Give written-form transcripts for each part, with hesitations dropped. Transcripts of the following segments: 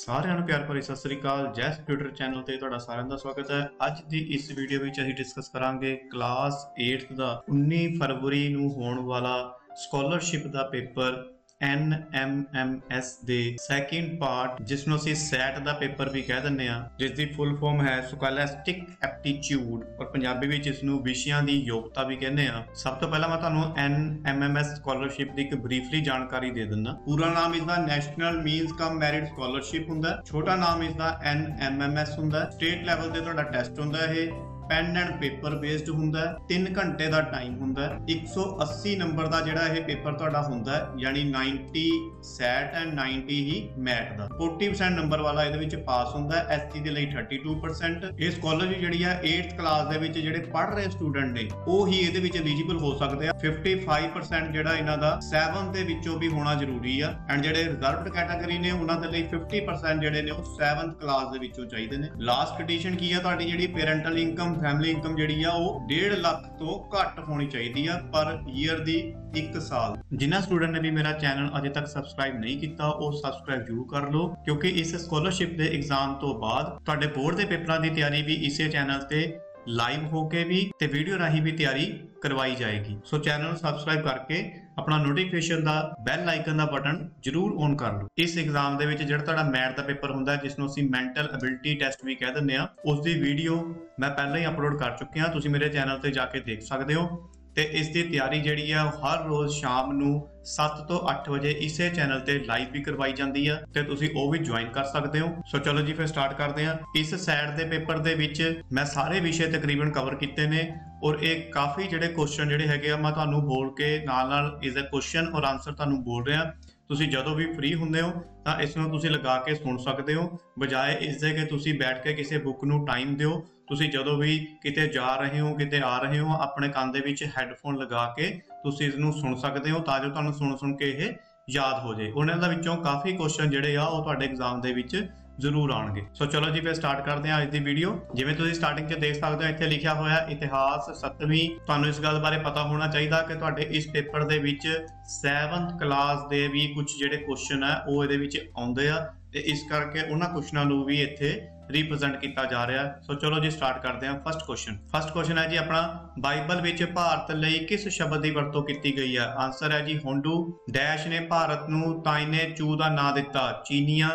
ਸਾਰਿਆਂ ਨੂੰ ਪਿਆਰ ਭਰੀ ਸਤਿ ਸ੍ਰੀ ਅਕਾਲ। ਜੈਸ ਟਿਊਟਰ ਚੈਨਲ ਤੇ ਤੁਹਾਡਾ ਸਾਰਿਆਂ ਦਾ ਸਵਾਗਤ ਹੈ। ਅੱਜ ਦੀ ਇਸ ਵੀਡੀਓ ਵਿੱਚ ਅਸੀਂ ਡਿਸਕਸ ਕਰਾਂਗੇ ਕਲਾਸ 8th ਦਾ 19 ਫਰਵਰੀ ਨੂੰ ਹੋਣ ਵਾਲਾ ਸਕਾਲਰਸ਼ਿਪ ਦਾ ਪੇਪਰ NMMS ਦੇ ਸੈਕਿੰਡ ਪਾਰਟ, ਜਿਸ ਨੂੰ ਅਸੀਂ ਸੈਟ ਦਾ ਪੇਪਰ ਵੀ ਕਹਿ ਦਿੰਦੇ ਆ, ਜਿਸ ਦੀ ਫੁੱਲ ਫਾਰਮ ਹੈ ਸਕੋਲੈਸਟਿਕ ਐਪਟੀਚਿਊਡ ਔਰ ਪੰਜਾਬੀ ਵਿੱਚ ਇਸ ਨੂੰ ਵਿਸ਼ਿਆਂ ਦੀ ਯੋਗਤਾ ਵੀ ਕਹਿੰਦੇ ਆ। ਸਭ ਤੋਂ ਪਹਿਲਾਂ ਮੈਂ ਤੁਹਾਨੂੰ NMMS ਸਕਾਲਰਸ਼ਿਪ ਦੀ ਇੱਕ ਬਰੀਫਲੀ ਜਾਣਕਾਰੀ ਦੇ ਦਿੰਦਾ। ਪੂਰਾ ਨਾਮ ਇਸਦਾ ਨੈਸ਼ਨਲ ਮੀਨਸ ਕਮ ਮੈਰਿਟ ਸਕਾਲਰਸ਼ਿਪ ਹੁੰਦਾ। ਛੋਟਾ ਨਾਮ ਇਸਦਾ NMMS ਹੁੰਦਾ। ਸਟੇਟ ਲੈਵਲ ਤੇ ਤੁਹਾਡਾ ਟੈਸਟ ਹੁੰਦਾ। ਇਹ ਪੈਨ ਐਂਡ ਪੇਪਰ ਬੇਸਡ ਹੁੰਦਾ। 3 ਘੰਟੇ ਦਾ ਟਾਈਮ ਹੁੰਦਾ। 180 ਨੰਬਰ ਦਾ ਜਿਹੜਾ ਇਹ ਪੇਪਰ ਤੁਹਾਡਾ ਹੁੰਦਾ, ਯਾਨੀ 90 ਸੈਟ ਐਂਡ 90 ਹੀ ਮੈਟ ਦਾ। 40% ਨੰਬਰ ਵਾਲਾ ਇਹਦੇ ਵਿੱਚ ਪਾਸ ਹੁੰਦਾ। SC ਦੇ ਲਈ 32%। ਇਹ ਸਕਾਲਰਸ਼ਿਪ ਜਿਹੜੀ ਆ 8th ਕਲਾਸ ਦੇ ਵਿੱਚ ਜਿਹੜੇ ਪੜ੍ਹ ਰਹੇ ਸਟੂਡੈਂਟ ਨੇ ਉਹ ਹੀ ਇਹਦੇ ਵਿੱਚ ਐਲੀਜੀਬਲ ਹੋ ਸਕਦੇ ਆ। 55% ਜਿਹੜਾ ਇਹਨਾਂ ਦਾ 7 ਦੇ ਵਿੱਚੋਂ ਵੀ ਹੋਣਾ ਜ਼ਰੂਰੀ ਆ, ਐਂਡ ਜਿਹੜੇ ਰਿਜ਼ਰਵਡ ਕੈਟਾਗਰੀ ਨੇ ਉਹਨਾਂ ਦੇ ਲਈ 50% ਜਿਹੜੇ ਨੇ ਉਹ 7th ਕਲਾਸ ਦੇ ਵਿੱਚੋਂ ਚਾਹੀਦੇ ਨੇ। ਲਾਸਟ ਕੰਡੀਸ਼ਨ ਕੀ ਆ ਤੁਹਾਡੀ, ਜਿਹੜੀ ਪੇਰੈਂਟਲ ਇਨਕਮ ਫੈਮਿਲੀ ਇਨਕਮ ਜਿਹੜੀ ਆ ਉਹ 1.5 ਲੱਖ ਤੋਂ ਘੱਟ ਹੋਣੀ ਚਾਹੀਦੀ ਆ ਪਰ ਈਅਰ ਦੀ 1 ਸਾਲ। ਜਿਨ੍ਹਾਂ ਸਟੂਡੈਂਟ ਨੇ ਵੀ ਮੇਰਾ ਚੈਨਲ ਅਜੇ ਤੱਕ ਸਬਸਕ੍ਰਾਈਬ ਨਹੀਂ ਕੀਤਾ ਉਹ ਸਬਸਕ੍ਰਾਈਬ ਜ਼ਰੂਰ ਕਰ ਲਓ, ਕਿਉਂਕਿ ਇਸ ਸਕਾਲਰਸ਼ਿਪ ਦੇ ਐਗਜ਼ਾਮ ਤੋਂ ਬਾਅਦ ਤੁਹਾਡੇ ਬੋਰਡ ਦੇ ਪੇਪਰਾਂ ਦੀ ਤਿਆਰੀ ਵੀ ਇਸੇ ਚੈਨਲ ਤੇ ਲਾਈਵ ਹੋ ਕੇ ਵੀ ਤੇ ਵੀਡੀਓ ਰਾਹੀਂ ਵੀ ਤਿਆਰੀ ਕਰਵਾਈ ਜਾਏਗੀ। ਸੋ ਚੈਨਲ ਨੂੰ ਸਬਸਕ੍ਰਾਈਬ ਕਰਕੇ ਆਪਣਾ ਨੋਟੀਫਿਕੇਸ਼ਨ ਦਾ ਬੈਲ ਆਈਕਨ ਦਾ ਬਟਨ ਜ਼ਰੂਰ ਔਨ ਕਰ ਲਓ। ਇਸ ਐਗਜ਼ਾਮ ਦੇ ਵਿੱਚ ਜਿਹੜਾ ਤੁਹਾਡਾ ਮੈਥ ਦਾ ਪੇਪਰ ਹੁੰਦਾ, ਜਿਸ ਨੂੰ ਅਸੀਂ ਮੈਂਟਲ ਐਬਿਲਿਟੀ ਟੈਸਟ ਵੀ ਕਹਿ ਦਿੰਦੇ ਆ, ਉਸ ਦੀ ਵੀਡੀਓ ਮੈਂ ਪਹਿਲਾਂ ਹੀ ਅਪਲੋਡ ਕਰ ਚੁੱਕਿਆ। ਤੁਸੀਂ ਮੇਰੇ ਚੈਨਲ ਤੇ ਜਾ ਕੇ ਦੇਖ ਸਕਦੇ ਹੋ। ਤੇ ਇਸ ਦੀ ਤਿਆਰੀ ਜਿਹੜੀ ਆ ਹਰ ਰੋਜ਼ ਸ਼ਾਮ ਨੂੰ 7 ਤੋਂ 8 ਵਜੇ ਇਸੇ ਚੈਨਲ ਤੇ ਲਾਈਵ ਵੀ ਕਰਵਾਈ ਜਾਂਦੀ ਆ ਤੇ ਤੁਸੀਂ ਉਹ ਵੀ ਜੁਆਇਨ ਕਰ ਸਕਦੇ ਹੋ। ਸੋ ਚਲੋ ਜੀ ਫਿਰ ਸਟਾਰਟ ਕਰਦੇ ਹਾਂ। ਇਸ ਸੈਟ ਦੇ ਪੇਪਰ ਦੇ ਵਿੱਚ ਮੈਂ ਸਾਰੇ ਵਿਸ਼ੇ ਤਕਰੀਬਨ ਕਵਰ ਕੀਤੇ ਨੇ ਔਰ ਇਹ ਕਾਫੀ ਜਿਹੜੇ ਕੁਐਸਚਨ ਜਿਹੜੇ ਹੈਗੇ ਆ ਮੈਂ ਤੁਹਾਨੂੰ ਬੋਲ ਕੇ ਨਾਲ ਇਸ ਦਾ ਕੁਐਸਚਨ ਔਰ ਆਨਸਰ ਤੁਹਾਨੂੰ ਬੋਲ ਰਿਹਾ। ਤੁਸੀਂ ਜਦੋਂ ਵੀ ਫ੍ਰੀ ਹੁੰਦੇ ਹੋ ਤਾਂ ਇਸ ਨੂੰ ਤੁਸੀਂ ਲਗਾ ਕੇ ਸੁਣ ਸਕਦੇ ਹੋ, ਬਜਾਏ ਇਸ ਦੇ ਕਿ ਤੁਸੀਂ ਬੈਠ ਕੇ ਕਿਸੇ ਬੁੱਕ ਨੂੰ ਟਾਈਮ ਦਿਓ। ਤੁਸੀਂ ਜਦੋਂ ਵੀ ਕਿਤੇ ਜਾ ਰਹੇ ਹੋ ਕਿਤੇ ਆ ਰਹੇ ਹੋ ਆਪਣੇ ਕੰਨ ਦੇ ਵਿੱਚ ਹੈੱਡਫੋਨ ਲਗਾ ਕੇ ਤੁਸੀਂ ਇਸ ਨੂੰ ਸੁਣ ਸਕਦੇ ਹੋ, ਤਾਂ ਜੋ ਤੁਹਾਨੂੰ ਸੁਣ ਕੇ ਇਹ ਯਾਦ ਹੋ ਜਾਏ। ਉਹਨਾਂ ਦੇ ਵਿੱਚੋਂ ਕਾਫੀ ਕੁਐਸਚਨ ਜਿਹੜੇ ਆ ਉਹ ਤੁਹਾਡੇ ਐਗਜ਼ਾਮ ਦੇ ਵਿੱਚ ਜ਼ਰੂਰ ਆਉਣਗੇ। ਸੋ ਚਲੋ ਜੀ ਫਿਰ ਸਟਾਰਟ ਕਰਦੇ ਹਾਂ ਅੱਜ ਦੀ ਵੀਡੀਓ। ਜਿਵੇਂ ਤੁਸੀਂ ਸਟਾਰਟਿੰਗ 'ਚ ਦੇਖ ਸਕਦੇ ਹੋ ਇੱਥੇ ਲਿਖਿਆ ਹੋਇਆ ਇਤਿਹਾਸ 7ਵੀਂ। ਤੁਹਾਨੂੰ ਇਸ ਗੱਲ ਬਾਰੇ ਪਤਾ ਹੋਣਾ ਚਾਹੀਦਾ ਕਿ ਤੁਹਾਡੇ ਇਸ ਪੇਪਰ ਦੇ ਵਿੱਚ 7th ਕਲਾਸ ਦੇ ਵੀ ਕੁਝ ਜਿਹੜੇ ਕੁਐਸਚਨ ਆ ਉਹ ਇਹਦੇ ਵਿੱਚ ਆਉਂਦੇ ਆ ਤੇ ਇਸ ਕਰਕੇ ਉਹਨਾਂ ਕੁਐਸਚਨਾਂ ਨੂੰ ਵੀ ਇੱਥੇ ਰਿਪਰੈਜ਼ੈਂਟ ਕੀਤਾ ਜਾ ਰਿਹਾ। ਸੋ ਚਲੋ ਜੀ ਸਟਾਰਟ ਕਰਦੇ ਹਾਂ। ਫਸਟ ਕੁਐਸਚਨ ਹੈ ਜੀ ਆਪਣਾ, ਬਾਈਬਲ ਵਿੱਚ ਭਾਰਤ ਲਈ ਕਿਸ ਸ਼ਬਦ ਦੀ ਵਰਤੋਂ ਕੀਤੀ ਗਈ ਹੈ? ਆਨਸਰ ਹੈ ਜੀ ਹੋਂਡੂ। ਡੈਸ਼ ਨੇ ਭਾਰਤ ਨੂੰ ਤਾਇਨੇ ਚੂ ਦਾ ਨਾਂ ਦਿੱਤਾ? ਚੀਨੀਆਂ।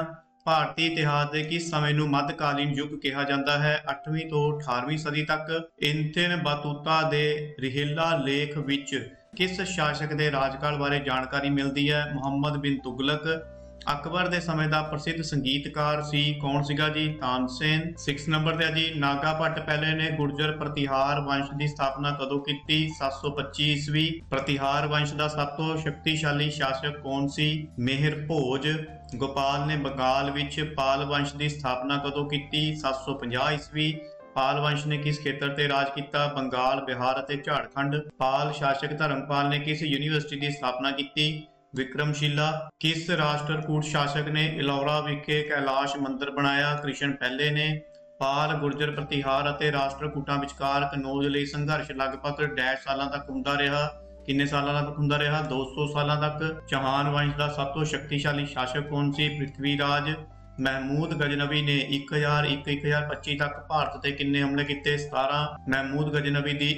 ਭਾਰਤੀ ਇਤਿਹਾਸ ਦੇ ਕਿਸ ਸਮੇਂ ਨੂੰ ਮੱਧਕਾਲੀਨ ਯੁੱਗ ਕਿਹਾ ਜਾਂਦਾ ਹੈ? 8ਵੀਂ ਤੋਂ 18ਵੀਂ ਸਦੀ ਤੱਕ। ਇੰਥਨ ਬਤੂਤਾ ਦੇ ਰਿਹੇਲਾ ਲੇਖ ਵਿੱਚ ਕਿਸ ਸ਼ਾਸਕ ਦੇ ਰਾਜਕਾਲ ਬਾਰੇ ਜਾਣਕਾਰੀ ਮਿਲਦੀ ਹੈ? ਮੁਹੰਮਦ ਬਿਨ ਤੁਗਲਕ। ਅਕਬਰ ਦੇ ਸਮੇਂ ਦਾ ਪ੍ਰਸਿੱਧ ਸੰਗੀਤਕਾਰ ਸੀ ਕੌਣ ਸੀਗਾ ਜੀ? ਤਾਨਸੇਨ। 6 ਨੰਬਰ ਤੇ ਜੀ, ਨਾਗਾ ਭੱਟ ਪਹਿਲੇ ਨੇ ਗੁਰਜਰ ਪ੍ਰਤਿਹਾਰ ਵੰਸ਼ ਦੀ ਸਥਾਪਨਾ ਕਦੋਂ ਕੀਤੀ? 725 ਈਸਵੀ। ਪ੍ਰਤਿਹਾਰ ਵੰਸ਼ ਦਾ ਸਭ ਤੋਂ ਸ਼ਕਤੀਸ਼ਾਲੀ ਸ਼ਾਸਕ ਕੌਣ ਸੀ? ਮਿਹਰ ਭੋਜ। ਗੋਪਾਲ ਨੇ ਬੰਗਾਲ ਵਿੱਚ ਪਾਲ ਵੰਸ਼ ਦੀ ਸਥਾਪਨਾ ਕਦੋਂ ਕੀਤੀ? 750 ਈਸਵੀ। ਪਾਲ ਵੰਸ਼ ਨੇ ਕਿਸ ਖੇਤਰ ਤੇ ਰਾਜ ਕੀਤਾ? ਬੰਗਾਲ, ਬਿਹਾਰ ਅਤੇ ਝਾਰਖੰਡ। ਪਾਲ ਸ਼ਾਸਕ ਧਰਮਪਾਲ ਨੇ ਕਿਸ ਯੂਨੀਵਰਸਿਟੀ ਦੀ ਸਥਾਪਨਾ ਕੀਤੀ? ਵਿਕਰਮਸ਼ਿਲਾ। ਕਿਸ ਰਾਸ਼ਟਰਕੂਟ ਸ਼ਾਸਕ ਨੇ ਇਲੌਰਾ ਵਿਖੇ ਕੈਲਾਸ਼ ਮੰਦਿਰ ਬਣਾਇਆ? ਕ੍ਰਿਸ਼ਨ ਪਹਿਲੇ ਨੇ। ਪਾਲ, ਗੁਰਜਰ ਪ੍ਰਤਿਹਾਰ ਅਤੇ ਰਾਸ਼ਟਰਕੂਟਾਂ ਵਿਚਕਾਰ ਕਨੌਜ ਲਈ ਸੰਘਰਸ਼ ਲਗਭਗ ਡੈਸ਼ ਸਾਲਾਂ ਤੱਕ ਹੁੰਦਾ ਰਿਹਾ? ਕਿੰਨੇ ਸਾਲਾਂ ਤੱਕ ਹੁੰਦਾ ਰਿਹਾ? 200 ਸਾਲਾਂ ਤੱਕ। ਚੌਹਾਨ ਵੰਸ਼ ਦਾ ਸਭ ਤੋਂ ਸ਼ਕਤੀਸ਼ਾਲੀ ਸ਼ਾਸਕ ਕੌਣ ਸੀ? ਪ੍ਰਿਥਵੀ ਰਾਜ। ਮਹਿਮੂਦ ਗਜਨਵੀ ਨੇ 1001-1025 ਤੱਕ ਭਾਰਤ ਤੇ ਕਿੰਨੇ ਹਮਲੇ ਕੀਤੇ? 17। ਮਹਿਮੂਦ ਗਜਨਵੀ ਦੀ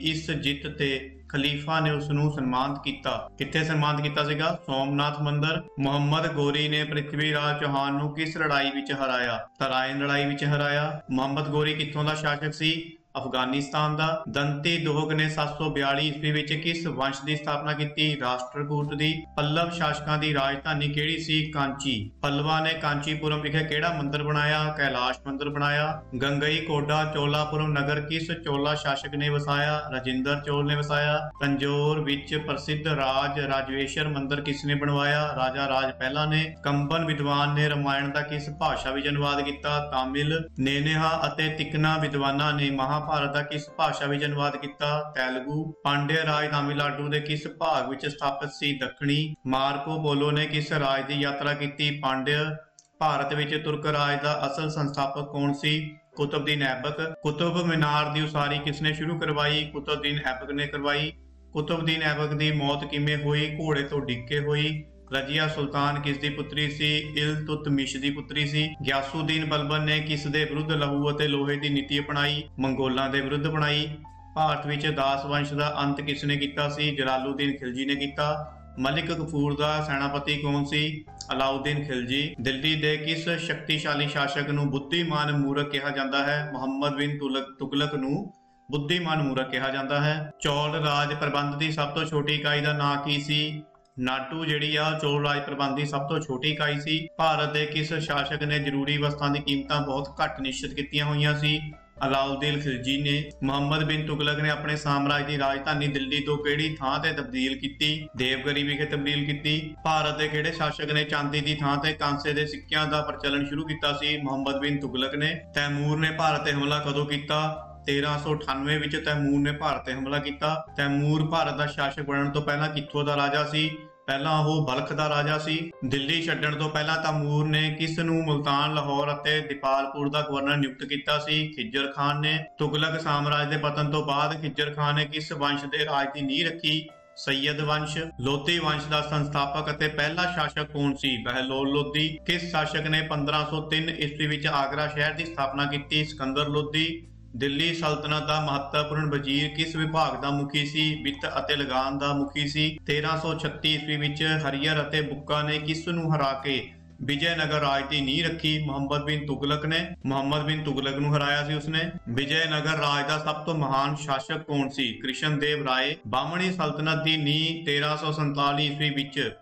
ਇਸ ਜਿੱਤ ਤੇ ਖਲੀਫਾ ਨੇ ਉਸ ਨੂੰ ਸਨਮਾਨਿਤ ਕੀਤਾ। ਕਿੱਥੇ ਸਨਮਾਨਿਤ ਕੀਤਾ ਸੀਗਾ? ਸੋਮਨਾਥ ਮੰਦਿਰ। ਮੁਹੰਮਦ ਗੋਰੀ ਨੇ ਪ੍ਰਿਥਵੀ ਰਾਜ ਚੌਹਾਨ ਨੂੰ ਕਿਸ ਲੜਾਈ ਵਿੱਚ ਹਰਾਇਆ? ਤਰਾਇਨ ਲੜਾਈ ਵਿੱਚ ਹਰਾਇਆ। ਮੁਹੰਮਦ ਗੋਰੀ ਕਿੱਥੋਂ ਦਾ ਸ਼ਾਸਕ ਸੀ? ਅਫਗਾਨਿਸਤਾਨ ਦਾ। ਦੰਤੀ ਦੁਹਗ ਨੇ 742 ਈਸਵੀ ਵਿੱਚ ਕਿਸ ਵੰਸ਼ ਦੀ ਸਥਾਪਨਾ ਕੀਤੀ? ਰਾਸ਼ਟਰਕੂਟ ਦੀ। ਪੱਲਵ ਸ਼ਾਸਕਾਂ ਦੀ ਰਾਜਧਾਨੀ ਕਿਹੜੀ ਸੀ? ਕਾਂਚੀ। ਪੱਲਵਾਂ ਨੇ ਕਾਂਚੀਪੁਰਮ ਵਿਖੇ ਕਿਹੜਾ ਮੰਦਿਰ ਬਣਾਇਆ? ਕੈਲਾਸ਼ ਮੰਦਿਰ ਬਣਾਇਆ। ਗੰਗਈ ਕੋਡਾ ਚੋਲਾਪੁਰਮ ਨਗਰ ਕਿਸ ਚੋਲਾ ਸ਼ਾਸਕ ਨੇ ਵਸਾਇਆ? ਰਾਜਿੰਦਰ ਚੋਲ ਨੇ ਵਸਾਇਆ। ਤੰਜੌਰ ਵਿੱਚ ਪ੍ਰਸਿੱਧ ਰਾਜਵੇਸ਼ਰ ਮੰਦਿਰ ਕਿਸ ਨੇ ਬਣਵਾਇਆ? ਰਾਜਾ ਰਾਜ ਪਹਿਲਾ ਨੇ। ਕੰਬਨ ਵਿਦਵਾਨ ਨੇ ਰਾਮਾਇਣ ਦਾ ਕਿਸ ਭਾਸ਼ਾ ਵਿੱਚ ਅਨੁਵਾਦ ਕੀਤਾ? ਤਾਮਿਲ। ਨੇਨੇਹਾ ਅਤੇ ਤਿਕਨਾ ਵਿਦਵਾਨਾਂ ਨੇ ਭਾਰਤ ਦਾ ਕਿਸ ਭਾਸ਼ਾ ਵਿੱਚ ਅਨੁਵਾਦ ਕੀਤਾ? ਤੇਲਗੂ। ਪਾਂਡਿਆ ਰਾਜ ਤਾਮਿਲਨਾਡੂ ਦੇ ਕਿਸ ਭਾਗ ਵਿੱਚ ਸਥਾਪਿਤ ਸੀ? ਦੱਖਣੀ। ਮਾਰਕੋ ਪੋਲੋ ਨੇ ਕਿਸ ਰਾਜ ਦੀ ਯਾਤਰਾ ਕੀਤੀ? ਪਾਂਡਿਆ। ਭਾਰਤ ਵਿੱਚ ਤੁਰਕ ਰਾਜ ਦਾ ਅਸਲ ਸੰਸਥਾਪਕ ਕੌਣ ਸੀ? ਕੁਤਬਦੀਨ ਐਬਕ। ਕੁਤਬ ਮੀਨਾਰ ਦੀ ਉਸਾਰੀ ਕਿਸਨੇ ਸ਼ੁਰੂ ਕਰਵਾਈ? ਕੁਤਬਦੀਨ ਐਬਕ ਨੇ ਕਰਵਾਈ। ਕੁਤਬਦੀਨ ਐਬਕ ਦੀ ਮੌਤ ਕਿਵੇਂ ਹੋਈ? ਘੋੜੇ ਤੋਂ ਡਿੱਗ ਕੇ ਹੋਈ। रजिया सुल्तान किस दी पुत्री सी? इल्तुतमिश दी पुत्री सी। ਗਿਆਸੁਦੀਨ ਬਲਬਨ ਨੇ ਕਿਸ ਦੇ ਵਿਰੁੱਧ ਲਹੂ ਅਤੇ ਲੋਹੇ ਦੀ ਨੀਤੀ ਅਪਣਾਈ? ਮੰਗੋਲਾਂ ਦੇ ਵਿਰੁੱਧ ਅਪਣਾਈ। ਭਾਰਤ ਵਿੱਚ ਦਾਸ ਵੰਸ਼ ਦਾ ਅੰਤ ਕਿਸ ਨੇ ਕੀਤਾ ਸੀ? ਜਲਾਲੂਦੀਨ ਖਿਲਜੀ ਨੇ ਕੀਤਾ। ਮਲਿਕ ਕਫੂਰ ਦਾ ਸੈਨਾਪਤੀ ਕੌਣ ਸੀ? ਅਲਾਉਦੀਨ ਖਿਲਜੀ। ਦਿੱਲੀ ਦੇ ਕਿਸ ਸ਼ਕਤੀਸ਼ਾਲੀ ਸ਼ਾਸਕ ਨੂੰ ਬੁੱਧੀਮਾਨ ਮੂਰਖ ਕਿਹਾ ਜਾਂਦਾ ਹੈ? ਮੁਹੰਮਦ ਬਿਨ ਤੁਗਲਕ ਨੂੰ ਬੁੱਧੀਮਾਨ ਮੂਰਖ ਕਿਹਾ ਜਾਂਦਾ ਹੈ। ਚੌਲ ਰਾਜ ਪ੍ਰਬੰਧ ਦੀ ਸਭ ਤੋਂ ਛੋਟੀ ਇਕਾਈ ਦਾ ਨਾਂ ਕੀ ਸੀ? ਨਾਟੂ ਜਿਹੜੀ ਆ ਚੋਲ ਰਾਜ ਪ੍ਰਬੰਧ ਦੀ ਸਭ ਤੋਂ ਛੋਟੀ ਇਕਾਈ ਸੀ। ਭਾਰਤ ਦੇ ਕਿਸ ਸ਼ਾਸਕ ਨੇ ਜ਼ਰੂਰੀ ਵਸਤਾਂ ਦੀ ਕੀਮਤਾਂ ਬਹੁਤ ਘੱਟ ਨਿਸ਼ਚਿਤ ਕੀਤੀਆਂ ਹੋਈਆਂ ਸੀ? ਅਲਾਉਦੀਨ ਖਿਲਜੀ ਨੇ। ਮੁਹੰਮਦ ਬਿਨ ਤੁਗਲਕ ਨੇ ਆਪਣੇ ਸਾਮਰਾਜ ਦੀ ਰਾਜਧਾਨੀ ਦਿੱਲੀ ਤੋਂ ਕਿਹੜੀ ਥਾਂ ਤੇ ਤਬਦੀਲ ਕੀਤੀ? ਦੇਵਗਰੀ ਵਿਖੇ ਤਬਦੀਲ ਕੀਤੀ। ਭਾਰਤ ਦੇ ਕਿਹੜੇ ਸ਼ਾਸਕ ਨੇ ਚਾਂਦੀ ਦੀ ਥਾਂ ਤੇ ਕਾਂਸੇ ਦੇ ਸਿੱਕਿਆਂ ਦਾ ਪ੍ਰਚਲਨ ਸ਼ੁਰੂ ਕੀਤਾ ਸੀ? ਮੁਹੰਮਦ ਬਿਨ ਤੁਗਲਕ ਨੇ। ਤੈਮੂਰ ਨੇ ਭਾਰਤ ਤੇ ਹਮਲਾ ਕਦੋਂ ਕੀਤਾ? 1398 ਵਿੱਚ ਤੈਮੂਰ ਨੇ ਭਾਰਤ ਤੇ ਹਮਲਾ ਕੀਤਾ। ਤੈਮੂਰ ਭਾਰਤ ਦਾ ਸ਼ਾਸਕ ਬਣਨ ਤੋਂ ਪਹਿਲਾਂ ਕਿੱਥੋਂ ਦਾ ਰਾਜਾ ਸੀ? ਪਹਿਲਾਂ ਉਹ ਬਲਖ ਦਾ ਰਾਜਾ ਸੀ। ਦਿੱਲੀ ਛੱਡਣ ਤੋਂ ਪਹਿਲਾਂ ਤੈਮੂਰ ਨੇ ਕਿਸ ਨੂੰ ਮੁਲਤਾਨ, ਲਾਹੌਰ ਅਤੇ ਦੀਪਾਲਪੁਰ ਦਾ ਗਵਰਨਰ ਨਿਯੁਕਤ ਕੀਤਾ ਸੀ? ਖਿੱਜਰ ਖਾਨ ਨੇ। ਤੁਗਲਕ ਸਾਮਰਾਜ ਦੇ ਪਤਨ ਤੋਂ ਬਾਅਦ ਖਿੱਜਰ ਖਾਨ ਨੇ ਕਿਸ ਵੰਸ਼ ਦੇ ਰਾਜ ਦੀ ਨੀਂਹ ਰੱਖੀ? ਸੈਯਦ ਵੰਸ਼। ਲੋਧੀ ਵੰਸ਼ ਦਾ ਸੰਸਥਾਪਕ ਅਤੇ ਪਹਿਲਾ ਸ਼ਾਸਕ ਕੌਣ ਸੀ? ਬਹਿਲੋਲ ਲੋਧੀ। ਕਿਸ ਸ਼ਾਸਕ ਨੇ 1503 ਈਸਵੀ ਵਿੱਚ ਆਗਰਾ ਸ਼ਹਿਰ ਦੀ ਸਥਾਪਨਾ ਕੀਤੀ? ਸਿਕੰਦਰ ਲੋਧੀ। ਦਿੱਲੀ ਸਲਤਨਤ ਦਾ ਮਹੱਤਵਪੂਰਨ ਵਜ਼ੀਰ ਕਿਸ ਵਿਭਾਗ ਦਾ ਮੁਖੀ ਸੀ? ਵਿੱਤ ਅਤੇ ਲਗਾਨ ਦਾ ਮੁਖੀ ਸੀ। 1336 ਈਸਵੀ ਵਿੱਚ ਹਰੀਅਰ ਅਤੇ ਬੁੱਕਾ ਨੇ ਕਿਸ ਨੂੰ ਹਰਾ ਕੇ ਵਿਜੈਨਗਰ ਰਾਜ ਦੀ ਨੀਂਹ ਰੱਖੀ? ਮੁਹੰਮਦ ਬਿਨ ਤੁਗਲਕ ਨੇ। ਮੁਹੰਮਦ ਬਿਨ ਤੁਗਲਕ ਨੂੰ ਹਰਾਇਆ ਸੀ ਉਸਨੇ। ਵਿਜੈਨਗਰ ਰਾਜ ਦਾ ਸਭ ਤੋਂ ਮਹਾਨ ਸ਼ਾਸਕ ਕੌਣ ਸੀ? ਕ੍ਰਿਸ਼ਨ ਦੇਵ ਰਾਏ। ਬਾਹਮਣੀ ਸਲਤਨਤ ਦੀ ਨੀਂਹ 1347 ਈਸਵੀ ਵਿੱਚ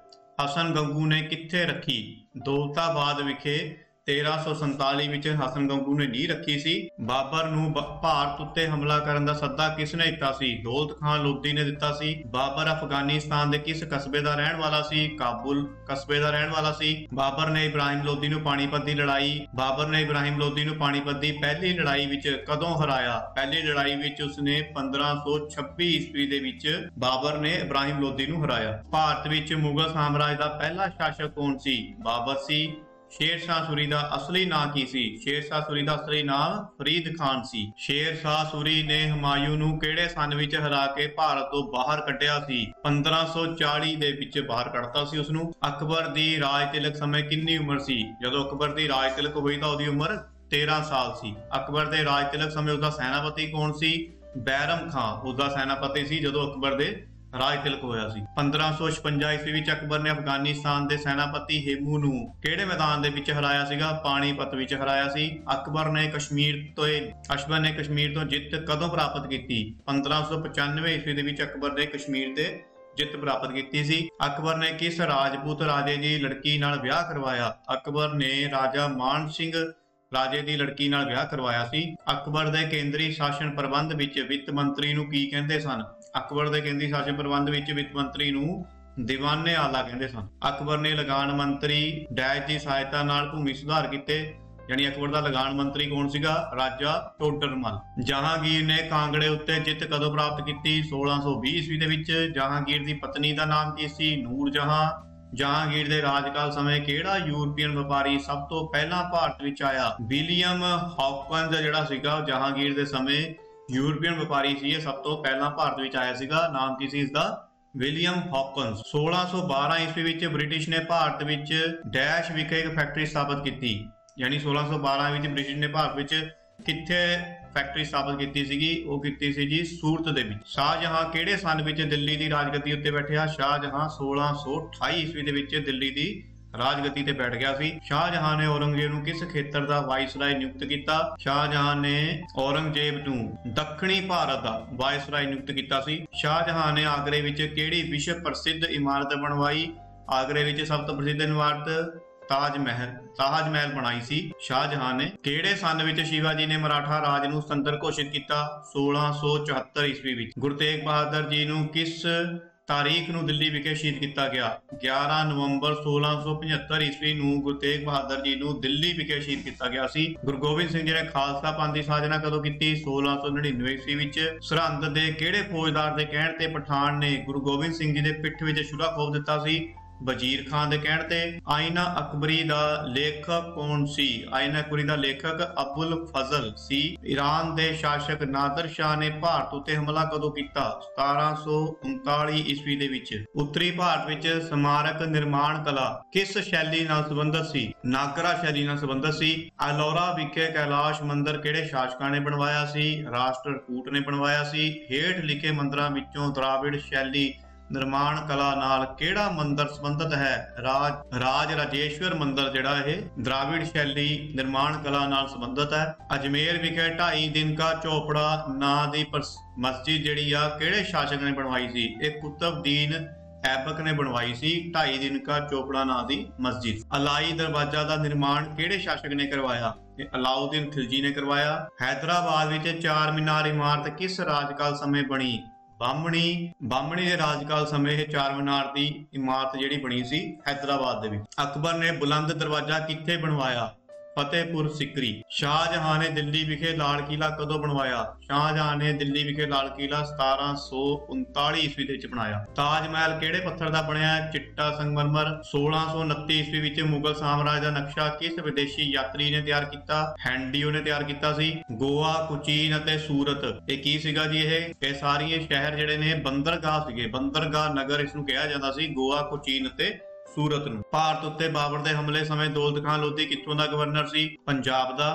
ਹਸਨ ਗੰਗੂ ਨੇ ਕਿੱਥੇ ਰੱਖੀ? ਦੌਲਤਾਬਾਦ ਵਿਖੇ 1347 ਵਿੱਚ ਹਸਨ ਗੰਗੂ ਨੇ ਨੀਂਹ ਰੱਖੀ ਸੀ। ਬਾਬਰ ਨੂੰ ਭਾਰਤ ਉੱਤੇ ਹਮਲਾ ਕਰਨ ਦਾ ਸੱਦਾ ਕਿਸ ਨੇ ਦਿੱਤਾ ਸੀ? ਦੌਲਤ ਖਾਨ ਲੋਧੀ ਨੇ ਦਿੱਤਾ ਸੀ। ਬਾਬਰ ਅਫਗਾਨਿਸਤਾਨ ਦੇ ਕਿਸ ਕਸਬੇ ਦਾ ਰਹਿਣ ਵਾਲਾ ਸੀ? ਕਾਬੁਲ ਕਸਬੇ ਦਾ ਰਹਿਣ ਵਾਲਾ ਸੀ। ਬਾਬਰ ਨੇ ਇਬਰਾਹਿਮ ਲੋਧੀ ਨੂੰ ਪਾਣੀਪਤ ਦੀ ਪਹਿਲੀ ਲੜਾਈ ਵਿੱਚ ਕਦੋਂ ਹਰਾਇਆ? ਪਹਿਲੀ ਲੜਾਈ ਵਿੱਚ ਉਸਨੇ 1526 ਈਸਵੀ ਦੇ ਵਿੱਚ ਬਾਬਰ ਨੇ ਇਬਰਾਹਿਮ ਲੋਧੀ ਨੂੰ ਹਰਾਇਆ। ਭਾਰਤ ਵਿੱਚ ਮੁਗਲ ਸਾਮਰਾਜ ਦਾ ਪਹਿਲਾ ਸ਼ਾਸਕ ਕੌਣ ਸੀ? ਬਾਬਰ ਸੀ। ਸ਼ੇਰ ਸ਼ਾਹ ਸੂਰੀ ਦਾ ਅਸਲੀ ਨਾਂ ਕੀ ਸੀ? ਸ਼ੇਰ ਸ਼ਾਹ ਸੂਰੀ ਦਾ ਅਸਲੀ ਨਾਮ ਫਰੀਦ ਖਾਨ ਸੀ। ਸ਼ੇਰ ਸ਼ਾਹ ਸੂਰੀ ਨੇ ਹੁਮਾਯੂੰ ਨੂੰ ਕਿਹੜੇ ਸੰਨ ਵਿੱਚ ਹਰਾ ਕੇ ਭਾਰਤ ਤੋਂ ਬਾਹਰ ਕੱਢਿਆ ਸੀ? 1540 ਦੇ ਵਿੱਚ ਬਾਹਰ ਕੱਢਤਾ ਸੀ ਉਸਨੂੰ। ਅਕਬਰ ਦੀ ਰਾਜ ਤਿਲਕ ਸਮੇਂ ਕਿੰਨੀ ਉਮਰ ਸੀ? ਜਦੋਂ ਅਕਬਰ ਦੀ ਰਾਜ ਤਿਲਕ ਹੋਈ ਤਾਂ ਉਹਦੀ ਉਮਰ 13 ਸਾਲ ਸੀ। ਅਕਬਰ ਦੇ ਰਾਜ ਤਿਲਕ ਸਮੇਂ ਉਸਦਾ ਸੈਨਾਪਤੀ ਕੌਣ ਸੀ? ਬੈਰਮ ਖਾਂ ਉਸਦਾ ਸੈਨਾਪਤੀ ਸੀ ਜਦੋਂ ਅਕਬਰ ਦੇ ਰਾਜ ਤਿਲਕ ਹੋਇਆ ਸੀ। 1556 ਈਸਵੀ ਵਿੱਚ ਅਕਬਰ ਨੇ ਅਫਗਾਨਿਸਤਾਨ ਦੇ ਸੈਨਾਪਤੀ ਹੇਮੂ ਨੂੰ ਕਿਹੜੇ ਮੈਦਾਨ ਦੇ ਵਿੱਚ ਹਰਾਇਆ ਸੀਗਾ? ਪਾਣੀਪਤ ਵਿੱਚ ਹਰਾਇਆ ਸੀ। ਅਕਬਰ ਨੇ ਕਸ਼ਮੀਰ ਤੋਂ ਜਿੱਤ ਕਦੋਂ ਪ੍ਰਾਪਤ ਕੀਤੀ? 1595 ਈਸਵੀ ਦੇ ਵਿੱਚ ਅਕਬਰ ਨੇ ਕਸ਼ਮੀਰ ਤੇ ਜਿੱਤ ਪ੍ਰਾਪਤ ਕੀਤੀ ਸੀ। ਅਕਬਰ ਨੇ ਕਿਸ ਰਾਜਪੂਤ ਰਾਜੇ ਦੀ ਲੜਕੀ ਨਾਲ ਵਿਆਹ ਕਰਵਾਇਆ? ਅਕਬਰ ਨੇ ਰਾਜਾ ਮਾਨ ਸਿੰਘ ਰਾਜੇ ਦੀ ਲੜਕੀ ਨਾਲ ਵਿਆਹ ਕਰਵਾਇਆ ਸੀ। ਅਕਬਰ ਦੇ ਕੇਂਦਰੀ ਸ਼ਾਸਨ ਪ੍ਰਬੰਧ ਵਿੱਚ ਵਿੱਤ ਮੰਤਰੀ ਨੂੰ ਕੀ ਕਹਿੰਦੇ ਸਨ? ਅਕਬਰ ਦੇ ਕੇਂਦਰੀ ਸ਼ਾਸਨ ਪ੍ਰਬੰਧ ਵਿੱਚ ਵਿੱਤ ਮੰਤਰੀ ਨੂੰ ਦੀਵਾਨੇ ਆਲਾ ਕਹਿੰਦੇ ਸਨ। ਅਕਬਰ ਨੇ ਲਗਾਨ ਮੰਤਰੀ ਡੈਸ਼ ਦੀ ਸਹਾਇਤਾ ਨਾਲ ਭੂਮੀ ਸੁਧਾਰ ਕੀਤੇ। ਯਾਨੀ ਅਕਬਰ ਦਾ ਲਗਾਨ ਮੰਤਰੀ ਕੌਣ ਸੀਗਾ? ਰਾਜਾ ਟੋਡਰਮਲ। ਜਹਾਂਗੀਰ ਨੇ ਕਾਂਗੜੇ ਉੱਤੇ ਜਿੱਤ ਕਦੋਂ ਪ੍ਰਾਪਤ ਕੀਤੀ? 1620 ਈਸਵੀ ਦੇ ਵਿੱਚ। ਜਹਾਂਗੀਰ ਦੀ ਪਤਨੀ ਦਾ ਨਾਮ ਕੀ ਸੀ? ਨੂਰ ਜਹਾਂ। ਜਹਾਂਗੀਰ ਦੇ ਰਾਜਕਾਲ ਸਮੇਂ ਕਿਹੜਾ ਯੂਰਪੀਅਨ ਵਪਾਰੀ ਸਭ ਤੋਂ ਪਹਿਲਾਂ ਭਾਰਤ ਵਿੱਚ ਆਇਆ? ਵਿਲੀਅਮ ਹੌਕਿੰਸ ਜਿਹੜਾ ਸੀਗਾ ਜਹਾਂਗੀਰ ਦੇ ਸਮੇਂ ਯੂਰਪੀਅਨ ਵਪਾਰੀ ਸੀ, ਇਹ ਸਭ ਤੋਂ ਪਹਿਲਾਂ ਭਾਰਤ ਵਿੱਚ ਆਇਆ ਸੀਗਾ। ਨਾਮ ਕੀ ਸੀ ਇਸਦਾ? ਵਿਲੀਅਮ ਹੌਕਿੰਸ। 1612 ਈਸਵੀ ਵਿੱਚ ਬ੍ਰਿਟਿਸ਼ ਨੇ ਭਾਰਤ ਵਿੱਚ ਡੈਸ਼ ਵਿਖੇ ਇੱਕ ਫੈਕਟਰੀ ਸਥਾਪਿਤ ਕੀਤੀ। ਯਾਨੀ 1612 ਵਿੱਚ ਬ੍ਰਿਟਿਸ਼ ਨੇ ਭਾਰਤ ਵਿੱਚ ਕਿੱਥੇ ਫੈਕਟਰੀ ਸਥਾਪਿਤ ਕੀਤੀ ਸੀਗੀ? ਉਹ ਕੀਤੀ ਸੀ ਜੀ ਸੂਰਤ ਦੇ ਵਿੱਚ। ਸ਼ਾਹਜਹਾਂ ਕਿਹੜੇ ਸੰਨ ਵਿੱਚ ਦਿੱਲੀ ਦੀ ਰਾਜਗੱਦੀ ਉੱਤੇ ਬੈਠਿਆ? ਸ਼ਾਹਜਹਾਂ 1628 ਈਸਵੀ ਦੇ ਵਿੱਚ ਦਿੱਲੀ ਦੀ ਰਾਜਗੱਦੀ ਤੇ ਬੈਠ ਗਿਆ ਸੀ। ਸ਼ਾਹਜਹਾਂ ਨੇ ਔਰੰਗਜ਼ੇਬ ਨੂੰ ਕਿਸ ਖੇਤਰ ਦਾ ਵਾਇਸਰਾਏ ਨਿਯੁਕਤ ਕੀਤਾ? ਸ਼ਾਹਜਹਾਂ ਨੇ ਔਰੰਗਜ਼ੇਬ ਨੂੰ ਦੱਖਣੀ ਭਾਰਤ ਦਾ ਵਾਇਸਰਾਏ ਨਿਯੁਕਤ ਕੀਤਾ ਸੀ। ਸ਼ਾਹਜਹਾਂ ਨੇ ਆਗਰੇ ਵਿੱਚ ਕਿਹੜੀ ਵਿਸ਼ਵ ਪ੍ਰਸਿੱਧ ਇਮਾਰਤ ਬਣਵਾਈ? ਆਗਰੇ ਵਿੱਚ ਸਭ ਤੋਂ ਪ੍ਰਸਿੱਧ ਇਮਾਰਤ ਤਾਜ ਮਹਿਲ ਬਣਾਈ ਸੀ ਸ਼ਾਹਜਹਾਂ ਨੇ। ਕਿਹੜੇ ਸੰਨ ਵਿੱਚ ਸ਼ਿਵਾਜੀ ਨੇ ਮਰਾਠਾ ਰਾਜ ਨੂੰ ਸੁਤੰਤਰ ਘੋਸ਼ਿਤ ਕੀਤਾ? 1674 ਈਸਵੀ ਵਿੱਚ। ਗੁਰੂ ਤੇਗ ਬਹਾਦਰ ਜੀ ਨੂੰ ਕਿਸ ਤਾਰੀਖ ਨੂੰ ਦਿੱਲੀ ਵਿਖੇ ਸ਼ਹੀਦ ਕੀਤਾ ਗਿਆ? 11 ਨਵੰਬਰ 1675 ਈਸਵੀ ਨੂੰ ਗੁਰੂ ਤੇਗ ਬਹਾਦਰ ਜੀ ਨੂੰ ਦਿੱਲੀ ਵਿਖੇ ਸ਼ਹੀਦ ਕੀਤਾ ਗਿਆ ਸੀ। ਗੁਰੂ ਗੋਬਿੰਦ ਸਿੰਘ ਜੀ ਨੇ ਖਾਲਸਾ ਪੰਥ ਦੀ ਸਾਜਨਾ ਕਦੋਂ ਕੀਤੀ? 1699 ਈਸਵੀ ਵਿੱਚ। ਸਰਹੰਦ ਦੇ ਕਿਹੜੇ ਫੌਜਦਾਰ ਦੇ ਕਹਿਣ ਤੇ ਪਠਾਨ ਨੇ ਗੁਰੂ ਗੋਬਿੰਦ ਸਿੰਘ ਜੀ ਦੇ ਪਿੱਠ ਵਿੱਚ ਛੁਰਾ ਖੋਪ ਦਿੱਤਾ ਸੀ? ਵਜ਼ੀਰ ਖਾਨ ਦੇ ਕਹਿਣ ਤੇ। ਆਇਨਾ ਅਕਬਰੀ ਦਾ ਲੇਖਕ ਕੌਣ ਸੀ? ਆਇਨਾ ਅਕਬਰੀ ਦਾ ਲੇਖਕ ਅਬੁਲ ਫਜ਼ਲ ਸੀ। ਈਰਾਨ ਦੇ ਸ਼ਾਸਕ ਨਾਦਰ ਸ਼ਾਹ ਨੇ ਭਾਰਤ ਉੱਤੇ ਹਮਲਾ ਕਦੋਂ ਕੀਤਾ? 1739 ਈਸਵੀ ਦੇ ਵਿੱਚ। ਉੱਤਰੀ ਭਾਰਤ ਵਿੱਚ ਸਮਾਰਕ ਨਿਰਮਾਣ ਕਲਾ ਕਿਸ ਸ਼ੈਲੀ ਨਾਲ ਸੰਬੰਧਿਤ ਸੀ? ਨਾਗਰਾ ਸ਼ੈਲੀ ਨਾਲ ਸੰਬੰਧਿਤ ਸੀ। ਅਲੌਰਾ ਵਿਖੇ ਕੈਲਾਸ਼ ਮੰਦਿਰ ਕਿਹੜੇ ਸ਼ਾਸਕਾਂ ਨੇ ਬਣਵਾਇਆ ਸੀ? ਰਾਸ਼ਟਰਕੂਟ ਨੇ ਬਣਵਾਇਆ ਸੀ। ਹੇਠ ਲਿਖੇ ਮੰਦਿਰਾਂ ਵਿੱਚੋਂ ਦਰਾਵਿੜ ਸ਼ੈਲੀ ਨਿਰਮਾਣ ਕਲਾ ਨਾਲ ਕਿਹੜਾ ਮੰਦਿਰ ਸੰਬੰਧਿਤ ਹੈ? ਰਾਜ ਰਾਜੇਸ਼ਵਰ ਮੰਦਿਰ ਜਿਹੜਾ ਇਹ ਦਰਾਵਿੜ ਸ਼ੈਲੀ ਨਿਰਮਾਣ ਕਲਾ ਨਾਲ ਸੰਬੰਧਿਤ ਹੈ। ਅਜਮੇਰ ਵਿਖੇ 2.5 ਦਿਨ ਕਾ ਚੌਪੜਾ ਨਾਂ ਦੀ ਮਸਜਿਦ ਜਿਹੜੀ ਆ ਕਿਹੜੇ ਸ਼ਾਸਕ ਨੇ ਬਣਵਾਈ ਸੀ? ਇਹ ਕੁਤਬਦੀਨ ਐਬਕ ਨੇ ਬਣਵਾਈ ਸੀ 2.5 ਦਿਨ ਕਾ ਚੌਪੜਾ ਨਾਂ ਦੀ ਮਸਜਿਦ। ਅਲਾਈ ਦਰਵਾਜ਼ਾ ਦਾ ਨਿਰਮਾਣ ਕਿਹੜੇ ਸ਼ਾਸਕ ਨੇ ਕਰਵਾਇਆ? ਅਲਾਉਦੀਨ ਖਿਲਜੀ ਨੇ ਕਰਵਾਇਆ। ਹੈਦਰਾਬਾਦ ਵਿੱਚ ਚਾਰ ਮੀਨਾਰ ਇਮਾਰਤ ਕਿਸ ਰਾਜਕਾਲ ਸਮੇਂ ਬਣੀ? ਬਾਹਮਣੀ ਦੇ ਰਾਜਕਾਲ ਸਮੇਂ ਇਹ ਚਾਰ ਮੀਨਾਰ ਦੀ ਇਮਾਰਤ ਜਿਹੜੀ ਬਣੀ ਸੀ ਹੈਦਰਾਬਾਦ ਦੇ ਵਿੱਚ। ਅਕਬਰ ਨੇ ਬੁਲੰਦ ਦਰਵਾਜ਼ਾ ਕਿੱਥੇ ਬਣਵਾਇਆ? ਫਤਿਹਪੁਰ ਸਿਕਰੀ। ਸ਼ਾਹਜਹਾਂ ਨੇ ਦਿੱਲੀ ਵਿਖੇ ਲਾਲ ਕਿਲਾ ਕਦੋਂ ਬਣਵਾਇਆ? ਸ਼ਾਹਜਹਾਂ ਨੇ ਦਿੱਲੀ ਵਿਖੇ ਲਾਲ ਕਿਲਾ 1739 ਈਸਵੀ ਦੇ ਵਿੱਚ ਬਣਾਇਆ। ਤਾਜ ਮਹਿਲ ਕਿਹੜੇ ਪੱਥਰ ਦਾ ਬਣਿਆ ਹੈ? ਚਿੱਟਾ ਸੰਗਮਰਮਰ। 1629 ਈਸਵੀ ਵਿੱਚ ਮੁਗਲ ਸਾਮਰਾਜ ਦਾ ਨਕਸ਼ਾ ਕਿਸ ਵਿਦੇਸ਼ੀ ਯਾਤਰੀ ਨੇ ਤਿਆਰ ਕੀਤਾ? ਹੈਂਡੀਓ ਨੇ ਤਿਆਰ ਕੀਤਾ ਸੀ। ਗੋਆ, ਕੋਚੀਨ ਅਤੇ ਸੂਰਤ ਇਹ ਕੀ ਸੀਗਾ ਜੀ? ਇਹ ਸਾਰੀਆਂ ਸ਼ਹਿਰ ਜਿਹੜੇ ਨੇ ਬੰਦਰਗਾਹ ਸੀਗੇ। ਬੰਦਰਗਾਹ ਨਗਰ ਇਸ ਨੂੰ ਕਿਹਾ ਜਾਂਦਾ ਸੀ, ਗੋਆ, ਕੋਚੀਨ ਅਤੇ ਸੂਰਤ ਨੂੰ। ਭਾਰਤ ਉੱਤੇ ਬਾਬਰ ਦੇ ਹਮਲੇ ਸਮੇਂ ਦੌਲਤ ਖਾਨ ਲੋਧੀ ਕਿੱਥੋਂ ਦਾ ਗਵਰਨਰ ਸੀ? ਪੰਜਾਬ ਦਾ।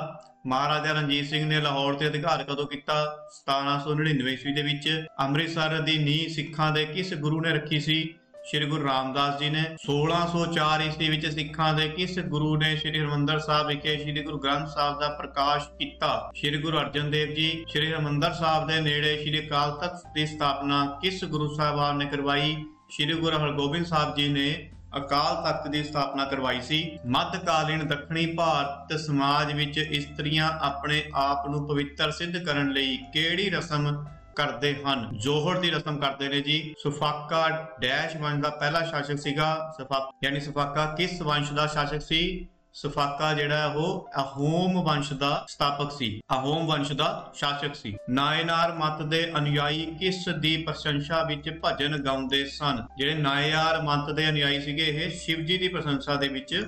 ਮਹਾਰਾਜਾ ਰਣਜੀਤ ਸਿੰਘ ਨੇ ਲਾਹੌਰ ਤੇ ਅਧਿਕਾਰ ਕਦੋਂ ਕੀਤਾ? 1799 ਈਸਵੀ ਦੇ ਵਿੱਚ। ਅੰਮ੍ਰਿਤਸਰ ਦੀ ਨੀਂਹ ਸਿੱਖਾਂ ਦੇ ਕਿਸ ਗੁਰੂ ਨੇ ਰੱਖੀ ਸੀ? ਸ਼੍ਰੀ ਗੁਰੂ ਰਾਮਦਾਸ ਜੀ ਨੇ। 1604 ਈਸਵੀ ਵਿੱਚ ਸਿੱਖਾਂ ਦੇ ਕਿਸ ਗੁਰੂ ਨੇ ਸ਼੍ਰੀ ਹਰਿਮੰਦਰ ਸਾਹਿਬ ਵਿਖੇ ਸ਼੍ਰੀ ਗੁਰੂ ਗ੍ਰੰਥ ਸਾਹਿਬ ਦਾ ਪ੍ਰਕਾਸ਼ ਕੀਤਾ? ਸ਼੍ਰੀ ਗੁਰੂ ਅਰਜਨ ਦੇਵ ਜੀ। ਸ਼੍ਰੀ ਹਰਿਮੰਦਰ ਸਾਹਿਬ ਦੇ ਨੇੜੇ ਸ਼੍ਰੀ ਅਕਾਲ ਤਖਤ ਦੀ ਸਥਾਪਨਾ ਕਿਸ ਗੁਰੂ ਸਾਹਿਬਾਨ ਨੇ ਕਰਵਾਈ? ਸ਼੍ਰੀ ਗੁਰੂ ਹਰਗੋਬਿੰਦ ਸਾਹਿਬ ਜੀ ਨੇ ਅਕਾਲ ਤਖਤ ਦੀ ਸਥਾਪਨਾ ਕਰਵਾਈ ਸੀ। ਮੱਧਕਾਲੀਨ ਦੱਖਣੀ ਭਾਰਤ ਸਮਾਜ ਵਿੱਚ ਇਸਤਰੀਆਂ ਆਪਣੇ ਆਪ ਨੂੰ ਪਵਿੱਤਰ ਸਿੱਧ ਕਰਨ ਲਈ ਕਿਹੜੀ ਰਸਮ ਕਰਦੇ ਹਨ? ਜੋਹਰ ਦੀ ਰਸਮ ਕਰਦੇ ਨੇ ਜੀ। ਸਫਾਕਾ ਡੈਸ਼ ਵੰਸ਼ ਦਾ ਪਹਿਲਾ ਸ਼ਾਸਕ ਸੀਗਾ। ਸਫਾਕਾ ਕਿਸ ਵੰਸ਼ ਦਾ ਸ਼ਾਸਕ ਸੀ? ਸਫਾਕਾ ਜਿਹੜਾ ਉਹ ਅਹੋਮ ਵੰਸ਼ ਦਾ ਸਥਾਪਕ ਸੀ, ਅਹੋਮ ਵੰਸ਼ ਦਾ ਸ਼ਾਸਕ ਸੀ। ਨਾਇਨਾਰ ਮਤ ਦੇ ਅਨੁਯਾਈ ਕਿਸ ਦੀ ਪ੍ਰਸ਼ੰਸਾ ਵਿੱਚ ਭਜਨ ਗਾਉਂਦੇ ਸਨ? ਜਿਹੜੇ ਨਾਇਨਾਰ ਮਤ ਦੇ ਅਨੁਯਾਈ ਸੀਗੇ ਇਹ ਸ਼ਿਵ ਜੀ ਦੀ ਪ੍ਰਸ਼ੰਸਾ ਦੇ ਵਿੱਚ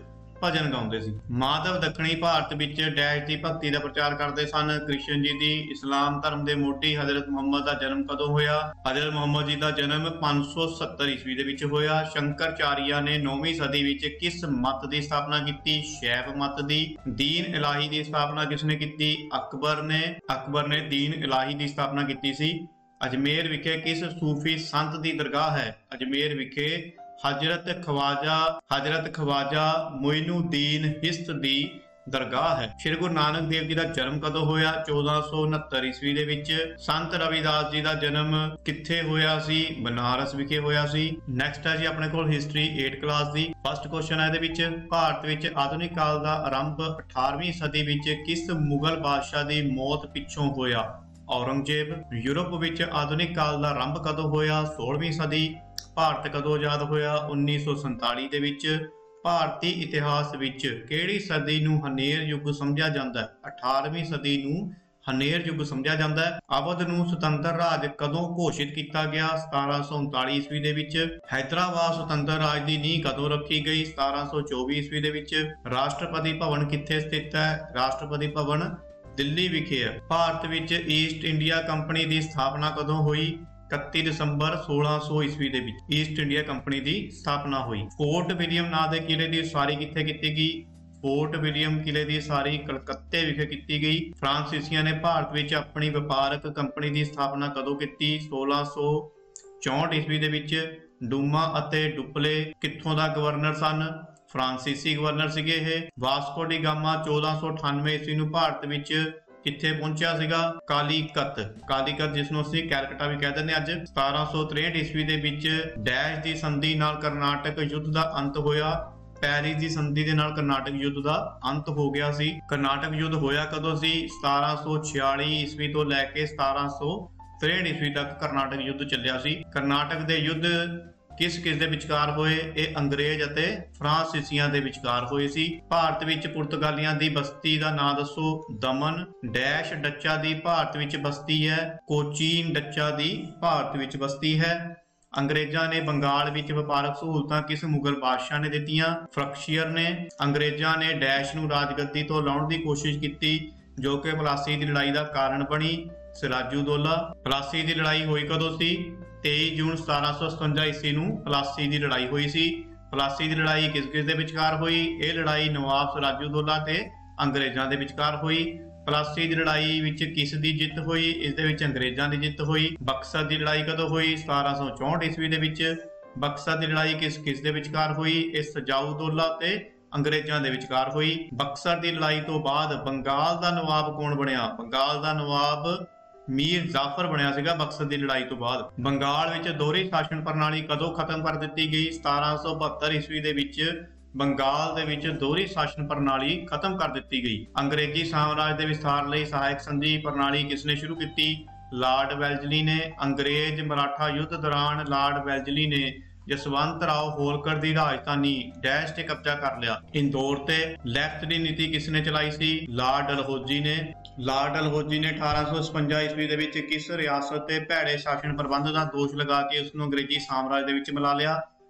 ਭਜਨ ਗਾਉਂਦੇ ਸੀ। ਮਾਧਵ ਦੱਖਣੀ ਭਾਰਤ ਵਿੱਚ ਡੈਸ਼ ਦੀ ਭਗਤੀ ਦਾ ਪ੍ਰਚਾਰ ਕਰਦੇ ਸਨ? ਕ੍ਰਿਸ਼ਨ ਜੀ ਦੀ। ਇਸਲਾਮ ਧਰਮ ਦੇ ਮੋਢੀ ਹਜ਼ਰਤ ਮੁਹੰਮਦ ਦਾ ਜਨਮ ਕਦੋਂ ਹੋਇਆ? ਹਜ਼ਰਤ ਮੁਹੰਮਦ ਜੀ ਦਾ ਜਨਮ 570 ਈਸਵੀ ਦੇ ਵਿੱਚ ਹੋਇਆ। ਸ਼ੰਕਰਾਚਾਰੀਆ ਨੇ 9ਵੀਂ ਸਦੀ ਵਿੱਚ ਕਿਸ ਮਤ ਦੀ ਸਥਾਪਨਾ ਕੀਤੀ? ਸ਼ੈਵ ਮਤ ਦੀ। ਦੀਨ ਇਲਾਹੀ ਦੀ ਸਥਾਪਨਾ ਕਿਸਨੇ ਕੀਤੀ? ਅਕਬਰ ਨੇ ਦੀਨ ਇਲਾਹੀ ਦੀ ਸਥਾਪਨਾ ਕੀਤੀ ਸੀ। ਅਜਮੇਰ ਵਿਖੇ ਕਿਸ ਸੂਫੀ ਸੰਤ ਦੀ ਦਰਗਾਹ ਹੈ? ਅਜਮੇਰ ਵਿਖੇ ਹਜ਼ਰਤ ਖਵਾਜਾ ਮੁਇਨੁਦੀਨ ਹਿਸਤ ਦੀ ਦਰਗਾਹ ਹੈ। ਸ਼੍ਰੀ ਗੁਰੂ ਨਾਨਕ ਦੇਵ ਜੀ ਦਾ ਜਨਮ ਕਦੋਂ ਹੋਇਆ? 1469 ਈਸਵੀ ਦੇ ਵਿੱਚ। ਸੰਤ ਰਵਿਦਾਸ ਜੀ ਦਾ ਜਨਮ ਕਿੱਥੇ ਹੋਇਆ ਸੀ? ਬਨਾਰਸ ਵਿਖੇ ਹੋਇਆ ਸੀ। ਨੈਕਸਟ ਹੈ ਜੀ ਆਪਣੇ ਕੋਲ ਹਿਸਟਰੀ 8 ਕਲਾਸ ਦੀ। ਫਸਟ ਕੁਐਸਚਨ ਹੈ ਇਹਦੇ ਵਿੱਚ, ਭਾਰਤ ਵਿੱਚ ਆਧੁਨਿਕ ਕਾਲ ਦਾ ਆਰੰਭ 18ਵੀਂ ਸਦੀ ਵਿੱਚ ਕਿਸ ਮੁਗਲ ਬਾਦਸ਼ਾਹ ਦੀ ਮੌਤ ਪਿੱਛੋਂ ਹੋਇਆ? ਔਰੰਗਜ਼ੇਬ। ਯੂਰਪ ਵਿੱਚ ਆਧੁਨਿਕ ਕਾਲ ਦਾ ਆਰੰਭ ਕਦੋਂ ਹੋਇਆ? 16ਵੀਂ ਸਦੀ। ਭਾਰਤ ਕਦੋਂ ਆਜ਼ਾਦ ਹੋਇਆ? 1947 ਦੇ ਵਿੱਚ। ਭਾਰਤੀ ਇਤਿਹਾਸ ਵਿੱਚ ਕਿਹੜੀ ਸਦੀ ਨੂੰ ਹਨੇਰ ਯੁੱਗ ਸਮਝਿਆ ਜਾਂਦਾ ਹੈ? 18ਵੀਂ ਸਦੀ ਨੂੰ ਹਨੇਰ ਯੁੱਗ ਸਮਝਿਆ ਜਾਂਦਾ ਹੈ। ਅਵਧ ਨੂੰ ਸੁਤੰਤਰ ਰਾਜ ਕਦੋਂ ਘੋਸ਼ਿਤ ਕੀਤਾ ਗਿਆ? 1739 ਈਸਵੀ ਦੇ ਵਿੱਚ। ਹੈਦਰਾਬਾਦ ਸੁਤੰਤਰ ਰਾਜ ਦੀ ਨੀਂਹ ਕਦੋਂ ਰੱਖੀ ਗਈ? 1724 ਈਸਵੀ ਦੇ ਵਿੱਚ। ਰਾਸ਼ਟਰਪਤੀ ਭਵਨ ਕਿੱਥੇ ਸਥਿਤ ਹੈ? ਰਾਸ਼ਟਰਪਤੀ ਭਵਨ ਦਿੱਲੀ ਵਿਖੇ ਹੈ। ਭਾਰਤ ਵਿੱਚ ਈਸਟ ਇੰਡੀਆ ਕੰਪਨੀ ਦੀ ਸਥਾਪਨਾ ਕਦੋਂ ਹੋਈ? 31 ਦਸੰਬਰ 1600 ਈਸਵੀ ਦੇ ਵਿੱਚ ਈਸਟ ਇੰਡੀਆ ਕੰਪਨੀ ਦੀ ਸਥਾਪਨਾ ਹੋਈ। ਫੋਰਟ ਵਿਲੀਅਮ ਨਾਂ ਦੇ ਕਿਲੇ ਦੀ ਉਸਾਰੀ ਕਿੱਥੇ ਕੀਤੀ ਗਈ? ਫੋਰਟ ਵਿਲੀਅਮ ਕਿਲੇ ਦੀ ਉਸਾਰੀ ਕਲਕੱਤੇ ਵਿਖੇ ਕੀਤੀ ਗਈ। ਫਰਾਂਸੀਸੀਆਂ ਨੇ ਭਾਰਤ ਵਿੱਚ ਆਪਣੀ ਵਪਾਰਕ ਕੰਪਨੀ ਦੀ ਸਥਾਪਨਾ ਕਦੋਂ ਕੀਤੀ? 1664 ਈਸਵੀ ਦੇ ਵਿੱਚ। ਡੂਮਾ ਅਤੇ ਡੁਪਲੇ ਕਿੱਥੋਂ ਦਾ ਗਵਰਨਰ ਸਨ? ਫਰਾਂਸੀਸੀ ਗਵਰਨਰ ਸੀਗੇ ਇਹ। ਵਾਸਕੋ ਡੀ ਗਾਮਾ 1498 ਈਸਵੀ ਨੂੰ ਭਾਰਤ ਵਿੱਚ ਕਿੱਥੇ ਪਹੁੰਚਿਆ ਸੀਗਾ? ਕਾਲੀਕਤ ਜਿਸ ਨੂੰ ਅਸੀਂ ਕੈਲਕਟਾ ਵੀ ਕਹਿ ਦਿੰਦੇ ਅੱਜ। 1763 ਈਸਵੀ ਦੇ ਵਿੱਚ ਡੈਸ਼ ਦੀ ਸੰਧੀ ਨਾਲ ਕਰਨਾਟਕ ਯੁੱਧ ਦਾ ਅੰਤ ਹੋਇਆ। ਪੈਰਿਸ ਦੀ ਸੰਧੀ ਦੇ ਨਾਲ ਕਰਨਾਟਕ ਯੁੱਧ ਦਾ ਅੰਤ ਹੋ ਗਿਆ ਸੀ। ਕਰਨਾਟਕ ਯੁੱਧ ਹੋਇਆ ਕਦੋਂ ਸੀ? 1746 ਈਸਵੀ ਤੋਂ ਲੈ ਕੇ 1763 ਈਸਵੀ ਤੱਕ ਕਰਨਾਟਕ ਯੁੱਧ ਚੱਲਿਆ ਸੀ। ਕਰਨਾਟਕ ਦੇ ਯੁੱਧ ਕਿਸ ਦੇ ਵਿਚਕਾਰ ਹੋਏ? ਇਹ ਅੰਗਰੇਜ਼ ਅਤੇ ਫਰਾਂਸੀਸੀਆਂ ਦੇ ਵਿਚਕਾਰ ਹੋਏ ਸੀ। ਭਾਰਤ ਵਿੱਚ ਪੁਰਤਗਾਲੀਆਂ ਦੀ ਬਸਤੀ ਦਾ ਨਾਂ ਦੱਸੋ? ਦਮਨ। ਡੈਸ਼ ਡੱਚਾ ਦੀ ਭਾਰਤ ਵਿੱਚ ਬਸਤੀ ਹੈ? ਕੋਚੀਨ ਡੱਚਾ ਦੀ ਭਾਰਤ ਵਿੱਚ ਬਸਤੀ ਹੈ। ਅੰਗਰੇਜ਼ਾਂ ਨੇ ਬੰਗਾਲ ਵਿੱਚ ਵਪਾਰਕ ਸਹੂਲਤਾਂ ਕਿਸ ਮੁਗਲ ਬਾਦਸ਼ਾਹ ਨੇ ਦਿੱਤੀਆਂ? ਫਰਕਸ਼ੀਅਰ ਨੇ। ਅੰਗਰੇਜ਼ਾਂ ਨੇ ਡੈਸ਼ ਨੂੰ ਰਾਜਗੱਦੀ ਤੋਂ ਲਾਉਣ ਦੀ ਕੋਸ਼ਿਸ਼ ਕੀਤੀ ਜੋ ਕਿ ਪਲਾਸੀ ਦੀ ਲੜਾਈ ਦਾ ਕਾਰਨ ਬਣੀ। ਸਿਰਾਜੂਦੋਲਾ। ਪਲਾਸੀ ਦੀ ਲੜਾਈ ਹੋਈ ਕਦੋਂ ਸੀ? 23 ਜੂਨ 1757 ਈਸਵੀ ਨੂੰ ਪਲਾਸੀ ਦੀ ਲੜਾਈ ਹੋਈ ਸੀ। ਪਲਾਸੀ ਦੀ ਲੜਾਈ ਕਿਸ ਕਿਸ ਦੇ ਵਿਚਕਾਰ ਹੋਈ? ਇਹ ਲੜਾਈ ਨਵਾਬ ਸਿਰਾਜੂਦੋਲਾ ਤੇ ਅੰਗਰੇਜ਼ਾਂ ਦੇ ਵਿਚਕਾਰ ਹੋਈ। ਪਲਾਸੀ ਦੀ ਲੜਾਈ ਵਿੱਚ ਕਿਸ ਦੀ ਜਿੱਤ ਹੋਈ? ਇਸ ਦੇ ਵਿੱਚ ਅੰਗਰੇਜ਼ਾਂ ਦੀ ਜਿੱਤ ਹੋਈ। ਬਕਸਰ ਦੀ ਲੜਾਈ ਕਦੋਂ ਹੋਈ? 1764 ਈਸਵੀ ਦੇ ਵਿੱਚ। ਬਕਸਰ ਦੀ ਲੜਾਈ ਕਿਸ ਕਿਸ ਦੇ ਵਿਚਕਾਰ ਹੋਈ? ਇਹ ਸਿਰਾਜੂਦੋਲਾ ਤੇ ਅੰਗਰੇਜ਼ਾਂ ਦੇ ਵਿਚਕਾਰ ਹੋਈ। ਬਕਸਰ ਦੀ ਲੜਾਈ ਤੋਂ ਬਾਅਦ ਬੰਗਾਲ ਦਾ ਨਵਾਬ ਕੌਣ ਬਣਿਆ? ਬੰਗਾਲ ਦਾ ਨਵਾਬ ਮੀਰ ਜ਼ਾਫਰ ਬਣਿਆ ਸੀਗਾ ਬਕਸਰ ਦੀ ਲੜਾਈ ਤੋਂ ਬਾਅਦ। ਬੰਗਾਲ ਵਿੱਚ ਦੋਹਰੀ ਸ਼ਾਸਨ ਪ੍ਰਣਾਲੀ ਕਦੋਂ ਖਤਮ ਕਰ ਦਿੱਤੀ ਗਈ? 1772 ਈਸਵੀ ਦੇ ਵਿੱਚ ਬੰਗਾਲ ਦੇ ਵਿੱਚ ਦੋਹਰੀ ਸ਼ਾਸਨ ਪ੍ਰਣਾਲੀ ਖਤਮ ਕਰ ਦਿੱਤੀ ਗਈ। ਅੰਗਰੇਜ਼ੀ ਸਾਮਰਾਜ ਦੇ ਵਿਸਥਾਰ ਲਈ ਸਹਾਇਕ ਸੰਧੀ ਪ੍ਰਣਾਲੀ ਕਿਸਨੇ ਸ਼ੁਰੂ ਕੀਤੀ? ਲਾਰਡ ਵੈਲਜ਼ਲੀ ਨੇ। ਅੰਗਰੇਜ਼ ਮਰਾਠਾ ਯੁੱਧ ਦੌਰਾਨ ਲਾਰਡ ਵੈਲਜ਼ਲੀ ਨੇ ਜਸਵੰਤ ਰਾਓ ਹੋਲਕਰ ਦੀ ਰਾਜਧਾਨੀ ਡੈਸ਼ ਤੇ ਕਬਜ਼ਾ ਕਰ ਲਿਆ। ਇੰਦੌਰ ਤੇ ਲੈਫਟ ਦੀ ਨੀਤੀ ਕਿਸਨੇ ਚਲਾਈ ਸੀ? ਲਾਰਡ ਡਲਹੌਜ਼ੀ ਨੇ। ਲਾਰਡ ਡਲਹੌਜ਼ੀ ਨੇ 1856 ਈਸਵੀ ਦੇ ਵਿੱਚ ਕਿਸ ਰਿਆਸਤ ਤੇ ਭੈੜੇ ਸ਼ਾਸਨ ਪ੍ਰਬੰਧ ਦਾ ਦੋਸ਼ ਲਗਾ ਕੇ ਉਸ ਨੂੰ ਅੰਗਰੇਜ਼ੀ ਸਾਮਰਾਜ ਦੇ ਵਿੱਚ ਮਿਲਾ ਲਿਆ?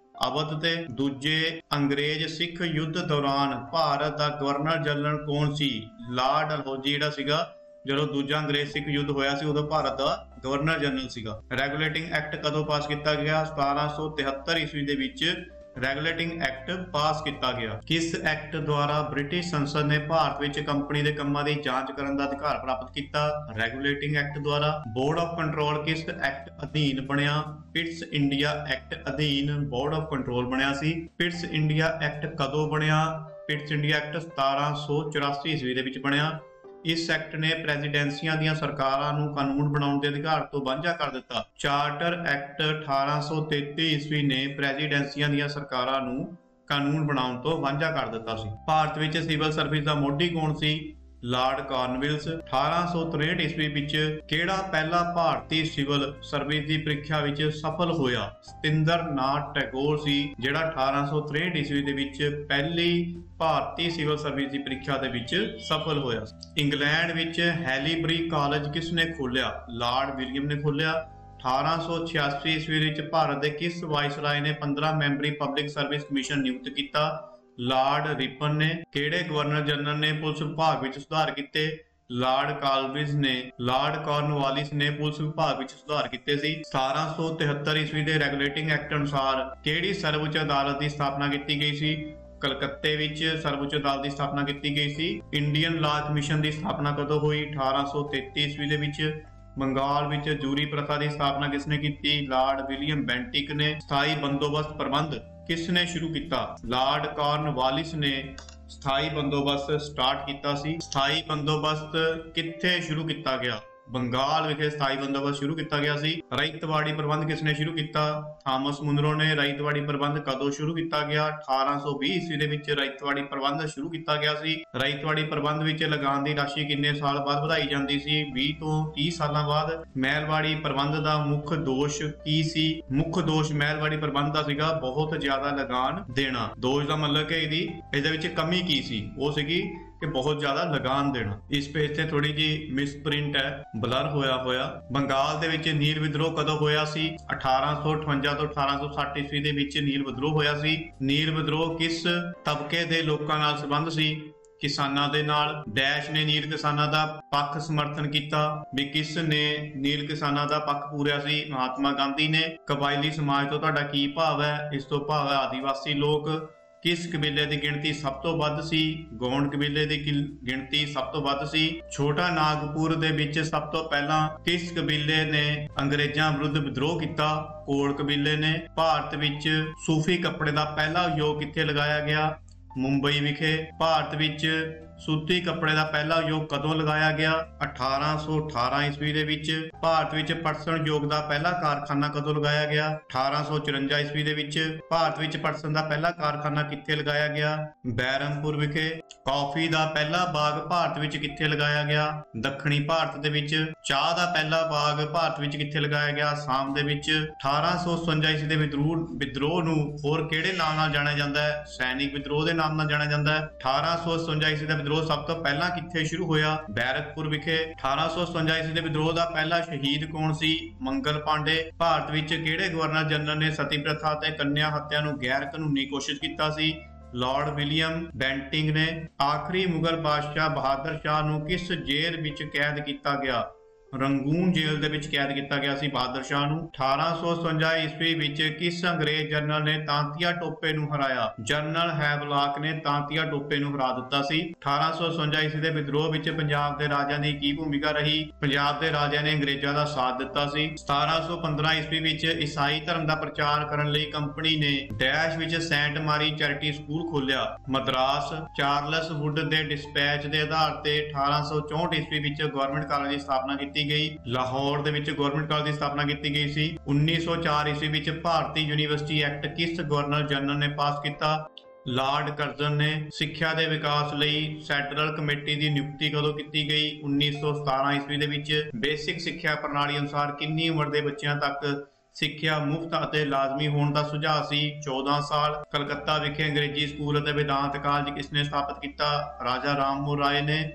ਅਵਧ ਤੇ। ਦੂਜੇ ਅੰਗਰੇਜ਼ ਸਿੱਖ ਯੁੱਧ ਦੌਰਾਨ ਭਾਰਤ ਦਾ ਗਵਰਨਰ ਜਨਰਲ ਕੌਣ ਸੀ? ਲਾਰਡ ਡਲਹੌਜ਼ੀ ਜਿਹੜਾ ਸੀਗਾ ਜਦੋਂ ਦੂਜਾ ਅੰਗਰੇਜ਼ ਸਿੱਖ ਯੁੱਧ ਹੋਇਆ ਸੀ ਉਦੋਂ ਭਾਰਤ ਦਾ ਗਵਰਨਰ ਜਨਰਲ ਸੀਗਾ। ਰੈਗੂਲੇਟਿੰਗ ਐਕਟ ਕਦੋਂ ਪਾਸ ਕੀਤਾ ਗਿਆ? 1773 ਈਸਵੀ ਦੇ ਵਿੱਚ ਰੈਗੂਲੇਟਿੰਗ ਐਕਟ ਪਾਸ ਕੀਤਾ ਗਿਆ। ਕਿਸ ਐਕਟ ਦੁਆਰਾ ਬ੍ਰਿਟਿਸ਼ ਸੰਸਦ ਨੇ ਭਾਰਤ ਵਿੱਚ ਕੰਪਨੀ ਦੇ ਕੰਮਾਂ ਦੀ ਜਾਂਚ ਕਰਨ ਦਾ ਅਧਿਕਾਰ ਪ੍ਰਾਪਤ ਕੀਤਾ? ਰੈਗੂਲੇਟਿੰਗ ਐਕਟ ਦੁਆਰਾ। ਬੋਰਡ ਆਫ ਕੰਟਰੋਲ ਕਿਸ ਐਕਟ ਅਧੀਨ ਬਣਿਆ? ਪਿਟਸ ਇੰਡੀਆ ਐਕਟ ਅਧੀਨ ਬੋਰਡ ਆਫ ਕੰਟਰੋਲ ਬਣਿਆ ਸੀ। ਪਿਟਸ ਇੰਡੀਆ ਐਕਟ ਕਦੋਂ ਬਣਿਆ? ਪਿਟਸ ਇੰਡੀਆ ਐਕਟ 1784 ਈਸਵੀ ਦੇ ਵਿੱਚ ਬਣਿਆ। ਇਸ ਐਕਟ ਨੇ ਪ੍ਰੈਜ਼ੀਡੈਂਸੀਆਂ ਦੀਆਂ ਸਰਕਾਰਾਂ ਨੂੰ ਕਾਨੂੰਨ ਬਣਾਉਣ ਦੇ ਅਧਿਕਾਰ ਤੋਂ ਵਾਂਝਾ ਕਰ ਦਿੱਤਾ। ਚਾਰਟਰ ਐਕਟ 1833 ਈਸਵੀ ਨੇ ਪ੍ਰੈਜ਼ੀਡੈਂਸੀਆਂ ਦੀਆਂ ਸਰਕਾਰਾਂ ਨੂੰ ਕਾਨੂੰਨ ਬਣਾਉਣ ਤੋਂ ਵਾਂਝਾ ਕਰ ਦਿੱਤਾ ਸੀ। ਭਾਰਤ ਵਿੱਚ ਸਿਵਲ ਸਰਵਿਸ ਦਾ ਮੋਢੀ ਕੌਣ ਸੀ? ਲਾਰਡ ਕਾਰਨਵਿਲਸ। 1863 ਈਸਵੀ ਵਿੱਚ ਕਿਹੜਾ ਪਹਿਲਾ ਭਾਰਤੀ ਸਿਵਲ ਸਰਵਿਸ ਦੀ ਪ੍ਰੀਖਿਆ ਵਿੱਚ ਸਫਲ ਹੋਇਆ? ਸਤਿੰਦਰ ਨਾਥ ਟੈਗੋਰ ਸੀ ਜਿਹੜਾ 1863 ਈਸਵੀ ਦੇ ਵਿੱਚ ਪਹਿਲੀ ਭਾਰਤੀ ਸਿਵਲ ਸਰਵਿਸ ਦੀ ਪ੍ਰੀਖਿਆ ਦੇ ਵਿੱਚ ਸਫਲ ਹੋਇਆ। ਇੰਗਲੈਂਡ ਵਿੱਚ ਹੈਲੀਬਰੀ ਕਾਲਜ ਕਿਸ ਨੇ ਖੋਲ੍ਹਿਆ? ਲਾਰਡ ਵਿਲੀਅਮ ਨੇ ਖੋਲ੍ਹਿਆ। 1886 ਈਸਵੀ ਵਿੱਚ ਭਾਰਤ ਦੇ ਕਿਸ ਵਾਇਸਰਾਏ ਨੇ 15 ਮੈਂਬਰੀ ਪਬਲਿਕ ਸਰਵਿਸ ਕਮਿਸ਼ਨ ਨਿਯੁਕਤ ਕੀਤਾ? ਲਾਰਡ ਰਿਪਨ ਨੇ। ਕਿਹੜੇ ਗਵਰਨਰ ਜਨਰਲ ਨੇ ਪੁਲਿਸ ਵਿਭਾਗ ਵਿੱਚ ਸੁਧਾਰ ਕੀਤੇ? ਲਾਰਡ ਕਾਲਵਿਸ ਨੇ। ਲਾਰਡ ਕਾਰਨਵਾਲਿਸ ਨੇ ਪੁਲਿਸ ਵਿਭਾਗ ਵਿੱਚ ਸੁਧਾਰ ਕੀਤੇ ਸੀ। 1773 ਈਸਵੀ ਦੇ ਰੈਗੂਲੇਟਿੰਗ ਐਕਟ ਅਨੁਸਾਰ ਕਿਹੜੀ ਸਰਵਉੱਚ ਅਦਾਲਤ ਦੀ ਸਥਾਪਨਾ ਕੀਤੀ ਗਈ ਸੀ? ਕਲਕੱਤੇ ਵਿੱਚ ਸਰਵਉੱਚ ਅਦਾਲਤ ਦੀ ਸਥਾਪਨਾ ਕੀਤੀ ਗਈ ਸੀ। ਇੰਡੀਅਨ ਲਾਅ ਕਮਿਸ਼ਨ ਦੀ ਸਥਾਪਨਾ ਕਦੋਂ ਹੋਈ? 1833 ਈਸਵੀ ਦੇ ਵਿੱਚ। ਬੰਗਾਲ ਵਿੱਚ ਜੂਰੀ ਪ੍ਰਥਾ ਦੀ ਸਥਾਪਨਾ ਕਿਸਨੇ ਕੀਤੀ? ਲਾਰਡ ਵਿਲੀਅਮ ਬੈਂਟਿਕ ਨੇ। ਸਥਾਈ ਬੰਦੋਬਸਤ ਪ੍ਰਬੰਧ ਕਿਸ ਨੇ ਸ਼ੁਰੂ ਕੀਤਾ? ਲਾਰਡ ਕਾਰਨਵਾਲਿਸ ਨੇ ਸਥਾਈ ਬੰਦੋਬਸਤ ਸਟਾਰਟ ਕੀਤਾ ਸੀ। ਸਥਾਈ ਬੰਦੋਬਸਤ ਕਿੱਥੇ ਸ਼ੁਰੂ ਕੀਤਾ ਗਿਆ? ਬੰਗਾਲ ਵਿਖੇ ਸਥਾਈ ਬੰਦੋਬਸਤ ਸ਼ੁਰੂ ਕੀਤਾ ਗਿਆ ਸੀ। ਰਇਤਵਾੜੀ ਪ੍ਰਬੰਧ ਕਿਸ ਨੇ ਸ਼ੁਰੂ ਕੀਤਾ? ਥਾਮਸ ਮੁਨਰੋ ਨੇ। ਰਇਤਵਾੜੀ ਪ੍ਰਬੰਧ ਕਦੋਂ ਸ਼ੁਰੂ ਕੀਤਾ ਗਿਆ? 1820 ਈਸਵੀ ਦੇ ਵਿੱਚ ਰਇਤਵਾੜੀ ਪ੍ਰਬੰਧ ਸ਼ੁਰੂ ਕੀਤਾ ਗਿਆ ਸੀ। ਰਇਤਵਾੜੀ ਪ੍ਰਬੰਧ ਵਿੱਚ ਲਗਾਨ ਦੀ ਰਾਸ਼ੀ ਕਿੰਨੇ ਸਾਲ ਬਾਅਦ ਵਧਾਈ ਜਾਂਦੀ ਸੀ? 20 ਤੋਂ 30 ਸਾਲਾਂ ਬਾਅਦ। ਮਹਿਲਵਾੜੀ ਪ੍ਰਬੰਧ ਦਾ ਮੁੱਖ ਦੋਸ਼ ਕੀ ਸੀ? ਮੁੱਖ ਦੋਸ਼ ਮਹਿਲਵਾੜੀ ਪ੍ਰਬੰਧ ਦਾ ਸੀਗਾ ਬਹੁਤ ਜ਼ਿਆਦਾ ਲਗਾਨ ਦੇਣਾ। ਦੋਸ਼ ਦਾ ਮਤਲਬ ਕਿ ਇਹਦੇ ਵਿੱਚ ਕਮੀ ਕੀ ਸੀ? ਉਹ ਸੀਗੀ ਕਿ ਬਹੁਤ ਜ਼ਿਆਦਾ ਲਗਾਨ ਦੇਣਾ। ਇਸ ਪੇਜ ਤੇ ਥੋੜੀ ਜੀ ਮਿਸਪ੍ਰਿੰਟ ਹੈ, ਬਲਰ ਹੋਇਆ। ਬੰਗਾਲ ਦੇ ਵਿੱਚ ਨੀਲ ਵਿਦਰੋਹ ਕਦੋਂ ਹੋਇਆ ਸੀ? 1858 ਤੋਂ 1860 ਈਸਵੀ ਦੇ ਵਿੱਚ ਨੀਲ ਵਿਦਰੋਹ ਹੋਇਆ ਸੀ। ਨੀਲ ਵਿਦਰੋਹ ਕਿਸ ਤਬਕੇ ਦੇ ਲੋਕਾਂ ਨਾਲ ਸੰਬੰਧ ਸੀ? ਕਿਸਾਨਾਂ ਦੇ ਨਾਲ। ਡੈਸ਼ ਨੇ ਨੀਲ ਕਿਸਾਨਾਂ ਦਾ ਪੱਖ ਸਮਰਥਨ ਕੀਤਾ। ਵੀ ਕਿਸ ਨੇ ਨੀਲ ਕਿਸਾਨਾਂ ਦਾ ਪੱਖ ਪੂਰਿਆ ਸੀ? ਮਹਾਤਮਾ ਗਾਂਧੀ ਨੇ। ਕਬਾਇਲੀ ਸਮਾਜ ਤੋਂ ਤੁਹਾਡਾ ਕੀ ਭਾਵ ਹੈ? ਇਸ ਤੋਂ ਭਾਵ ਹੈ ਆਦੀਵਾਸੀ ਲੋਕ। ਕਿਸ ਕਬੀਲੇ ਦੀ ਗਿਣਤੀ ਸਭ ਤੋਂ ਵੱਧ ਸੀ? ਗੌਂਡ ਕਬੀਲੇ ਦੀ ਗਿਣਤੀ ਸਭ ਤੋਂ ਵੱਧ ਸੀ। ਛੋਟਾ ਨਾਗਪੁਰ ਦੇ ਵਿੱਚ ਸਭ ਤੋਂ ਪਹਿਲਾਂ ਕਿਸ ਕਬੀਲੇ ਨੇ ਅੰਗਰੇਜ਼ਾਂ ਵਿਰੁੱਧ ਵਿਦਰੋਹ ਕੀਤਾ? ਕੋਲ ਕਬੀਲੇ ਨੇ। ਭਾਰਤ ਵਿੱਚ ਸੂਫੀ ਕੱਪੜੇ ਦਾ ਪਹਿਲਾ ਉਦਯੋਗ ਕਿੱਥੇ ਲਗਾਇਆ ਗਿਆ? ਮੁੰਬਈ ਵਿਖੇ। ਭਾਰਤ ਵਿੱਚ ਸੂਤੀ ਕੱਪੜੇ ਦਾ ਪਹਿਲਾ ਉਦਯੋਗ ਕਦੋਂ ਲਗਾਇਆ ਗਿਆ? 1818 ਈਸਵੀ ਦੇ ਵਿੱਚ। ਭਾਰਤ ਵਿੱਚ ਪਟਸਨ ਉਦਯੋਗ ਦਾ ਪਹਿਲਾ ਕਾਰਖਾਨਾ ਕਦੋਂ ਲਗਾਇਆ ਗਿਆ? 1854 ਈਸਵੀ ਦੇ ਵਿੱਚ। ਭਾਰਤ ਵਿੱਚ ਪਟਸਨ ਦਾ ਪਹਿਲਾ ਕਾਰਖਾਨਾ ਕਿੱਥੇ ਲਗਾਇਆ ਗਿਆ? ਬਹਿਰਮਪੁਰ ਵਿਖੇ। ਕਾਫੀ ਦਾ ਪਹਿਲਾ ਬਾਗ ਭਾਰਤ ਵਿੱਚ ਕਿੱਥੇ ਲਗਾਇਆ ਗਿਆ? ਦੱਖਣੀ ਭਾਰਤ ਦੇ ਵਿੱਚ। ਚਾਹ ਦਾ ਪਹਿਲਾ ਬਾਗ ਭਾਰਤ ਵਿੱਚ ਕਿੱਥੇ ਲਗਾਇਆ ਗਿਆ? ਆਸਾਮ ਦੇ ਵਿੱਚ। 1857 ਈਸਵੀ ਦੇ ਵਿਦਰੋਹ ਨੂੰ ਹੋਰ ਕਿਹੜੇ ਨਾਮ ਨਾਲ ਜਾਣਿਆ ਜਾਂਦਾ ਹੈ? ਸੈਨਿਕ ਵਿਦਰੋਹ ਦੇ ਨਾਮ ਨਾਲ ਜਾਣਿਆ ਜਾਂਦਾ ਹੈ। 1857 ਈਸਵੀ ਦਾ ਵਿਦਰੋਹ ਸਭ ਤੋਂ ਪਹਿਲਾਂ ਕਿੱਥੇ ਸ਼ੁਰੂ ਹੋਇਆ? ਬੈਰਕਪੁਰ ਵਿਖੇ। 1857 ਈਸਵੀ ਦੇ ਵਿਦਰੋਹ ਦਾ ਪਹਿਲਾ ਸ਼ਹੀਦ ਕੌਣ ਸੀ? ਮੰਗਲ ਪਾਂਡੇ। ਭਾਰਤ ਵਿੱਚ ਕਿਹੜੇ ਗਵਰਨਰ ਜਨਰਲ ਨੇ ਸਤੀ ਪ੍ਰਥਾ ਅਤੇ ਕੰਨਿਆ ਹੱਤਿਆ ਨੂੰ ਗੈਰ ਕਾਨੂੰਨੀ ਘੋਸ਼ਿਤ ਕੀਤਾ ਸੀ? ਲਾਰਡ ਵਿਲੀਅਮ ਬੈਂਟਿੰਗ ਨੇ। ਆਖਰੀ ਮੁਗਲ ਬਾਦਸ਼ਾਹ ਬਹਾਦਰ ਸ਼ਾਹ ਨੂੰ ਕਿਸ ਜੇਲ੍ਹ ਵਿੱਚ ਕੈਦ ਕੀਤਾ ਗਿਆ? ਰੰਗੂਨ ਜੇਲ੍ਹ ਦੇ ਵਿੱਚ ਕੈਦ ਕੀਤਾ ਗਿਆ ਸੀ ਬਹਾਦਰ ਸ਼ਾਹ ਨੂੰ। 1857 ਈਸਵੀ ਵਿੱਚ ਕਿਸ ਅੰਗਰੇਜ਼ ਜਨਰਲ ਨੇ ਤਾਂਤੀਆ ਟੋਪੇ ਨੂੰ ਹਰਾਇਆ? ਜਨਰਲ ਹੈਵਲਾਕ ਨੇ ਤਾਂਤੀਆ ਟੋਪੇ ਨੂੰ ਹਰਾ ਦਿੱਤਾ ਸੀ। 1857 ਈਸਵੀ ਦੇ ਵਿਦਰੋਹ ਵਿੱਚ ਪੰਜਾਬ ਦੇ ਰਾਜਿਆਂ ਦੀ ਕੀ ਭੂਮਿਕਾ ਰਹੀ? ਪੰਜਾਬ ਦੇ ਰਾਜਿਆਂ ਨੇ ਅੰਗਰੇਜ਼ਾਂ ਦਾ ਸਾਥ ਦਿੱਤਾ ਸੀ। 1715 ਈਸਵੀ ਵਿੱਚ ਈਸਾਈ ਧਰਮ ਦਾ ਪ੍ਰਚਾਰ ਕਰਨ ਲਈ ਕੰਪਨੀ ਨੇ ਡੈਸ਼ ਵਿੱਚ ਸੈਂਟ ਮਾਰੀ ਚੈਰਿਟੀ ਸਕੂਲ ਖੋਲ੍ਹਿਆ। ਮਦਰਾਸ। ਚਾਰਲਸ ਵੁੱਡ ਦੇ ਡਿਸਪੈਚ ਦੇ ਆਧਾਰ ਤੇ 1864 ਈਸਵੀ ਵਿੱਚ ਗਵਰਨਮੈਂਟ ਕਾਲਜ ਦੀ ਸਥਾਪਨਾ ਕੀਤੀ ਗਈ। ਲਾਹੌਰ ਦੇ ਵਿੱਚ ਗਵਰਨਮੈਂਟ ਕਾਲਜ ਦੀ ਸਥਾਪਨਾ ਕੀਤੀ ਗਈ ਸੀ। 1904 ਈਸਵੀ ਵਿੱਚ ਭਾਰਤੀ ਯੂਨੀਵਰਸਿਟੀ ਐਕਟ ਕਿਸ ਗਵਰਨਰ ਜਨਰਲ ਨੇ ਪਾਸ ਕੀਤਾ? ਲਾਰਡ ਕਰਜ਼ਨ ਨੇ। ਸਿੱਖਿਆ ਦੇ ਵਿਕਾਸ ਲਈ ਸੈਂਟਰਲ ਕਮੇਟੀ ਦੀ ਨਿਯੁਕਤੀ ਕਦੋਂ ਕੀਤੀ ਗਈ? 1917 ਈਸਵੀ ਦੇ ਵਿੱਚ। ਬੇਸਿਕ ਸਿੱਖਿਆ ਪ੍ਰਣਾਲੀ ਅਨੁਸਾਰ ਕਿੰਨੀ ਉਮਰ ਦੇ ਬੱਚਿਆਂ ਤੱਕ ਸਿੱਖਿਆ ਮੁਫਤ ਅਤੇ ਲਾਜ਼ਮੀ ਹੋਣ ਦਾ ਸੁਝਾਅ ਸੀ? 14 ਸਾਲ। ਕਲਕੱਤਾ ਵਿਖੇ ਅੰਗਰੇਜ਼ੀ ਸਕੂਲ ਅਤੇ ਵਿਦਾਂਤ ਕਾਲਜ ਕਿਸਨੇ ਸਥਾਪਿਤ ਕੀਤਾ? ਰਾਜਾ ਰਾਮ ਮੋਹਨ ਰਾਏ ਨੇ।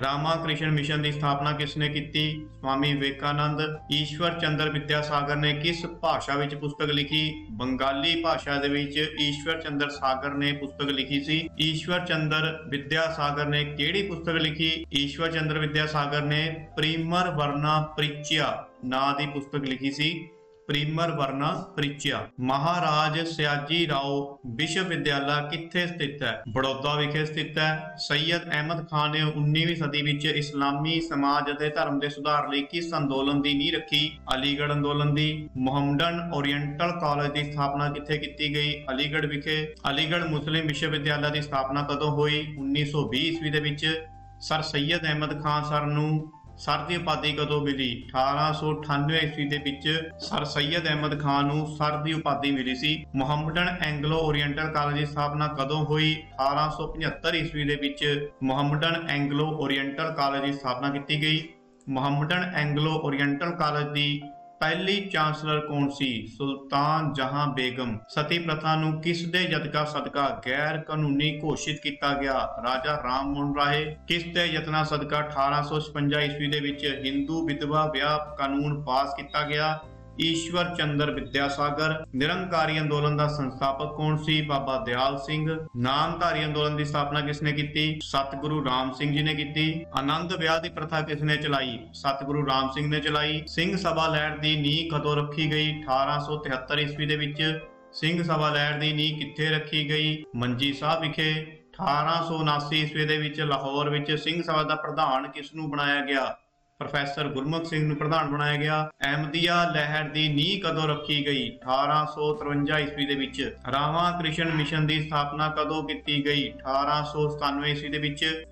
ਰਾਮਾ ਕ੍ਰਿਸ਼ਨ ਮਿਸ਼ਨ ਦੀ ਸਥਾਪਨਾ ਕਿਸਨੇ ਕੀਤੀ? ਸਵਾਮੀ ਵਿਵੇਕਾਨੰਦ। ਈਸ਼ਵਰ ਚੰਦਰ ਵਿਦਿਆਸਾਗਰ ਨੇ ਕਿਸ ਭਾਸ਼ਾ ਵਿੱਚ ਪੁਸਤਕ ਲਿਖੀ? ਬੰਗਾਲੀ ਭਾਸ਼ਾ ਦੇ ਵਿੱਚ ਈਸ਼ਵਰ ਚੰਦਰ ਸਾਗਰ ਨੇ ਪੁਸਤਕ ਲਿਖੀ ਸੀ। ਈਸ਼ਵਰ ਚੰਦਰ ਵਿਦਿਆਸਾਗਰ ਨੇ ਕਿਹੜੀ ਪੁਸਤਕ ਲਿਖੀ? ਈਸ਼ਵਰ ਚੰਦਰ ਵਿਦਿਆਸਾਗਰ ਨੇ ਪ੍ਰੀਮਰ ਵਰਨਾ ਪ੍ਰੀਚਿਆ ਨਾਂ ਦੀ ਪੁਸਤਕ ਲਿਖੀ ਸੀ। ਪ੍ਰੀਮਰ ਵਰਨਾ ਪ੍ਰੀਚਿਆ। ਮਹਾਰਾਜ ਸਿਆਜੀ ਰਾਓ ਵਿਸ਼ਵ ਵਿਦਿਆਲਾ ਕਿੱਥੇ ਸਥਿਤ ਹੈ? ਬੜੌਦਾ ਵਿਖੇ ਸਥਿਤ ਹੈ। ਸੈਯਦ ਅਹਿਮਦ ਖਾਨ ਨੇ 19ਵੀਂ ਸਦੀ ਵਿੱਚ ਇਸਲਾਮੀ ਸਮਾਜ ਅਤੇ ਧਰਮ ਦੇ ਸੁਧਾਰ ਲਈ ਕਿਸ ਅੰਦੋਲਨ ਦੀ ਨੀਂਹ ਰੱਖੀ? ਅਲੀਗੜ੍ਹ ਅੰਦੋਲਨ ਦੀ। ਮੁਹੰਮਡਨ ਓਰੀਐਂਟਲ ਕਾਲਜ ਦੀ ਸਥਾਪਨਾ ਕਿੱਥੇ ਕੀਤੀ ਗਈ? ਅਲੀਗੜ੍ਹ ਵਿਖੇ। ਅਲੀਗੜ੍ਹ ਮੁਸਲਿਮ ਵਿਸ਼ਵ ਵਿਦਿਆਲਾ ਦੀ ਸਥਾਪਨਾ ਕਦੋਂ ਹੋਈ? 1920 ਈਸਵੀ ਦੇ ਵਿੱਚ। ਸਰ ਸੈਯਦ ਅਹਿਮਦ ਖਾਨ ਸਰ ਨੂੰ ਸਰ ਦੀ ਉਪਾਧੀ ਕਦੋਂ ਮਿਲੀ? 1898 ਈਸਵੀ ਦੇ ਵਿੱਚ ਸਰ ਸੈਯਦ ਅਹਿਮਦ ਖਾਨ ਨੂੰ ਸਰ ਦੀ ਉਪਾਧੀ ਮਿਲੀ ਸੀ। ਮੁਹੰਮਡਨ ਐਂਗਲੋ ਓਰੀਐਂਟਲ ਕਾਲਜ ਦੀ ਸਥਾਪਨਾ ਕਦੋਂ ਹੋਈ? 1875 ਈਸਵੀ ਦੇ ਵਿੱਚ ਮੁਹੰਮਡਨ ਐਂਗਲੋ ਓਰੀਐਂਟਲ ਕਾਲਜ ਦੀ ਸਥਾਪਨਾ ਕੀਤੀ ਗਈ। ਮੁਹੰਮਡਨ ਐਂਗਲੋ ਓਰੀਐਂਟਲ ਕਾਲਜ ਦੀ ਪਹਿਲੀ ਚਾਂਸਲਰ ਕੌਣ ਸੀ? ਸੁਲਤਾਨ ਜਹਾਂ ਬੇਗਮ। ਸਤੀ ਪ੍ਰਥਾ ਨੂੰ ਕਿਸ ਦੇ ਯਤਨਾਂ ਸਦਕਾ ਗੈਰ ਕਾਨੂੰਨੀ ਘੋਸ਼ਿਤ ਕੀਤਾ ਗਿਆ? ਰਾਜਾ ਰਾਮ ਮੋਹਨ ਰਾਏ। ਕਿਸ ਦੇ ਯਤਨਾਂ ਸਦਕਾ 1856 ਈਸਵੀ ਦੇ ਵਿੱਚ ਹਿੰਦੂ ਵਿਧਵਾ ਵਿਆਹ ਕਾਨੂੰਨ ਪਾਸ ਕੀਤਾ ਗਿਆ? ਈਸ਼ਵਰ ਚੰਦਰ ਵਿਦਿਆਸਾਗਰ। ਨਿਰੰਕਾਰੀ ਅੰਦੋਲਨ ਦਾ ਸੰਸਥਾਪਕ ਕੌਣ ਸੀ? ਬਾਬਾ ਦਿਆਲ ਸਿੰਘ। ਨਾਮਧਾਰੀ ਅੰਦੋਲਨ ਦੀ ਸਥਾਪਨਾ ਕਿਸਨੇ ਕੀਤੀ? ਸਤਿਗੁਰੂ ਰਾਮ ਸਿੰਘ ਜੀ ਨੇ ਕੀਤੀ। ਆਨੰਦ ਵਿਆਹ ਦੀ ਪ੍ਰਥਾ ਕਿਸਨੇ ਚਲਾਈ? ਸਤਿਗੁਰੂ ਰਾਮ ਸਿੰਘ ਨੇ ਚਲਾਈ। ਸਿੰਘ ਸਭਾ ਲਹਿਰ ਦੀ ਨੀਂਹ ਕਦੋਂ ਰੱਖੀ ਗਈ? 1873 ਈਸਵੀ ਦੇ ਵਿੱਚ। ਸਿੰਘ ਸਭਾ ਲਹਿਰ ਦੀ ਨੀਂਹ ਕਿੱਥੇ ਰੱਖੀ ਗਈ? ਮੰਜੀ ਸਾਹਿਬ ਵਿਖੇ। 1879 ਈਸਵੀ ਦੇ ਵਿੱਚ ਲਾਹੌਰ ਵਿੱਚ ਸਿੰਘ ਸਭਾ ਦਾ ਪ੍ਰਧਾਨ ਕਿਸ ਨੂੰ ਬਣਾਇਆ ਗਿਆ? ਪ੍ਰੋਫੈਸਰ ਗੁਰਮੁਖ ਸਿੰਘ ਨੂੰ ਪ੍ਰਧਾਨ ਬਣਾਇਆ ਗਿਆ। ਅਹਿਮਦੀਆ ਲਹਿਰ ਦੀ ਨੀਂਹ ਕਦੋਂ ਰੱਖੀ ਗਈ? 1853 ਈਸਵੀ ਦੇ ਵਿੱਚ। ਰਾਮਾ ਕ੍ਰਿਸ਼ਨ ਮਿਸ਼ਨ ਦੀ ਸਥਾਪਨਾ ਕਦੋਂ ਕੀਤੀ ਗਈ? 1897 ਈਸਵੀ ਦੇ ਵਿੱਚ।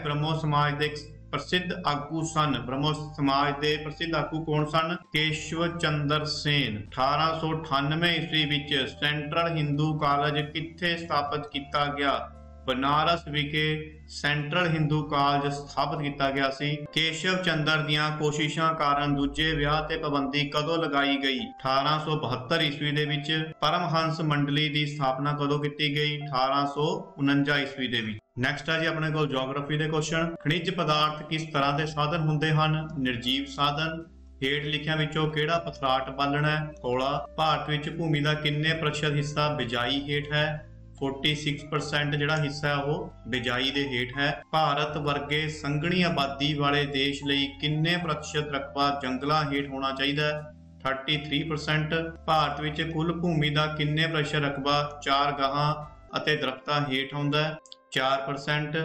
ਬ੍ਰਹਮੋ ਸਮਾਜ ਦੇ ਪ੍ਰਸਿੱਧ ਆਗੂ ਸਨ। ਬ੍ਰਹਮੋ ਸਮਾਜ ਦੇ ਪ੍ਰਸਿੱਧ ਆਗੂ ਕੌਣ ਸਨ? ਕੇਸ਼ਵ ਚੰਦਰ ਸੇਨ। 1898 ਈਸਵੀ ਵਿੱਚ ਸੈਂਟਰਲ ਹਿੰਦੂ ਕਾਲਜ ਕਿੱਥੇ ਸਥਾਪਿਤ ਕੀਤਾ ਗਿਆ? ਬਨਾਰਸ ਵਿਖੇ ਸੈਂਟਰਲ ਹਿੰਦੂ ਕਾਲਜ ਸਥਾਪਿਤ ਕੀਤਾ ਗਿਆ ਸੀ। ਕੇਸ਼ਵ ਚੰਦਰ ਦੀਆਂ ਕੋਸ਼ਿਸ਼ਾਂ ਕਾਰਨ ਦੂਜੇ ਵਿਆਹ ਤੇ ਪਾਬੰਦੀ ਕਦੋਂ ਲਗਾਈ ਗਈ? 1872 ਈਸਵੀ ਦੇ ਵਿੱਚ। ਪਰਮਹੰਸ ਮੰਡਲੀ ਦੀ ਸਥਾਪਨਾ ਕਦੋਂ ਕੀਤੀ ਗਈ? 1849 ਈਸਵੀ ਦੇ ਵਿੱਚ। ਨੈਕਸਟ ਹੈ ਜੀ ਆਪਣੇ ਕੋਲ ਜਿਓਗ੍ਰਾਫੀ ਦੇ ਕੁਐਸਚਨ। ਖਣਿਜ ਪਦਾਰਥ ਕਿਸ ਤਰ੍ਹਾਂ ਦੇ ਸਾਧਨ ਹੁੰਦੇ ਹਨ? ਨਿਰਜੀਵ ਸਾਧਨ। ਹੇਠ ਲਿਖਿਆਂ ਵਿੱਚੋਂ ਕਿਹੜਾ ਪਥਰਾਟ ਬਾਲਣ ਹੈ? ਕੋਲਾ। ਭਾਰਤ ਵਿੱਚ ਭੂਮੀ ਦਾ ਕਿੰਨੇ ਪ੍ਰਤੀਸ਼ਤ ਹਿੱਸਾ ਬਿਜਾਈ ਹੇਠ ਹੈ? 46% ਜਿਹੜਾ ਹਿੱਸਾ ਹੈ ਉਹ ਬਿਜਾਈ ਦੇ ਹੇਠ ਹੈ। ਭਾਰਤ ਵਰਗੇ ਸੰਘਣੀ ਆਬਾਦੀ ਵਾਲੇ ਦੇਸ਼ ਲਈ ਕਿੰਨੇ ਪ੍ਰਤੀਸ਼ਤ ਰਕਬਾ ਜੰਗਲਾਂ ਹੇਠ ਹੋਣਾ ਚਾਹੀਦਾ ਹੈ? 33%। ਭਾਰਤ ਵਿੱਚ ਕੁੱਲ ਭੂਮੀ ਦਾ ਕਿੰਨੇ ਪ੍ਰਤੀਸ਼ਤ ਰਕਬਾ ਚਾਰਗਾਹਾਂ ਅਤੇ ਦਰਖਤਾਂ ਹੇਠ ਆਉਂਦਾ ਹੈ? 4%।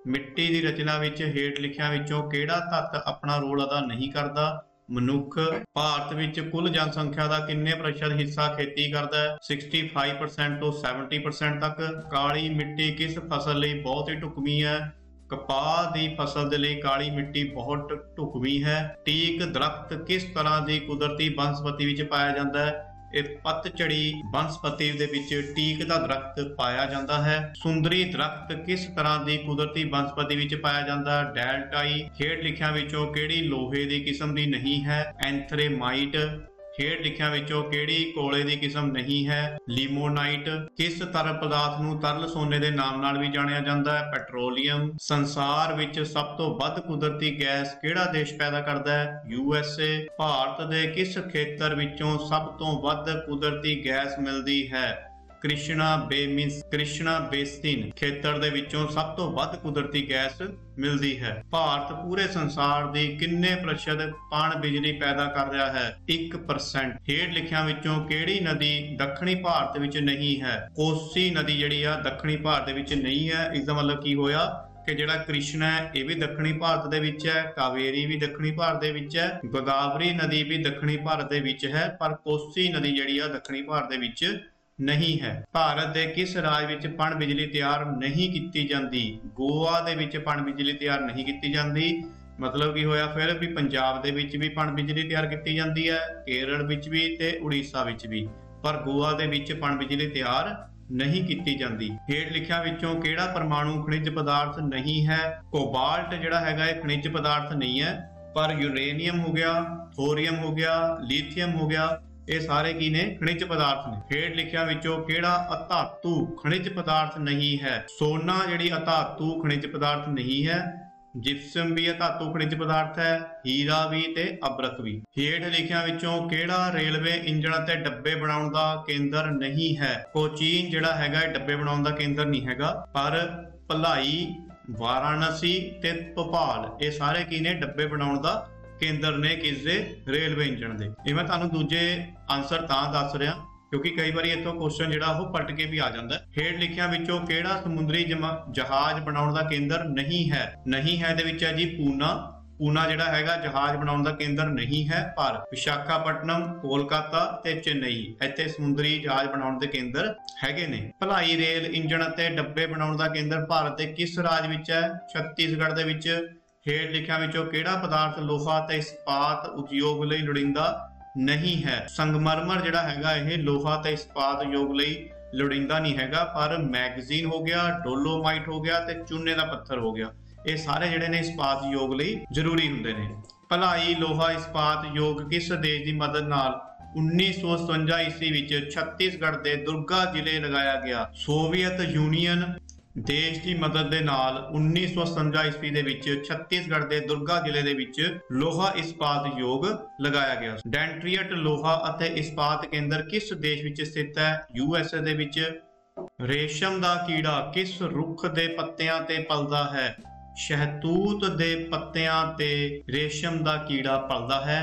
ਮਿੱਟੀ ਦੀ ਰਚਨਾ ਵਿੱਚ ਹੇਠ ਲਿਖਿਆਂ ਵਿੱਚੋਂ ਕਿਹੜਾ ਤੱਤ ਆਪਣਾ ਰੋਲ ਅਦਾ ਨਹੀਂ ਕਰਦਾ? ਮਨੁੱਖ। ਭਾਰਤ ਵਿੱਚ ਕੁੱਲ ਜਨਸੰਖਿਆ ਦਾ ਕਿੰਨੇ ਪ੍ਰਤੀਸ਼ਤ ਹਿੱਸਾ ਖੇਤੀ ਕਰਦਾ ਹੈ? 65% ਤੋਂ 70% ਤੱਕ। ਕਾਲੀ ਮਿੱਟੀ ਕਿਸ ਫਸਲ ਲਈ ਬਹੁਤ ਹੀ ਢੁਕਵੀਂ ਹੈ? ਕਪਾਹ ਦੀ ਫਸਲ ਦੇ ਲਈ ਕਾਲੀ ਮਿੱਟੀ ਬਹੁਤ ਢੁਕਵੀਂ ਹੈ। ਟੀਕ ਦਰਖਤ ਕਿਸ ਤਰ੍ਹਾਂ ਦੀ ਕੁਦਰਤੀ ਬਨਸਪਤੀ ਵਿੱਚ ਪਾਇਆ ਜਾਂਦਾ ਹੈ? ਇਹ ਪਤਝੜੀ ਬਨਸਪਤੀ ਦੇ ਵਿੱਚ ਟੀਕ ਦਾ ਦਰਖਤ ਪਾਇਆ ਜਾਂਦਾ ਹੈ। ਸੁੰਦਰੀ ਦਰਖਤ ਕਿਸ ਤਰ੍ਹਾਂ ਦੀ ਕੁਦਰਤੀ ਬਨਸਪਤੀ ਵਿੱਚ ਪਾਇਆ ਜਾਂਦਾ ਹੈ? ਡੈਲਟਾਈ। ਹੇਠ ਲਿਖਿਆਂ ਵਿੱਚੋਂ ਕਿਹੜੀ ਲੋਹੇ ਦੀ ਕਿਸਮ ਦੀ ਨਹੀਂ ਹੈ? ਐਂਥਰੇਮਾਈਟ। ਹੇਠ ਲਿਖਿਆਂ ਵਿੱਚੋਂ ਕਿਹੜੀ ਕੋਲੇ ਦੀ ਕਿਸਮ ਨਹੀਂ ਹੈ? ਲਿਮੋਨਾਈਟ। ਕਿਸ ਤਰਲ ਪਦਾਰਥ ਨੂੰ ਤਰਲ ਸੋਨੇ ਦੇ ਨਾਮ ਨਾਲ ਵੀ ਜਾਣਿਆ ਜਾਂਦਾ ਹੈ? ਪੈਟਰੋਲੀਅਮ। ਸੰਸਾਰ ਵਿੱਚ ਸਭ ਤੋਂ ਵੱਧ ਕੁਦਰਤੀ ਗੈਸ ਕਿਹੜਾ ਦੇਸ਼ ਪੈਦਾ ਕਰਦਾ ਹੈ? USA। ਭਾਰਤ ਦੇ ਕਿਸ ਖੇਤਰ ਵਿੱਚੋਂ ਸਭ ਤੋਂ ਵੱਧ ਕੁਦਰਤੀ ਗੈਸ ਮਿਲਦੀ ਹੈ? ਕ੍ਰਿਸ਼ਨਾ ਬੇਸਿਨ ਖੇਤਰ ਦੇ ਵਿੱਚੋਂ ਸਭ ਤੋਂ ਵੱਧ ਕੁਦਰਤੀ ਗੈਸ ਮਿਲਦੀ ਹੈ। ਭਾਰਤ ਪੂਰੇ ਸੰਸਾਰ ਦੀ ਕਿੰਨੇ ਪ੍ਰਤੀਸ਼ਤ ਪਣ ਬਿਜਲੀ ਪੈਦਾ ਕਰ ਰਿਹਾ ਹੈ? 1%। ਹੇਠ ਲਿਖਿਆਂ ਵਿੱਚੋਂ ਕਿਹੜੀ ਨਦੀ ਦੱਖਣੀ ਭਾਰਤ ਵਿੱਚ ਨਹੀਂ ਹੈ? ਕੋਸੀ ਨਦੀ ਜਿਹੜੀ ਆ ਦੱਖਣੀ ਭਾਰਤ ਦੇ ਵਿੱਚ ਨਹੀਂ ਹੈ। ਇਸ ਦਾ ਮਤਲਬ ਕੀ ਹੋਇਆ ਕਿ ਜਿਹੜਾ ਕ੍ਰਿਸ਼ਨਾ ਹੈ ਇਹ ਵੀ ਦੱਖਣੀ ਭਾਰਤ ਦੇ ਵਿੱਚ ਹੈ, ਕਾਵੇਰੀ ਵੀ ਦੱਖਣੀ ਭਾਰਤ ਦੇ ਵਿੱਚ ਹੈ, ਗੋਦਾਵਰੀ ਨਦੀ ਵੀ ਦੱਖਣੀ ਭਾਰਤ ਦੇ ਵਿੱਚ ਹੈ, ਪਰ ਕੋਸੀ ਨਦੀ ਜਿਹੜੀ ਆ ਦੱਖਣੀ ਭਾਰਤ ਦੇ ਵਿੱਚ ਨਹੀਂ ਹੈ। ਭਾਰਤ ਦੇ ਕਿਸ ਰਾਜ ਵਿੱਚ ਪਣ ਬਿਜਲੀ ਤਿਆਰ ਨਹੀਂ ਕੀਤੀ ਜਾਂਦੀ? ਗੋਆ ਦੇ ਵਿੱਚ ਪਣ ਬਿਜਲੀ ਤਿਆਰ ਨਹੀਂ ਕੀਤੀ ਜਾਂਦੀ। ਮਤਲਬ ਕੀ ਹੋਇਆ ਫਿਰ ਵੀ ਪੰਜਾਬ ਦੇ ਵਿੱਚ ਵੀ ਪਣ ਬਿਜਲੀ ਤਿਆਰ ਕੀਤੀ ਜਾਂਦੀ ਹੈ, ਕੇਰਲ ਵਿੱਚ ਵੀ ਤੇ ਉੜੀਸਾ ਵਿੱਚ ਵੀ, ਪਰ ਗੋਆ ਦੇ ਵਿੱਚ ਪਣ ਬਿਜਲੀ ਤਿਆਰ ਨਹੀਂ ਕੀਤੀ ਜਾਂਦੀ। ਹੇਠ ਲਿਖਿਆਂ ਵਿੱਚੋਂ ਕਿਹੜਾ ਪਰਮਾਣੂ ਖਣਿਜ ਪਦਾਰਥ ਨਹੀਂ ਹੈ? ਕੋਬਾਲਟ ਜਿਹੜਾ ਹੈਗਾ ਇਹ ਖਣਿਜ ਪਦਾਰਥ ਨਹੀਂ ਹੈ, ਪਰ ਯੂਰੇਨੀਅਮ ਹੋ ਗਿਆ, ਥੋਰੀਅਮ ਹੋ ਗਿਆ, ਲੀਥੀਅਮ ਹੋ ਗਿਆ, ਇਹ ਸਾਰੇ ਕੀ ਨੇ? ਖਣਿਜ ਪਦਾਰਥ ਨੇ। ਹੇਠ ਲਿਖਿਆਂ ਵਿੱਚੋਂ ਕਿਹੜਾ ਅਧਾਤੂ ਖਣਿਜ ਪਦਾਰਥ ਨਹੀਂ ਹੈ? ਸੋਨਾ ਜਿਹੜੀ ਅਧਾਤੂ ਖਣਿਜ ਪਦਾਰਥ ਨਹੀਂ ਹੈ। ਜਿਪਸਮ ਵੀ ਅਧਾਤੂ ਖਣਿਜ ਪਦਾਰਥ ਹੈ, ਹੀਰਾ ਵੀ ਤੇ ਅਬਰਕ ਵੀ। ਹੇਠ ਲਿਖਿਆਂ ਵਿੱਚੋਂ ਕਿਹੜਾ ਰੇਲਵੇ ਇੰਜਣ ਅਤੇ ਡੱਬੇ ਬਣਾਉਣ ਦਾ ਕੇਂਦਰ ਨਹੀਂ ਹੈ? ਕੋਚੀਨ ਜਿਹੜਾ ਹੈਗਾ ਇਹ ਡੱਬੇ ਬਣਾਉਣ ਦਾ ਕੇਂਦਰ ਨਹੀਂ ਹੈਗਾ, ਪਰ ਭਲਾਈ, ਵਾਰਾਣਸੀ ਤੇ ਭੋਪਾਲ ਇਹ ਸਾਰੇ ਕੀ ਨੇ? ਡੱਬੇ ਬਣਾਉਣ ਦਾ ਕੇਂਦਰ ਨੇ ਕਿਸਦੇ? ਰੇਲਵੇ ਇੰਜਣ ਦੇ। ਇਹ ਮੈਂ ਤੁਹਾਨੂੰ ਦੂਜੇ ਆਨਸਰ ਤਾਂ ਦੱਸ ਰਿਹਾ ਕਿਉਂਕਿ ਕਈ ਵਾਰੀ ਇੱਥੋਂ ਕੁਐਸਚਨ ਜਿਹੜਾ ਉਹ ਪਲਟ ਕੇ ਵੀ ਆ ਜਾਂਦਾ ਹੈ। ਹੇਠ ਲਿਖਿਆਂ ਵਿੱਚੋਂ ਕਿਹੜਾ ਸਮੁੰਦਰੀ ਜਹਾਜ਼ ਬਣਾਉਣ ਦਾ ਕੇਂਦਰ ਨਹੀਂ ਹੈ? ਨਹੀਂ ਹੈ ਦੇ ਵਿੱਚ ਹੈ ਜੀ ਪੂਨਾ। ਪੂਨਾ ਜਿਹੜਾ ਹੈਗਾ ਜਹਾਜ਼ ਬਣਾਉਣ ਦਾ ਕੇਂਦਰ ਨਹੀਂ ਹੈ, ਪਰ ਵਿਸ਼ਾਖਾਪਟਨਮ, ਕੋਲਕਾਤਾ ਤੇ ਚੇਨਈ ਇੱਥੇ ਸਮੁੰਦਰੀ ਜਹਾਜ਼ ਬਣਾਉਣ ਦੇ ਕੇਂਦਰ ਹੈਗੇ ਨੇ। ਭਲਾਈ ਰੇਲ ਇੰਜਣ ਅਤੇ ਡੱਬੇ ਬਣਾਉਣ ਦਾ ਕੇਂਦਰ ਭਾਰਤ ਦੇ ਕਿਸ ਰਾਜ ਵਿੱਚ ਹੈ? ਛੱਤੀਸਗੜ੍ਹ ਦੇ ਵਿੱਚ। ਹੇਠ ਲਿਖਿਆਂ ਵਿੱਚੋਂ ਕਿਹੜਾ ਪਦਾਰਥ ਲੋਹਾ ਤੇ ਇਸਪਾਤ ਉਦਯੋਗ ਲਈ ਲੋੜੀਂਦਾ ਨਹੀਂ ਹੈ? ਸੰਗਮਰਮਰ ਜਿਹੜਾ ਹੈਗਾ ਇਹ ਲੋਹਾ ਤੇ ਇਸਪਾਤ ਉਦਯੋਗ ਲਈ ਲੋੜੀਂਦਾ ਨਹੀਂ ਹੈਗਾ, ਪਰ ਮੈਗਜ਼ੀਨ ਹੋ ਗਿਆ, ਡੋਲੋਮਾਈਟ ਹੋ ਗਿਆ ਤੇ ਚੂਨੇ ਦਾ ਪੱਥਰ ਹੋ ਗਿਆ, ਇਹ ਸਾਰੇ ਜਿਹੜੇ ਨੇ ਇਸਪਾਤ ਉਦਯੋਗ ਲਈ ਜ਼ਰੂਰੀ ਹੁੰਦੇ ਨੇ। ਭਲਾਈ ਲੋਹਾ ਇਸਪਾਤ ਉਦਯੋਗ ਕਿਸ ਦੇਸ਼ ਦੀ ਮਦਦ ਨਾਲ 1957 ਈਸਵੀ ਵਿੱਚ ਛੱਤੀਸਗੜ੍ਹ ਦੇ ਦੁਰਗਾ ਜ਼ਿਲ੍ਹੇ ਲਗਾਇਆ ਗਿਆ? ਸੋਵੀਅਤ ਯੂਨੀਅਨ ਦੇਸ਼ ਦੀ ਮਦਦ ਦੇ ਨਾਲ 1957 ਈਸਵੀ ਦੇ ਵਿੱਚ ਛੱਤੀਸਗੜ੍ਹ ਦੇ ਦੁਰਗਾ ਜ਼ਿਲ੍ਹੇ ਦੇ ਵਿੱਚ ਲੋਹਾ ਇਸਪਾਤ ਉਦਯੋਗ ਲਗਾਇਆ ਗਿਆ। ਡੈਂਟਰੀਅਟ ਲੋਹਾ ਅਤੇ ਇਸਪਾਤ ਕੇਂਦਰ ਕਿਸ ਦੇਸ਼ ਵਿੱਚ ਸਥਿਤ ਹੈ? USA ਦੇ ਵਿੱਚ। ਰੇਸ਼ਮ ਦਾ ਕੀੜਾ ਕਿਸ ਰੁੱਖ ਦੇ ਪੱਤਿਆਂ ਤੇ ਪਲਦਾ ਹੈ? ਸ਼ਹਿਤੂਤ ਦੇ ਪੱਤਿਆਂ ਤੇ ਰੇਸ਼ਮ ਦਾ ਕੀੜਾ ਪਲਦਾ ਹੈ।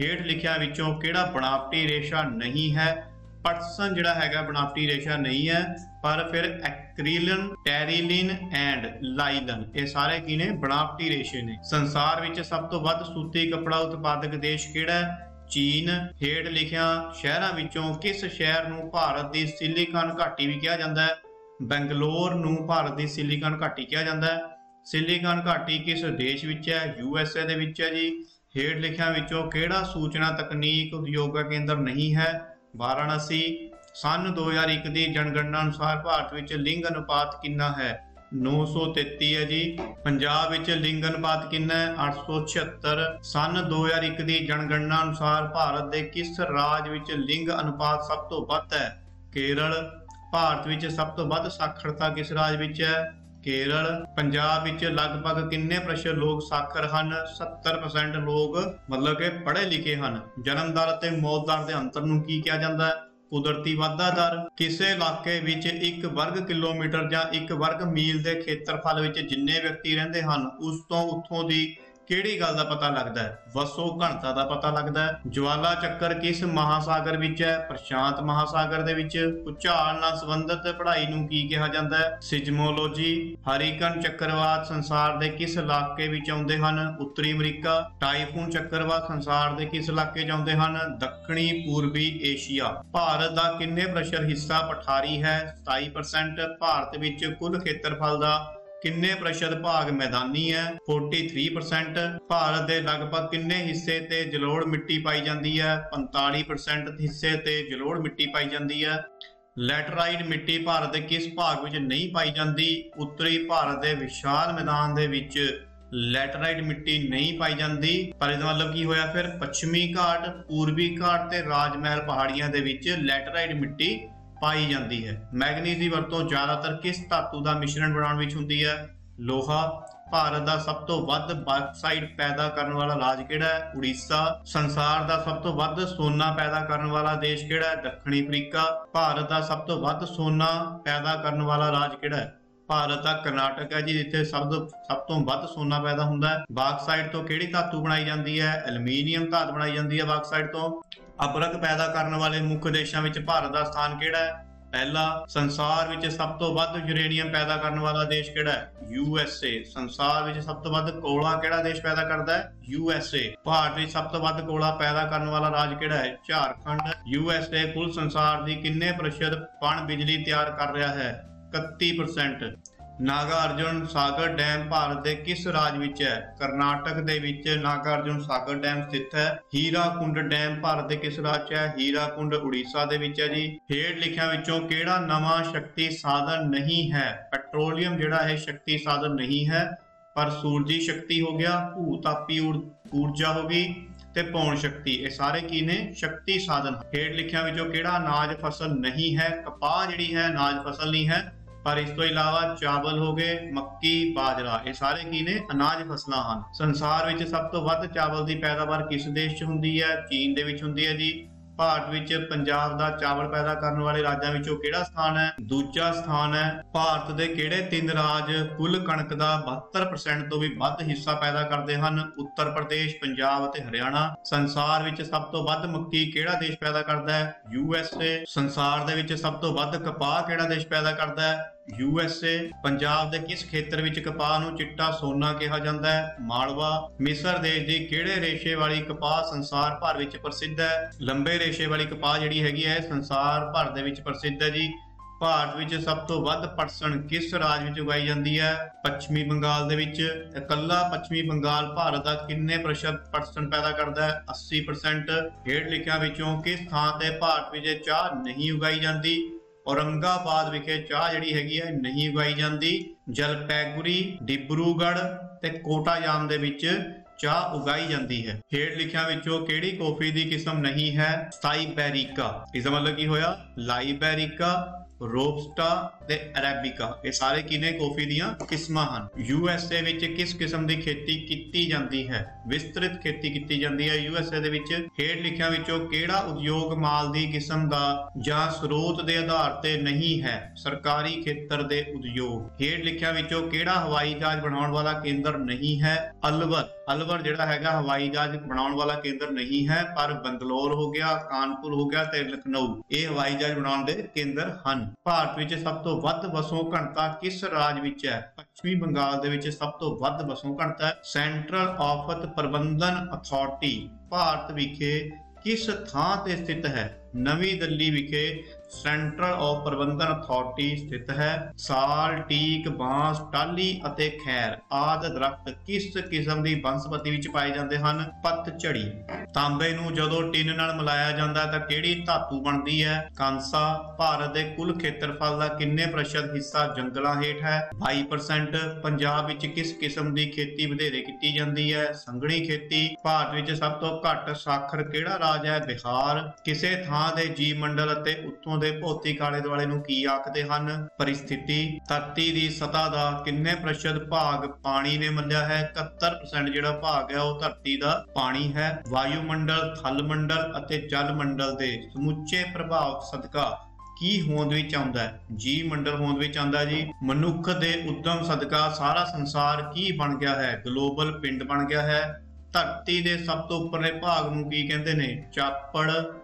ਹੇਠ ਲਿਖਿਆਂ ਵਿੱਚੋਂ ਕਿਹੜਾ ਬਣਾਵਟੀ ਰੇਸ਼ਾ ਨਹੀਂ ਹੈ? ਪਟਸਨ ਜਿਹੜਾ ਹੈਗਾ ਬਣਾਵਟੀ ਰੇਸ਼ਾ ਨਹੀਂ ਹੈ, ਪਰ ਫਿਰ ਐਕ੍ਰੀਲਿਨ, ਟੈਰੀਲਿਨ ਐਂਡ ਲਾਈਲਨ ਇਹ ਸਾਰੇ ਕੀ ਨੇ? ਬਣਾਵਟੀ ਰੇਸ਼ੇ ਨੇ। ਸੰਸਾਰ ਵਿੱਚ ਸਭ ਤੋਂ ਵੱਧ ਸੂਤੀ ਕੱਪੜਾ ਉਤਪਾਦਕ ਦੇਸ਼ ਕਿਹੜਾ ਹੈ? ਚੀਨ। ਹੇਠ ਲਿਖਿਆਂ ਸ਼ਹਿਰਾਂ ਵਿੱਚੋਂ ਕਿਸ ਸ਼ਹਿਰ ਨੂੰ ਭਾਰਤ ਦੀ ਸਿਲੀਕਾਨ ਘਾਟੀ ਵੀ ਕਿਹਾ ਜਾਂਦਾ ਹੈ? ਬੈਂਗਲੌਰ ਨੂੰ ਭਾਰਤ ਦੀ ਸਿਲੀਕਾਨ ਘਾਟੀ ਕਿਹਾ ਜਾਂਦਾ ਹੈ। ਸਿਲੀਕਾਨ ਘਾਟੀ ਕਿਸ ਦੇਸ਼ ਵਿੱਚ ਹੈ? USA ਦੇ ਵਿੱਚ ਹੈ ਜੀ। ਹੇਠ ਲਿਖਿਆਂ ਵਿੱਚੋਂ ਕਿਹੜਾ ਸੂਚਨਾ ਤਕਨੀਕ ਉਦਯੋਗ ਕੇਂਦਰ ਨਹੀਂ ਹੈ? ਵਾਰਾਣਸੀ। ਸੰਨ 2001 ਦੀ ਜਨਗਣਨਾ ਅਨੁਸਾਰ ਭਾਰਤ ਵਿੱਚ ਲਿੰਗ ਅਨੁਪਾਤ ਕਿੰਨਾ ਹੈ? 933 ਹੈ ਜੀ। ਪੰਜਾਬ ਵਿੱਚ ਲਿੰਗ ਅਨੁਪਾਤ ਕਿੰਨਾ ਹੈ? 876। ਸੰਨ 2001 ਦੀ ਜਨਗਣਨਾ ਅਨੁਸਾਰ ਭਾਰਤ ਦੇ ਕਿਸ ਰਾਜ ਵਿੱਚ ਲਿੰਗ ਅਨੁਪਾਤ ਸਭ ਤੋਂ ਵੱਧ ਹੈ? ਕੇਰਲ। ਭਾਰਤ ਵਿੱਚ ਸਭ ਤੋਂ ਵੱਧ ਸਾਖਰਤਾ ਕਿਸ ਰਾਜ ਵਿੱਚ ਹੈ? ਕੇਰਲ। ਪੰਜਾਬ ਵਿੱਚ ਲਗਭਗ ਕਿੰਨੇ ਪ੍ਰਤੀਸ਼ਤ ਲੋਕ ਸਾਖਰ ਹਨ? 70% ਲੋਕ ਮਤਲਬ ਕਿ ਪੜ੍ਹੇ ਲਿਖੇ ਹਨ। ਜਨਮ ਦਰ ਅਤੇ ਮੌਤ ਦਰ ਦੇ ਅੰਤਰ ਨੂੰ ਕੀ ਕਿਹਾ ਜਾਂਦਾ ਹੈ? ਕੁਦਰਤੀ ਵਾਧਾ ਦਰ। ਕਿਸੇ ਇਲਾਕੇ ਵਿੱਚ 1 ਵਰਗ ਕਿਲੋਮੀਟਰ ਜਾਂ 1 ਵਰਗ ਮੀਲ ਦੇ ਖੇਤਰਫਲ ਵਿੱਚ ਜਿੰਨੇ ਵਿਅਕਤੀ ਰਹਿੰਦੇ ਹਨ ਉਸ ਤੋਂ ਉੱਥੋਂ ਦੀ ਕਿਹੜੀ ਗੱਲ ਦਾ ਪਤਾ ਲੱਗਦਾ ਹੈ? ਵਸੋਂ ਘਣਤਾ ਦਾ ਪਤਾ ਲੱਗਦਾ ਹੈ। ਜਵਾਲਾ ਚੱਕਰ ਕਿਸ ਮਹਾਸਾਗਰ ਵਿੱਚ ਹੈ? ਪ੍ਰਸ਼ਾਂਤ ਮਹਾਸਾਗਰ ਦੇ ਵਿੱਚ। ਭੂਚਾਲ ਨਾਲ ਸੰਬੰਧਿਤ ਪੜ੍ਹਾਈ ਨੂੰ ਕੀ ਕਿਹਾ ਜਾਂਦਾ ਹੈ? ਸਿਜ਼ਮੋਲੋਜੀ। ਹਰੀਕਨ ਚੱਕਰਵਾਤ ਸੰਸਾਰ ਦੇ ਕਿਸ ਇਲਾਕੇ ਵਿੱਚ ਆਉਂਦੇ ਹਨ? ਉੱਤਰੀ ਅਮਰੀਕਾ। ਟਾਈਫੂਨ ਚੱਕਰਵਾਤ ਸੰਸਾਰ ਦੇ ਕਿਸ ਇਲਾਕੇ 'ਚ ਆਉਂਦੇ ਹਨ? ਦੱਖਣੀ ਪੂਰਬੀ ਏਸ਼ੀਆ। ਭਾਰਤ ਦਾ ਕਿੰਨੇ ਪ੍ਰਤੀਸ਼ਤ ਹਿੱਸਾ ਪਠਾਰੀ ਹੈ? 27%। ਭਾਰਤ ਵਿੱਚ ਕੁੱਲ ਖੇਤਰਫਲ ਦਾ ਕਿੰਨੇ ਪ੍ਰਤੀਸ਼ਤ ਭਾਗ ਮੈਦਾਨੀ ਹੈ? 43%। ਭਾਰਤ ਦੇ ਲਗਭਗ ਕਿੰਨੇ ਹਿੱਸੇ ਤੇ ਜਲੋੜ ਮਿੱਟੀ ਪਾਈ ਜਾਂਦੀ ਹੈ? 45% ਹਿੱਸੇ ਤੇ ਜਲੋੜ ਮਿੱਟੀ ਪਾਈ ਜਾਂਦੀ ਹੈ। ਲੈਟਰਾਈਟ ਮਿੱਟੀ ਭਾਰਤ ਦੇ ਕਿਸ ਭਾਗ ਵਿੱਚ ਨਹੀਂ ਪਾਈ ਜਾਂਦੀ? ਉੱਤਰੀ ਭਾਰਤ ਦੇ ਵਿਸ਼ਾਲ ਮੈਦਾਨ ਦੇ ਵਿੱਚ ਲੈਟਰਾਈਟ ਮਿੱਟੀ ਨਹੀਂ ਪਾਈ ਜਾਂਦੀ। ਪਰ ਇਹਦਾ ਮਤਲਬ ਕੀ ਹੋਇਆ ਫਿਰ? ਪੱਛਮੀ ਘਾਟ, ਪੂਰਬੀ ਘਾਟ ਤੇ ਰਾਜ ਮਹਿਲ ਪਹਾੜੀਆਂ ਦੇ ਵਿੱਚ ਲੈਟਰਾਈਟ ਮਿੱਟੀ ਪਾਈ ਜਾਂਦੀ ਹੈ। ਮੈਗਨੀਜ਼ ਦੀ ਵਰਤੋਂ ਜ਼ਿਆਦਾਤਰ ਕਿਸ ਧਾਤੂ ਦਾ ਮਿਸ਼ਰਣ ਬਣਾਉਣ ਵਿੱਚ ਹੁੰਦੀ ਹੈ? ਲੋਹਾ। ਭਾਰਤ ਦਾ ਸਭ ਤੋਂ ਵੱਧ ਬਾਕਸਾਈਟ ਪੈਦਾ ਕਰਨ ਵਾਲਾ ਰਾਜ ਕਿਹੜਾ ਹੈ? ਉੜੀਸਾ। ਸੰਸਾਰ ਦਾ ਸਭ ਤੋਂ ਵੱਧ ਸੋਨਾ ਪੈਦਾ ਕਰਨ ਵਾਲਾ ਦੇਸ਼ ਕਿਹੜਾ ਹੈ? ਦੱਖਣੀ ਅਫਰੀਕਾ। ਭਾਰਤ ਦਾ ਸਭ ਤੋਂ ਵੱਧ ਸੋਨਾ ਪੈਦਾ ਕਰਨ ਵਾਲਾ ਰਾਜ ਕਿਹੜਾ ਹੈ? ਭਾਰਤ ਦਾ ਕਰਨਾਟਕ ਹੈ ਜੀ, ਜਿੱਥੇ ਸਭ ਤੋਂ ਵੱਧ ਸੋਨਾ ਪੈਦਾ ਹੁੰਦਾ ਹੈ। ਬਾਕਸਾਈਟ ਤੋਂ ਕਿਹੜੀ ਧਾਤੂ ਬਣਾਈ ਜਾਂਦੀ ਹੈ? ਐਲੂਮੀਨੀਅਮ ਧਾਤ ਬਣਾਈ ਜਾਂਦੀ ਹੈ ਬਾਕਸਾਈਟ ਤੋਂ। ਅਪਰਕ ਪੈਦਾ ਕਰਨ ਵਾਲੇ ਮੁੱਖ ਦੇਸ਼ਾਂ ਵਿੱਚ ਭਾਰਤ ਦਾ ਸਥਾਨ ਕਿਹੜਾ ਹੈ? ਪਹਿਲਾ। ਸੰਸਾਰ ਵਿੱਚ ਸਭ ਤੋਂ ਵੱਧ ਯੂਰੇਨੀਅਮ ਪੈਦਾ ਕਰਨ ਵਾਲਾ ਦੇਸ਼ ਕਿਹੜਾ ਹੈ? USA। ਸੰਸਾਰ ਵਿੱਚ ਸਭ ਤੋਂ ਵੱਧ ਕੋਲਾ ਕਿਹੜਾ ਦੇਸ਼ ਪੈਦਾ ਕਰਦਾ ਹੈ? USA। ਭਾਰਤ ਵਿੱਚ ਸਭ ਤੋਂ ਵੱਧ ਕੋਲਾ ਪੈਦਾ ਕਰਨ ਵਾਲਾ ਰਾਜ ਕਿਹੜਾ ਹੈ? ਝਾਰਖੰਡ। USA ਕੁੱਲ ਸੰਸਾਰ ਦੀ ਕਿੰਨੇ ਪ੍ਰਤੀਸ਼ਤ ਪਣ ਬਿਜਲੀ ਤਿਆਰ ਕਰ ਰਿਹਾ ਹੈ? 31%। ਨਾਗਾਰਜੁਨ ਸਾਗਰ ਡੈਮ ਭਾਰਤ ਦੇ ਕਿਸ ਰਾਜ ਵਿੱਚ ਹੈ? ਕਰਨਾਟਕ ਦੇ ਵਿੱਚ ਨਾਗਾਰਜੁਨ ਸਾਗਰ ਡੈਮ ਸਥਿਤ ਹੈ। ਹੀਰਾਕੁੰਡ ਡੈਮ ਭਾਰਤ ਦੇ ਕਿਸ ਰਾਜ 'ਚ ਹੈ? ਹੀਰਾਕੁੰਡ ਉੜੀਸਾ ਦੇ ਵਿੱਚ ਹੈ ਜੀ। ਹੇਠ ਲਿਖਿਆਂ ਵਿੱਚੋਂ ਕਿਹੜਾ ਨਵਾਂ ਸ਼ਕਤੀ ਸਾਧਨ ਨਹੀਂ ਹੈ? ਪੈਟਰੋਲੀਅਮ ਜਿਹੜਾ ਹੈ ਸ਼ਕਤੀ ਸਾਧਨ ਨਹੀਂ ਹੈ, ਪਰ ਸੂਰਜੀ ਸ਼ਕਤੀ ਹੋ ਗਿਆ, ਭੂ-ਤਾਪੀ ਊਰਜਾ ਹੋ ਗਈ ਤੇ ਪੌਣ ਸ਼ਕਤੀ, ਇਹ ਸਾਰੇ ਕੀ ਨੇ? ਸ਼ਕਤੀ ਸਾਧਨ। ਹੇਠ ਲਿਖਿਆਂ ਵਿੱਚੋਂ ਕਿਹੜਾ ਅਨਾਜ ਫਸਲ ਨਹੀਂ ਹੈ? ਕਪਾਹ ਜਿਹੜੀ ਹੈ ਅਨਾਜ ਫਸਲ ਨਹੀਂ ਹੈ, ਪਰ ਇਸ ਤੋਂ ਇਲਾਵਾ ਚਾਵਲ ਹੋ ਗਏ, ਮੱਕੀ, ਬਾਜਰਾ, ਇਹ ਸਾਰੇ ਕੀ ਨੇ? ਅਨਾਜ ਫਸਲਾਂ ਹਨ। ਸੰਸਾਰ ਵਿੱਚ ਸਭ ਤੋਂ ਵੱਧ ਚਾਵਲ ਦੀ ਪੈਦਾਵਾਰ ਕਿਸ ਦੇਸ਼ 'ਚ ਹੁੰਦੀ ਹੈ? ਚੀਨ ਦੇ ਵਿੱਚ ਹੁੰਦੀ ਹੈ ਜੀ। ਭਾਰਤ ਵਿੱਚ ਪੰਜਾਬ ਦਾ ਚਾਵਲ ਪੈਦਾ ਕਰਨ ਵਾਲੇ ਰਾਜਾਂ ਵਿੱਚੋਂ ਕਿਹੜਾ ਸਥਾਨ ਹੈ? ਦੂਜਾ ਸਥਾਨ ਹੈ। ਭਾਰਤ ਦੇ ਕਿਹੜੇ 3 ਰਾਜ ਕੁੱਲ ਕਣਕ ਦਾ 72% ਤੋਂ ਵੀ ਵੱਧ ਹਿੱਸਾ ਪੈਦਾ ਕਰਦੇ ਹਨ? ਉੱਤਰ ਪ੍ਰਦੇਸ਼, ਪੰਜਾਬ ਅਤੇ ਹਰਿਆਣਾ। ਸੰਸਾਰ ਵਿੱਚ ਸਭ ਤੋਂ ਵੱਧ ਮੱਕੀ ਕਿਹੜਾ ਦੇਸ਼ ਪੈਦਾ ਕਰਦਾ ਹੈ? USA। ਸੰਸਾਰ ਦੇ ਵਿੱਚ ਸਭ ਤੋਂ ਵੱਧ ਕਪਾਹ ਕਿਹੜਾ ਦੇਸ਼ ਪੈਦਾ ਕਰਦਾ ਹੈ? USA। ਪੰਜਾਬ ਦੇ ਕਿਸ ਖੇਤਰ ਵਿੱਚ ਕਪਾਹ ਨੂੰ ਚਿੱਟਾ ਸੋਨਾ ਕਿਹਾ ਜਾਂਦਾ ਹੈ? ਮਾਲਵਾ। ਮਿਸਰ ਦੇਸ਼ ਦੀ ਕਿਹੜੇ ਰੇਸ਼ੇ ਵਾਲੀ ਕਪਾਹ ਸੰਸਾਰ ਭਰ ਵਿੱਚ ਪ੍ਰਸਿੱਧ ਹੈ? ਲੰਬੇ ਰੇਸ਼ੇ ਵਾਲੀ ਕਪਾਹ ਜਿਹੜੀ ਹੈਗੀ ਹੈ ਸੰਸਾਰ ਭਰ ਦੇ ਵਿੱਚ ਪ੍ਰਸਿੱਧ ਹੈ ਜੀ। ਭਾਰਤ ਵਿੱਚ ਸਭ ਤੋਂ ਵੱਧ ਪਟਸਨ ਕਿਸ ਰਾਜ ਵਿੱਚ ਉਗਾਈ ਜਾਂਦੀ ਹੈ? ਪੱਛਮੀ ਬੰਗਾਲ ਦੇ ਵਿੱਚ। ਇਕੱਲਾ ਪੱਛਮੀ ਬੰਗਾਲ ਭਾਰਤ ਦਾ ਕਿੰਨੇ ਪ੍ਰਤੀਸ਼ਤ ਪਟਸਨ ਪੈਦਾ ਕਰਦਾ ਹੈ? 80%। ਹੇਠ ਲਿਖਿਆਂ ਵਿੱਚੋਂ ਕਿਸ ਥਾਂ ਤੇ ਭਾਰਤ ਵਿੱਚ ਚਾਹ ਨਹੀਂ ਉਗਾਈ ਜਾਂਦੀ? ਔਰੰਗਾਬਾਦ ਵਿਖੇ ਚਾਹ ਜਿਹੜੀ ਹੈਗੀ ਹੈ ਨਹੀਂ ਉਗਾਈ ਜਾਂਦੀ। ਜਲਪੈਗੁਰੀ, ਡਿਬਰੂਗੜ੍ਹ ਤੇ ਕੋਟਾਯਾਮ ਦੇ ਵਿੱਚ ਚਾਹ ਉਗਾਈ ਜਾਂਦੀ ਹੈ। ਹੇਠ ਲਿਖਿਆਂ ਵਿੱਚੋਂ ਕਿਹੜੀ ਕੌਫੀ ਦੀ ਕਿਸਮ ਨਹੀਂ ਹੈ? ਸਾਈਬੈਰਿਕਾ। ਇਸ ਦਾ ਮਤਲਬ ਕੀ ਹੋਇਆ? ਲਾਈਬੈਰਿਕਾ, ਰੋਬਸਟਾ ਤੇ ਅਰੇਬਿਕਾ, ਇਹ ਸਾਰੇ ਕੀ ਨੇ? ਕੌਫੀ ਦੀਆਂ ਕਿਸਮਾਂ ਹਨ। USA ਵਿੱਚ ਕਿਸ ਕਿਸਮ ਦੀ ਖੇਤੀ ਕੀਤੀ ਜਾਂਦੀ ਹੈ? ਵਿਸਤ੍ਰਿਤ ਖੇਤੀ ਕੀਤੀ ਜਾਂਦੀ ਹੈ USA ਦੇ ਵਿੱਚ। ਹੇਠ ਲਿਖਿਆਂ ਵਿੱਚੋਂ ਕਿਹੜਾ ਉਦਯੋਗ ਮਾਲ ਦੀ ਕਿਸਮ ਦਾ ਜਾਂ ਸਰੋਤ ਦੇ ਆਧਾਰ ਤੇ ਨਹੀਂ ਹੈ? ਸਰਕਾਰੀ ਖੇਤਰ ਦੇ ਉਦਯੋਗ। ਹੇਠ ਲਿਖਿਆਂ ਵਿੱਚੋਂ ਕਿਹੜਾ ਹਵਾਈ ਜਹਾਜ਼ ਬਣਾਉਣ ਵਾਲਾ ਕੇਂਦਰ ਨਹੀਂ ਹੈ? ਅਲਵਰ। ਅਲਵਰ ਜਿਹੜਾ ਹੈਗਾ ਹਵਾਈ ਜਹਾਜ਼ ਬਣਾਉਣ ਵਾਲਾ ਕੇਂਦਰ ਨਹੀਂ ਹੈ, ਪਰ ਬੰਗਲੌਰ ਹੋ ਗਿਆ, ਕਾਨਪੁਰ ਹੋ ਗਿਆ ਤੇ ਲਖਨਊ, ਇਹ ਹਵਾਈ ਜਹਾਜ਼ ਬਣਾਉਣ ਦੇ ਕੇਂਦਰ ਹਨ। ਭਾਰਤ ਵਿੱਚ ਸਭ ਤੋਂ ਵੱਧ ਵਸੋਂ ਘਣਤਾ ਕਿਸ ਰਾਜ ਵਿੱਚ ਹੈ? ਪੱਛਮੀ ਬੰਗਾਲ ਦੇ ਵਿੱਚ ਸਭ ਤੋਂ ਵੱਧ ਵਸੋਂ ਘਣਤਾ ਹੈ। ਸੈਂਟਰਲ ਆਫਤ ਪ੍ਰਬੰਧਨ ਅਥਾਰਟੀ ਭਾਰਤ ਵਿਖੇ ਕਿਸ ਥਾਂ ਤੇ ਸਥਿਤ ਹੈ? ਨਵੀਂ ਦਿੱਲੀ ਵਿਖੇ ਸੈਂਟਰਲ ਆਫ ਪ੍ਰਬੰਧਨ ਅਥਾਰਟੀ ਸਥਿਤ ਹੈ। ਸਾਲ, ਟੀਕ, ਬਾਂਸ, ਟਾਹਲੀ ਅਤੇ ਖੈਰ ਆਦਿ ਦਰਖਤ ਕਿਸ ਕਿਸਮ ਦੀ ਬਨਸਪਤੀ ਵਿੱਚ ਪਾਏ ਜਾਂਦੇ ਹਨ? ਪੱਤਝੜੀ। ਤਾਂਬੇ ਨੂੰ ਜਦੋਂ ਟਿਨ ਨਾਲ ਮਿਲਾਇਆ ਜਾਂਦਾ ਹੈ ਤਾਂ ਕਿਹੜੀ ਧਾਤੂ ਬਣਦੀ ਹੈ? ਕਾਂਸਾ। ਭਾਰਤ ਦੇ ਕੁੱਲ ਖੇਤਰਫਲ ਦਾ ਕਿੰਨੇ ਪ੍ਰਤੀਸ਼ਤ ਹਿੱਸਾ ਜੰਗਲਾਂ ਹੇਠ ਹੈ? 22%। ਪੰਜਾਬ ਵਿੱਚ ਕਿਸ ਕਿਸਮ ਦੀ ਖੇਤੀ ਵਧੇਰੇ ਕੀਤੀ ਜਾਂਦੀ ਹੈ? ਸੰਘਣੀ ਖੇਤੀ। ਭਾਰਤ ਵਿੱਚ ਸਭ ਤੋਂ ਘੱਟ ਸਾਖਰ ਕਿਹੜਾ ਰਾਜ ਹੈ? ਬਿਹਾਰ। ਕਿਸੇ ਥਾਂ ਦੇ ਜੀਵ ਮੰਡਲ ਅਤੇ ਉੱਥੋਂ ਦੇ ਭੌਤਿਕ ਆਲੇ ਦੁਆਲੇ ਨੂੰ ਕੀ ਆਖਦੇ ਹਨ? ਪਰਿਸਥਿਤੀ। ਧਰਤੀ ਦੀ ਸਤ੍ਹਾ ਦਾ ਕਿੰਨੇ ਪ੍ਰਤੀਸ਼ਤ ਭਾਗ ਪਾਣੀ ਨੇ ਮੱਲਿਆ ਹੈ? 71% ਜਿਹੜਾ ਭਾਗ ਹੈ ਉਹ ਧਰਤੀ ਦਾ ਪਾਣੀ ਹੈ। ਵਾਯੂਮੰਡਲ, ਥਲ ਮੰਡਲ ਅਤੇ ਜਲ ਮੰਡਲ ਦੇ ਸਮੁੱਚੇ ਪ੍ਰਭਾਵ ਸਦਕਾ ਕੀ ਹੋਂਦ ਵਿੱਚ ਆਉਂਦਾ ਹੈ? ਜੀਵ ਮੰਡਲ ਹੋਂਦ ਵਿੱਚ ਆਉਂਦਾ ਜੀ। ਮਨੁੱਖ ਦੇ ਉਦਮ ਸਦਕਾ ਸਾਰਾ ਸੰਸਾਰ ਕੀ ਬਣ ਗਿਆ ਹੈ? ਗਲੋਬਲ ਪਿੰਡ ਬਣ ਗਿਆ ਹੈ। ਧਰਤੀ ਦੇ ਸਭ ਤੋਂ ਉੱਪਰਲੇ ਭਾਗ ਨੂੰ ਕੀ ਕਹਿੰਦੇ ਨੇ? ਚਾਪੜ।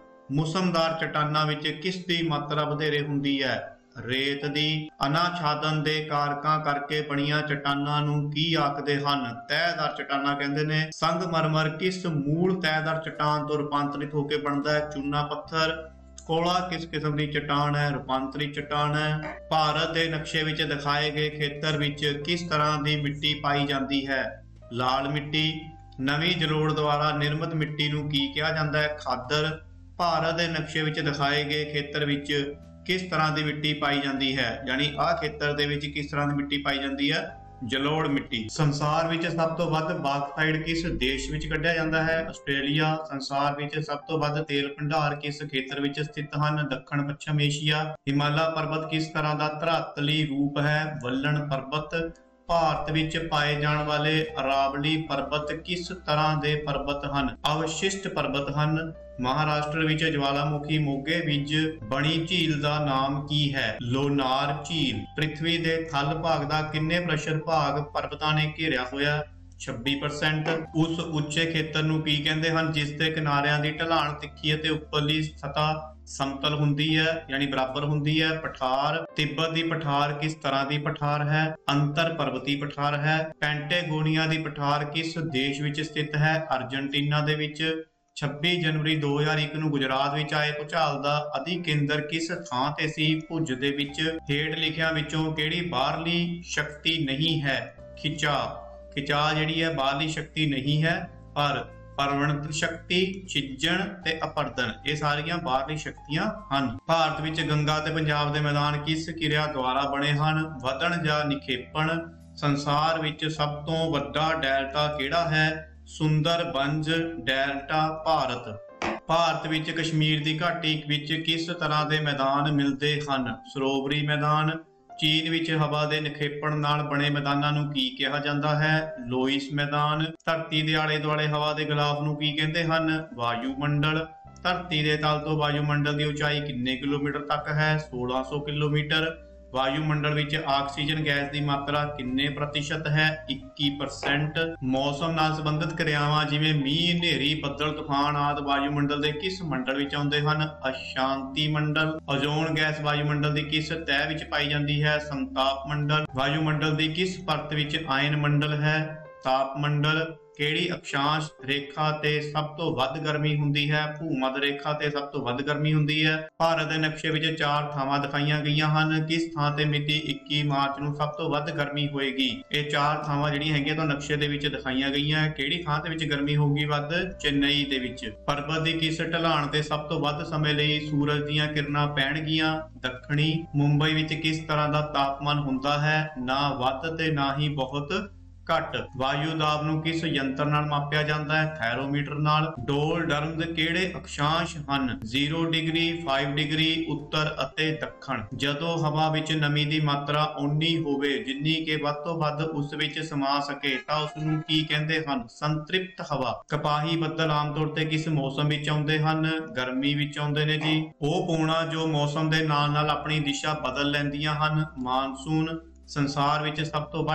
ਮੌਸਮਦਾਰ ਚਟਾਨਾਂ ਵਿੱਚ ਕਿਸ ਦੀ ਮਾਤਰਾ ਵਧੇਰੇ ਹੁੰਦੀ ਹੈ? ਰੇਤ ਦੀ। ਅਨਾਛਾਦਨ ਦੇ ਕਾਰਕਾਂ ਕਰਕੇ ਬਣੀਆਂ ਚਟਾਨਾਂ ਨੂੰ ਕੀ ਆਖਦੇ ਹਨ? ਤੈਅਦਾਰ ਚਟਾਨਾਂ ਕਹਿੰਦੇ ਨੇ। ਸੰਗਮਰਮਰ ਕਿਸ ਮੂਲ ਤੈਅਦਾਰ ਚਟਾਨ ਤੋਂ ਰੂਪਾਂਤਰਿਤ ਹੋ ਕੇ ਬਣਦਾ ਹੈ? ਚੂਨਾ ਪੱਥਰ। ਕੋਲਾ ਕਿਸ ਕਿਸਮ ਦੀ ਚਟਾਨ ਹੈ? ਰੂਪਾਂਤਰੀ ਚਟਾਨ ਹੈ। ਭਾਰਤ ਦੇ ਨਕਸ਼ੇ ਵਿੱਚ ਦਿਖਾਏ ਗਏ ਖੇਤਰ ਵਿੱਚ ਕਿਸ ਤਰ੍ਹਾਂ ਦੀ ਮਿੱਟੀ ਪਾਈ ਜਾਂਦੀ ਹੈ? ਲਾਲ ਮਿੱਟੀ। ਨਵੀਂ ਜਲੋੜ ਦੁਆਰਾ ਨਿਰਮਿਤ ਮਿੱਟੀ ਨੂੰ ਕੀ ਕਿਹਾ ਜਾਂਦਾ ਹੈ? ਖਾਦਰ। ਭਾਰਤ ਦੇ ਨਕਸ਼ੇ ਵਿੱਚ ਦਿਖਾਏ ਗਏ ਖੇਤਰ ਵਿੱਚ ਕਿਸ ਤਰ੍ਹਾਂ ਦੀ ਮਿੱਟੀ ਪਾਈ ਜਾਂਦੀ ਹੈ? ਯਾਨੀ ਆਹ ਖੇਤਰ ਦੇ ਵਿੱਚ ਕਿਸ ਤਰ੍ਹਾਂ ਦੀ ਮਿੱਟੀ ਪਾਈ ਜਾਂਦੀ ਹੈ? ਜਲੋੜ ਮਿੱਟੀ। ਸੰਸਾਰ ਵਿੱਚ ਸਭ ਤੋਂ ਵੱਧ ਬਾਕਸਾਈਟ ਕਿਸ ਦੇਸ਼ ਵਿੱਚ ਕੱਢਿਆ ਜਾਂਦਾ ਹੈ? ਆਸਟ੍ਰੇਲੀਆ। ਸੰਸਾਰ ਵਿੱਚ ਸਭ ਤੋਂ ਵੱਧ ਤੇਲ ਭੰਡਾਰ ਕਿਸ ਖੇਤਰ ਵਿੱਚ ਸਥਿਤ ਹਨ? ਦੱਖਣ ਪੱਛਮ ਏਸ਼ੀਆ। ਹਿਮਾਲਾ ਪਰਬਤ ਕਿਸ ਤਰ੍ਹਾਂ ਦਾ ਧਰਾਤਲੀ ਰੂਪ ਹੈ? ਵਲਣ ਪਰਬਤ। ਭਾਰਤ ਵਿੱਚ ਪਾਏ ਜਾਣ ਵਾਲੇ ਅਰਾਵਲੀ ਪਰਬਤ ਕਿਸ ਤਰ੍ਹਾਂ ਦੇ ਪਰਬਤ ਹਨ? ਅਵਸ਼ਿਸ਼ਟ ਪਰਬਤ ਹਨ। ਮਹਾਰਾਸ਼ਟਰ ਵਿੱਚ ਜਵਾਲਾਮੁਖੀ ਮੋਗੇ ਵਿੱਚ ਬਣੀ ਝੀਲ ਦਾ ਨਾਮ ਕੀ ਹੈ? ਲੋਨਾਰ ਝੀਲ। ਪ੍ਰਿਥਵੀ ਦੇ ਥਲ ਭਾਗ ਦਾ ਕਿੰਨੇ ਪ੍ਰਤੀਸ਼ਤ ਭਾਗ ਪਰਬਤਾਂ ਨੇ ਘੇਰਿਆ ਹੋਇਆ? 26%। ਉਸ ਉੱਚੇ ਖੇਤਰ ਨੂੰ ਕੀ ਕਹਿੰਦੇ ਹਨ ਜਿਸ ਦੇ ਕਿਨਾਰਿਆਂ ਦੀ ਢਲਾਣ ਤਿੱਖੀ ਅਤੇ ਉੱਪਰਲੀ ਸਤ੍ਹਾ ਸਮਤਲ ਹੁੰਦੀ ਹੈ ਯਾਨੀ ਬਰਾਬਰ ਹੁੰਦੀ ਹੈ? ਪਠਾਰ। ਤਿੱਬਤ ਦੀ ਪਠਾਰ ਕਿਸ ਤਰ੍ਹਾਂ ਦੀ ਪਠਾਰ ਹੈ? ਅੰਤਰ ਪਰਬਤੀ ਪਠਾਰ ਹੈ। ਪੈਂਟੇਗੋਨੀਆ ਦੀ ਪਠਾਰ ਕਿਸ ਦੇਸ਼ ਵਿੱਚ ਸਥਿਤ ਹੈ? ਅਰਜਨਟੀਨਾ ਦੇ ਵਿੱਚ। 26 ਜਨਵਰੀ 2001 ਨੂੰ ਗੁਜਰਾਤ ਵਿੱਚ ਆਏ ਭੂਚਾਲ ਦਾ ਅਧਿ ਕੇਂਦਰ ਕਿਸ ਥਾਂ ਤੇ ਸੀ? ਭੁਜ ਦੇ ਵਿੱਚ। ਹੇਠ ਲਿਖਿਆਂ ਵਿੱਚੋਂ ਕਿਹੜੀ ਬਾਹਰਲੀ ਸ਼ਕਤੀ ਨਹੀਂ ਹੈ? ਖਿਚਾਅ। ਖਿਚਾਅ ਜਿਹੜੀ ਹੈ ਬਾਹਰਲੀ ਸ਼ਕਤੀ ਨਹੀਂ ਹੈ, ਪਰ ਪਰਵਣਤ ਸ਼ਕਤੀ, ਛਿੱਜਣ ਤੇ ਅਪਰਦਨ ਇਹ ਸਾਰੀਆਂ ਬਾਹਰਲੀ ਸ਼ਕਤੀਆਂ ਹਨ। ਭਾਰਤ ਵਿੱਚ ਗੰਗਾ ਤੇ ਪੰਜਾਬ ਦੇ ਮੈਦਾਨ ਕਿਸ ਕਿਰਿਆ ਦੁਆਰਾ ਬਣੇ ਹਨ? ਵਧਣ ਜਾਂ ਨਿਖੇਪਣ। ਸੰਸਾਰ ਵਿੱਚ ਸਭ ਤੋਂ ਵੱਡਾ ਡੈਲਟਾ ਕਿਹੜਾ ਹੈ? ਸੁੰਦਰਬੰਜ ਡੈਲਟਾ। ਭਾਰਤ ਵਿੱਚ ਕਸ਼ਮੀਰ ਦੀ ਘਾਟੀ ਵਿੱਚ ਕਿਸ ਤਰ੍ਹਾਂ ਦੇ ਮੈਦਾਨ ਮਿਲਦੇ ਹਨ? ਸਰੋਵਰੀ ਮੈਦਾਨ। ਚੀਨ ਵਿੱਚ ਹਵਾ ਦੇ ਨਿਖੇਪਣ ਨਾਲ ਬਣੇ ਮੈਦਾਨਾਂ ਨੂੰ ਕੀ ਕਿਹਾ ਜਾਂਦਾ ਹੈ? ਲੋਇਸ ਮੈਦਾਨ। ਧਰਤੀ ਦੇ ਆਲੇ ਦੁਆਲੇ ਹਵਾ ਦੇ ਗਲਾਫ ਨੂੰ ਕੀ ਕਹਿੰਦੇ ਹਨ? ਵਾਯੂਮੰਡਲ। ਧਰਤੀ ਦੇ ਤਲ ਤੋਂ ਵਾਯੂਮੰਡਲ ਦੀ ਉਚਾਈ ਕਿੰਨੇ ਕਿਲੋਮੀਟਰ ਤੱਕ ਹੈ? 1600 ਕਿਲੋਮੀਟਰ। ਵਾਯੂਮੰਡਲ ਵਿੱਚ ਆਕਸੀਜਨ ਗੈਸ ਦੀ ਮਾਤਰਾ ਕਿੰਨੇ ਪ੍ਰਤੀਸ਼ਤ ਹੈ? 21%। ਮੌਸਮ ਨਾਲ ਸੰਬੰਧਿਤ ਕਿਰਿਆਵਾਂ ਜਿਵੇਂ ਮੀਂਹ, ਹਨੇਰੀ, ਬੱਦਲ, ਤੂਫਾਨ ਆਦਿ ਵਾਯੂਮੰਡਲ ਦੇ ਕਿਸ ਮੰਡਲ ਵਿੱਚ ਆਉਂਦੇ ਹਨ? ਅਸ਼ਾਂਤੀ ਮੰਡਲ। ਓਜ਼ੋਨ ਗੈਸ ਵਾਯੂਮੰਡਲ ਦੀ ਕਿਸ ਤਹਿ ਵਿੱਚ ਪਾਈ ਜਾਂਦੀ ਹੈ? ਸਮਤਾਪ ਮੰਡਲ। ਵਾਯੂਮੰਡਲ ਦੀ ਕਿਸ ਪਰਤ ਵਿੱਚ ਆਇਨ ਮੰਡਲ ਹੈ? ਤਾਪ ਮੰਡਲ। ਕਿਹੜੀ ਅਕਸ਼ਾਂਸ਼ ਰੇਖਾ ਤੇ ਸਭ ਤੋਂ ਵੱਧ ਗਰਮੀ ਹੁੰਦੀ ਹੈ? ਭੂ-ਮੱਧ ਰੇਖਾ ਤੇ ਸਭ ਤੋਂ ਵੱਧ ਗਰਮੀ ਹੁੰਦੀ ਹੈ। ਭਾਰਤ ਦੇ ਨਕਸ਼ੇ ਵਿੱਚ 4 ਥਾਵਾਂ ਦਿਖਾਈਆਂ ਗਈਆਂ ਹਨ। ਕਿਸ ਥਾਂ ਤੇ ਮਿਤੀ 21 ਮਾਰਚ ਨੂੰ ਸਭ ਤੋਂ ਵੱਧ ਗਰਮੀ ਹੋਏਗੀ? ਇਹ 4 ਥਾਵਾਂ ਜਿਹੜੀਆਂ ਹੈਗੀਆਂ ਤਾਂ ਨਕਸ਼ੇ ਦੇ ਵਿੱਚ ਦਿਖਾਈਆਂ ਗਈਆਂ। ਕਿਹੜੀ ਥਾਂ ਦੇ ਵਿੱਚ ਗਰਮੀ ਹੋਊਗੀ ਵੱਧ? ਚੇਨਈ ਦੇ ਵਿੱਚ। ਪਰਬਤ ਦੀ ਕਿਸ ਢਲਾਣ ਤੇ ਸਭ ਤੋਂ ਵੱਧ ਸਮੇਂ ਲਈ ਸੂਰਜ ਦੀਆਂ ਕਿਰਨਾਂ ਪੈਣਗੀਆਂ? ਦੱਖਣੀ। ਮੁੰਬਈ ਵਿੱਚ ਕਿਸ ਤਰ੍ਹਾਂ ਦਾ ਤਾਪਮਾਨ ਹੁੰਦਾ ਹੈ? ਨਾ ਵੱਧ ਤੇ ਨਾ ਹੀ ਬਹੁਤ ਘੱਟ। ਵਾਯੂ ਦਾਬ ਨੂੰ ਕਿਸ ਯੰਤਰ ਨਾਲ ਮਾਪਿਆ ਜਾਂਦਾ ਹੈ? ਥੈਰੋਮੀਟਰ ਨਾਲ। ਡੋਲ ਡਰਮ ਦੇ ਕਿਹੜੇ ਅਕਸ਼ਾਂਸ਼ ਹਨ? 0 ਡਿਗਰੀ, 5 ਡਿਗਰੀ, ਉੱਤਰ ਅਤੇ ਦੱਖਣ। ਜਦੋਂ ਹਵਾ ਵਿੱਚ ਨਮੀ ਦੀ ਮਾਤਰਾ ਓਨੀ ਹੋਵੇ ਜਿੰਨੀ ਕਿ ਵੱਧ ਤੋਂ ਵੱਧ ਉਸ ਵਿੱਚ ਸਮਾ ਸਕੇ ਤਾਂ ਉਸ ਨੂੰ ਕੀ ਕਹਿੰਦੇ ਹਨ? ਸੰਤ੍ਰਿਪਤ ਹਵਾ। ਕਪਾਹੀ ਬੱਦਲ ਆਮ ਤੌਰ ਤੇ ਕਿਸ ਮੌਸਮ ਵਿੱਚ ਆਉਂਦੇ ਹਨ? ਗਰਮੀ ਵਿੱਚ ਆਉਂਦੇ ਨੇ ਜੀ। ਉਹ ਪੌਣਾ ਜੋ ਮੌਸਮ ਦੇ ਨਾਲ ਨਾਲ ਆਪਣੀ ਦਿਸ਼ਾ ਬਦਲ ਲੈਂਦੀਆਂ ਹਨ। ਮਾਨਸੂਨ। ਸੰਸਾਰ ਵਿੱਚ ਸਭ ਤੋਂ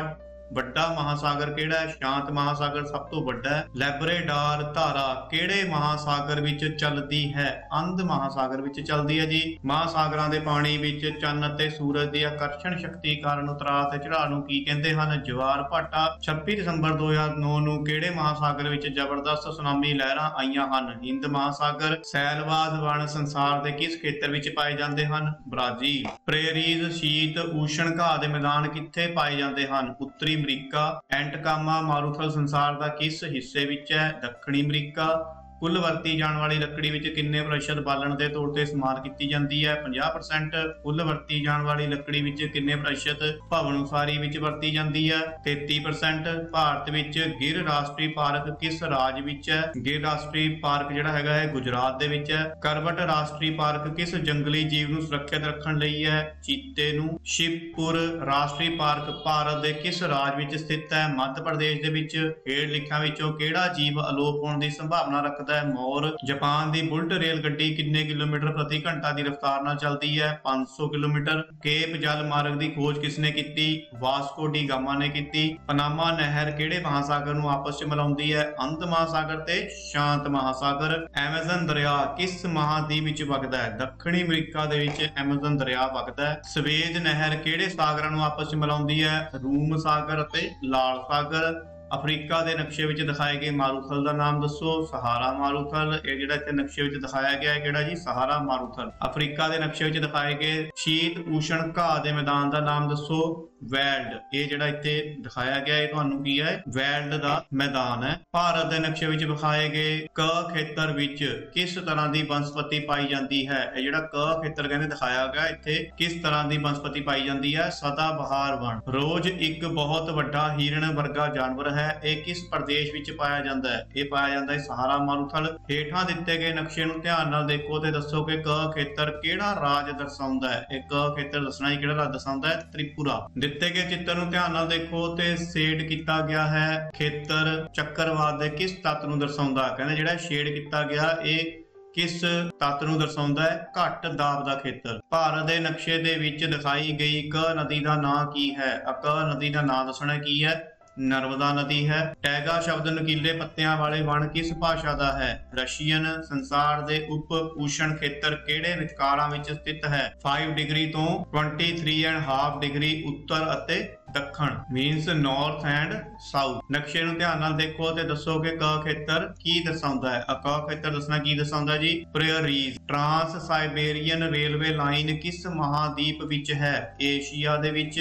ਵੱਡਾ ਮਹਾਸਾਗਰ ਕਿਹੜਾ ਹੈ? ਸ਼ਾਂਤ ਮਹਾਸਾਗਰ ਸਭ ਤੋਂ ਵੱਡਾ ਹੈ। ਲੈਬਰੇਡਾਰ ਧਾਰਾ ਕਿਹੜੇ ਮਹਾਸਾਗਰ ਵਿੱਚ ਚੱਲਦੀ ਹੈ? ਅੰਧ ਮਹਾਸਾਗਰ ਵਿੱਚ ਚੱਲਦੀ ਹੈ ਜੀ। ਮਹਾਸਾਗਰਾਂ ਦੇ ਪਾਣੀ ਵਿੱਚ ਚੰਨ ਅਤੇ ਸੂਰਜ ਦੀ ਆਕਰਸ਼ਣ ਸ਼ਕਤੀ ਕਾਰਨ ਉਤਰਾਅ ਤੇ ਚੜਾਅ ਨੂੰ ਕੀ ਕਹਿੰਦੇ ਹਨ? ਜਵਾਰ ਭਾਟਾ। 26 ਦਸੰਬਰ 2009 ਨੂੰ ਕਿਹੜੇ ਮਹਾਸਾਗਰ ਵਿੱਚ ਜ਼ਬਰਦਸਤ ਸੁਨਾਮੀ ਲਹਿਰਾਂ ਆਈਆਂ ਹਨ? ਹਿੰਦ ਮਹਾਸਾਗਰ। ਸੈਲਵਾਦ ਵਣ ਸੰਸਾਰ ਦੇ ਕਿਸ ਖੇਤਰ ਵਿੱਚ ਪਾਏ ਜਾਂਦੇ ਹਨ? ਬ੍ਰਾਜ਼ੀਲ। ਪ੍ਰੇਰੀਜ਼ ਸ਼ੀਤ ਊਸ਼ਣ ਘਾਹ ਦੇ ਮੈਦਾਨ ਕਿੱਥੇ ਪਾਏ ਜਾਂਦੇ ਹਨ? ਉੱਤਰੀ ਅਮਰੀਕਾ। ਐਂਟਕਾਮਾ ਮਾਰੂਥਲ ਸੰਸਾਰ ਦਾ ਕਿਸ ਹਿੱਸੇ ਵਿੱਚ ਹੈ? ਦੱਖਣੀ ਅਮਰੀਕਾ। ਕੁੱਲ ਵਰਤੀ ਜਾਣ ਵਾਲੀ ਲੱਕੜੀ ਵਿੱਚ ਕਿੰਨੇ ਪ੍ਰਤੀਸ਼ਤ ਬਾਲਣ ਦੇ ਤੌਰ ਤੇ ਇਸਤੇਮਾਲ ਕੀਤੀ ਜਾਂਦੀ ਹੈ? 50%। ਕੁੱਲ ਵਰਤੀ ਜਾਣ ਵਾਲੀ ਲੱਕੜੀ ਵਿੱਚ ਕਿੰਨੇ ਪ੍ਰਤੀਸ਼ਤ ਭਵਨ ਉਸਾਰੀ ਵਿੱਚ ਵਰਤੀ ਜਾਂਦੀ ਹੈ? 33%। ਭਾਰਤ ਵਿੱਚ ਗਿਰ ਰਾਸ਼ਟਰੀ ਪਾਰਕ ਕਿਸ ਰਾਜ ਵਿੱਚ ਹੈ? ਗਿਰ ਰਾਸ਼ਟਰੀ ਪਾਰਕ ਜਿਹੜਾ ਹੈਗਾ ਹੈ ਗੁਜਰਾਤ ਦੇ ਵਿੱਚ ਹੈ। ਕਰਵਟ ਰਾਸ਼ਟਰੀ ਪਾਰਕ ਕਿਸ ਜੰਗਲੀ ਜੀਵ ਨੂੰ ਸੁਰੱਖਿਅਤ ਰੱਖਣ ਲਈ ਹੈ? ਚੀਤੇ ਨੂੰ। ਸ਼ਿਵਪੁਰ ਰਾਸ਼ਟਰੀ ਪਾਰਕ ਭਾਰਤ ਦੇ ਕਿਸ ਰਾਜ ਵਿੱਚ ਸਥਿਤ ਹੈ? ਮੱਧ ਪ੍ਰਦੇਸ਼ ਦੇ ਵਿੱਚ। ਹੇਠ ਲਿਖਿਆਂ ਵਿੱਚੋਂ ਕਿਹੜਾ ਜੀਵ ਅਲੋਪ ਹੋਣ ਦੀ ਸੰਭਾਵਨਾ ਰੱਖਦਾ? ਮੋਰ। ਜਾਪਾਨ ਦੀ ਬੁਲਟ ਰੇਲ ਗੱਡੀ ਕਿੰਨੇ ਕਿਲੋਮੀਟਰ ਪ੍ਰਤੀ ਘੰਟਾ ਦੀ ਰਫ਼ਤਾਰ ਨਾਲ ਚੱਲਦੀ ਹੈ? 500 ਕਿਲੋਮੀਟਰ। ਕੇਪ ਜਲ ਮਾਰਗ ਦੀ ਖੋਜ ਕਿਸਨੇ ਕੀਤੀ? ਵਾਸਕੋ ਡੀ ਗਾਮਾ ਨੇ ਕੀਤੀ। ਪਨਾਮਾ ਨਹਿਰ ਕਿਹੜੇ ਮਹਾਸਾਗਰ ਨੂੰ ਆਪਸ ਵਿੱਚ ਮਿਲਾਉਂਦੀ ਹੈ? ਅੰਧ ਮਹਾਸਾਗਰ ਤੇ ਸ਼ਾਂਤ ਮਹਾਸਾਗਰ। ਐਮਾਜ਼ਨ ਦਰਿਆ ਕਿਸ ਮਹਾਦੀਪ ਵਿੱਚ ਵਗਦਾ ਹੈ? ਦੱਖਣੀ ਅਮਰੀਕਾ ਦੇ ਵਿੱਚ ਐਮਾਜ਼ਨ ਦਰਿਆ ਵਗਦਾ ਹੈ। ਸਵੇਜ ਨਹਿਰ ਕਿਹੜੇ ਸਾਗਰਾਂ ਨੂੰ ਆਪਸ ਵਿੱਚ ਮਿਲਾਉਂਦੀ ਹੈ? ਰੂਮ ਸਾਗਰ ਅਤੇ ਲਾਲ ਸਾਗਰ। ਅਫਰੀਕਾ ਦੇ ਨਕਸ਼ੇ ਵਿੱਚ ਦਿਖਾਏ ਗਏ ਮਾਰੂਥਲ ਦਾ ਨਾਮ ਦੱਸੋ। ਸਹਾਰਾ ਮਾਰੂਥਲ। ਇਹ ਜਿਹੜਾ ਇੱਥੇ ਨਕਸ਼ੇ ਵਿੱਚ ਦਿਖਾਇਆ ਗਿਆ ਹੈ ਕਿਹੜਾ ਜੀ, ਸਹਾਰਾ ਮਾਰੂਥਲ। ਅਫਰੀਕਾ ਦੇ ਨਕਸ਼ੇ ਵਿੱਚ ਦਿਖਾਏ ਗਏ ਸ਼ੀਤ ਊਸ਼ਣ ਘਾਹ ਦੇ ਮੈਦਾਨ ਦਾ ਨਾਮ ਦੱਸੋ। ਵੈਲਡ। ਇਹ ਜਿਹੜਾ ਇੱਥੇ ਦਿਖਾਇਆ ਗਿਆ ਇਹ ਤੁਹਾਨੂੰ ਕੀ ਹੈ, ਵੈਲਡ ਦਾ ਮੈਦਾਨ ਹੈ। ਭਾਰਤ ਦੇ ਨਕਸ਼ੇ ਵਿੱਚ ਦਿਖਾਏ ਗਏ ਕ ਖੇਤਰ ਵਿੱਚ ਕਿਸ ਤਰ੍ਹਾਂ ਦੀ ਬਨਸਪਤੀ ਪਾਈ ਜਾਂਦੀ ਹੈ। ਇਹ ਜਿਹੜਾ ਕ ਖੇਤਰ ਕਹਿੰਦੇ ਦਿਖਾਇਆ ਗਿਆ ਇੱਥੇ ਕਿਸ ਤਰ੍ਹਾਂ ਦੀ ਬਨਸਪਤੀ ਪਾਈ ਜਾਂਦੀ ਹੈ, ਸਦਾ ਬਹਾਰ ਵਣ। ਰੋਜ਼ ਇੱਕ ਬਹੁਤ ਵੱਡਾ ਹਿਰਨ ਵਰਗਾ ਜਾਨਵਰ ਹੈ। ਇਹ ਕਿਸ ਪ੍ਰਦੇਸ਼ ਵਿੱਚ ਪਾਇਆ ਜਾਂਦਾ ਹੈ, ਇਹ ਪਾਇਆ ਜਾਂਦਾ ਹੈ ਸਹਾਰਾ ਮਾਰੂਥਲ। ਹੇਠਾਂ ਦਿੱਤੇ ਗਏ ਨਕਸ਼ੇ ਨੂੰ ਧਿਆਨ ਨਾਲ ਦੇਖੋ ਤੇ ਦੱਸੋ ਕਿ ਕ ਖੇਤਰ ਕਿਹੜਾ ਰਾਜ ਦਰਸਾਉਂਦਾ ਹੈ। ਇਹ ਕ ਖੇਤਰ ਦੱਸਣਾ ਹੀ ਕਿਹੜਾ ਰਾਜ ਦਰਸਾਉਂਦਾ ਹੈ, ਤ੍ਰਿਪੁਰਾ। ਦਿੱਤੇ ਗਏ ਚਿੱਤਰ ਨੂੰ ਧਿਆਨ ਨਾਲ ਦੇਖੋ ਤੇ ਸ਼ੇਡ ਕੀਤਾ ਗਿਆ ਹੈ ਖੇਤਰ ਚੱਕਰਵਾਤ ਦੇ ਕਿਸ ਤੱਤ ਨੂੰ ਦਰਸਾਉਂਦਾ। ਕਹਿੰਦੇ ਜਿਹੜਾ ਸ਼ੇਡ ਕੀਤਾ ਗਿਆ ਇਹ ਕਿਸ ਤੱਤ ਨੂੰ ਦਰਸਾਉਂਦਾ ਹੈ, ਘੱਟ ਦਾਬ ਦਾ ਖੇਤਰ। ਭਾਰਤ ਦੇ ਨਕਸ਼ੇ ਦੇ ਵਿੱਚ ਦਿਖਾਈ ਗਈ ਕ ਨਦੀ ਦਾ ਨਾਂ ਕੀ ਹੈ। ਕ ਨਦੀ ਦਾ ਨਾਂ ਦੱਸਣਾ ਕੀ ਹੈ, ਨਰਮਦਾ ਨਦੀ ਹੈ। ਟੈਗਾ ਸ਼ਬਦ ਨਕੀਲੇ ਪੱਤਿਆਂ ਵਾਲੇ ਵਣ ਕਿਸ ਭਾਸ਼ਾ ਦਾ ਹੈ, ਰਸ਼ੀਅਨ। ਸੰਸਾਰ ਦੇ ਉਪ ਊਸ਼ਣ ਖੇਤਰ ਕਿਹੜੇ ਵਿਚਕਾਰਾਂ ਵਿੱਚ ਸਥਿਤ ਹੈ, 5 ਡਿਗਰੀ ਤੋਂ 23.5 ਡਿਗਰੀ ਉੱਤਰ ਅਤੇ ਦੱਖਣ, ਮੀਨਸ ਨਾਰਥ ਐਂਡ ਸਾਊਥ। ਨਕਸ਼ੇ ਨੂੰ ਧਿਆਨ ਨਾਲ ਦੇਖੋ ਤੇ ਦੱਸੋ ਕਿ ਕ ਖੇਤਰ ਕੀ ਦਰਸਾਉਂਦਾ ਹੈ। ਕ ਖੇਤਰ ਦੱਸਣਾ ਕੀ ਦਰਸਾਉਂਦਾ ਜੀ, ਪ੍ਰੇਰੀਜ਼। ਟਰਾਂਸ ਸਾਈਬੇਰੀਅਨ ਰੇਲਵੇ ਲਾਈਨ ਕਿਸ ਮਹਾਦੀਪ ਵਿੱਚ ਹੈ, ਏਸ਼ੀਆ ਦੇ ਵਿੱਚ।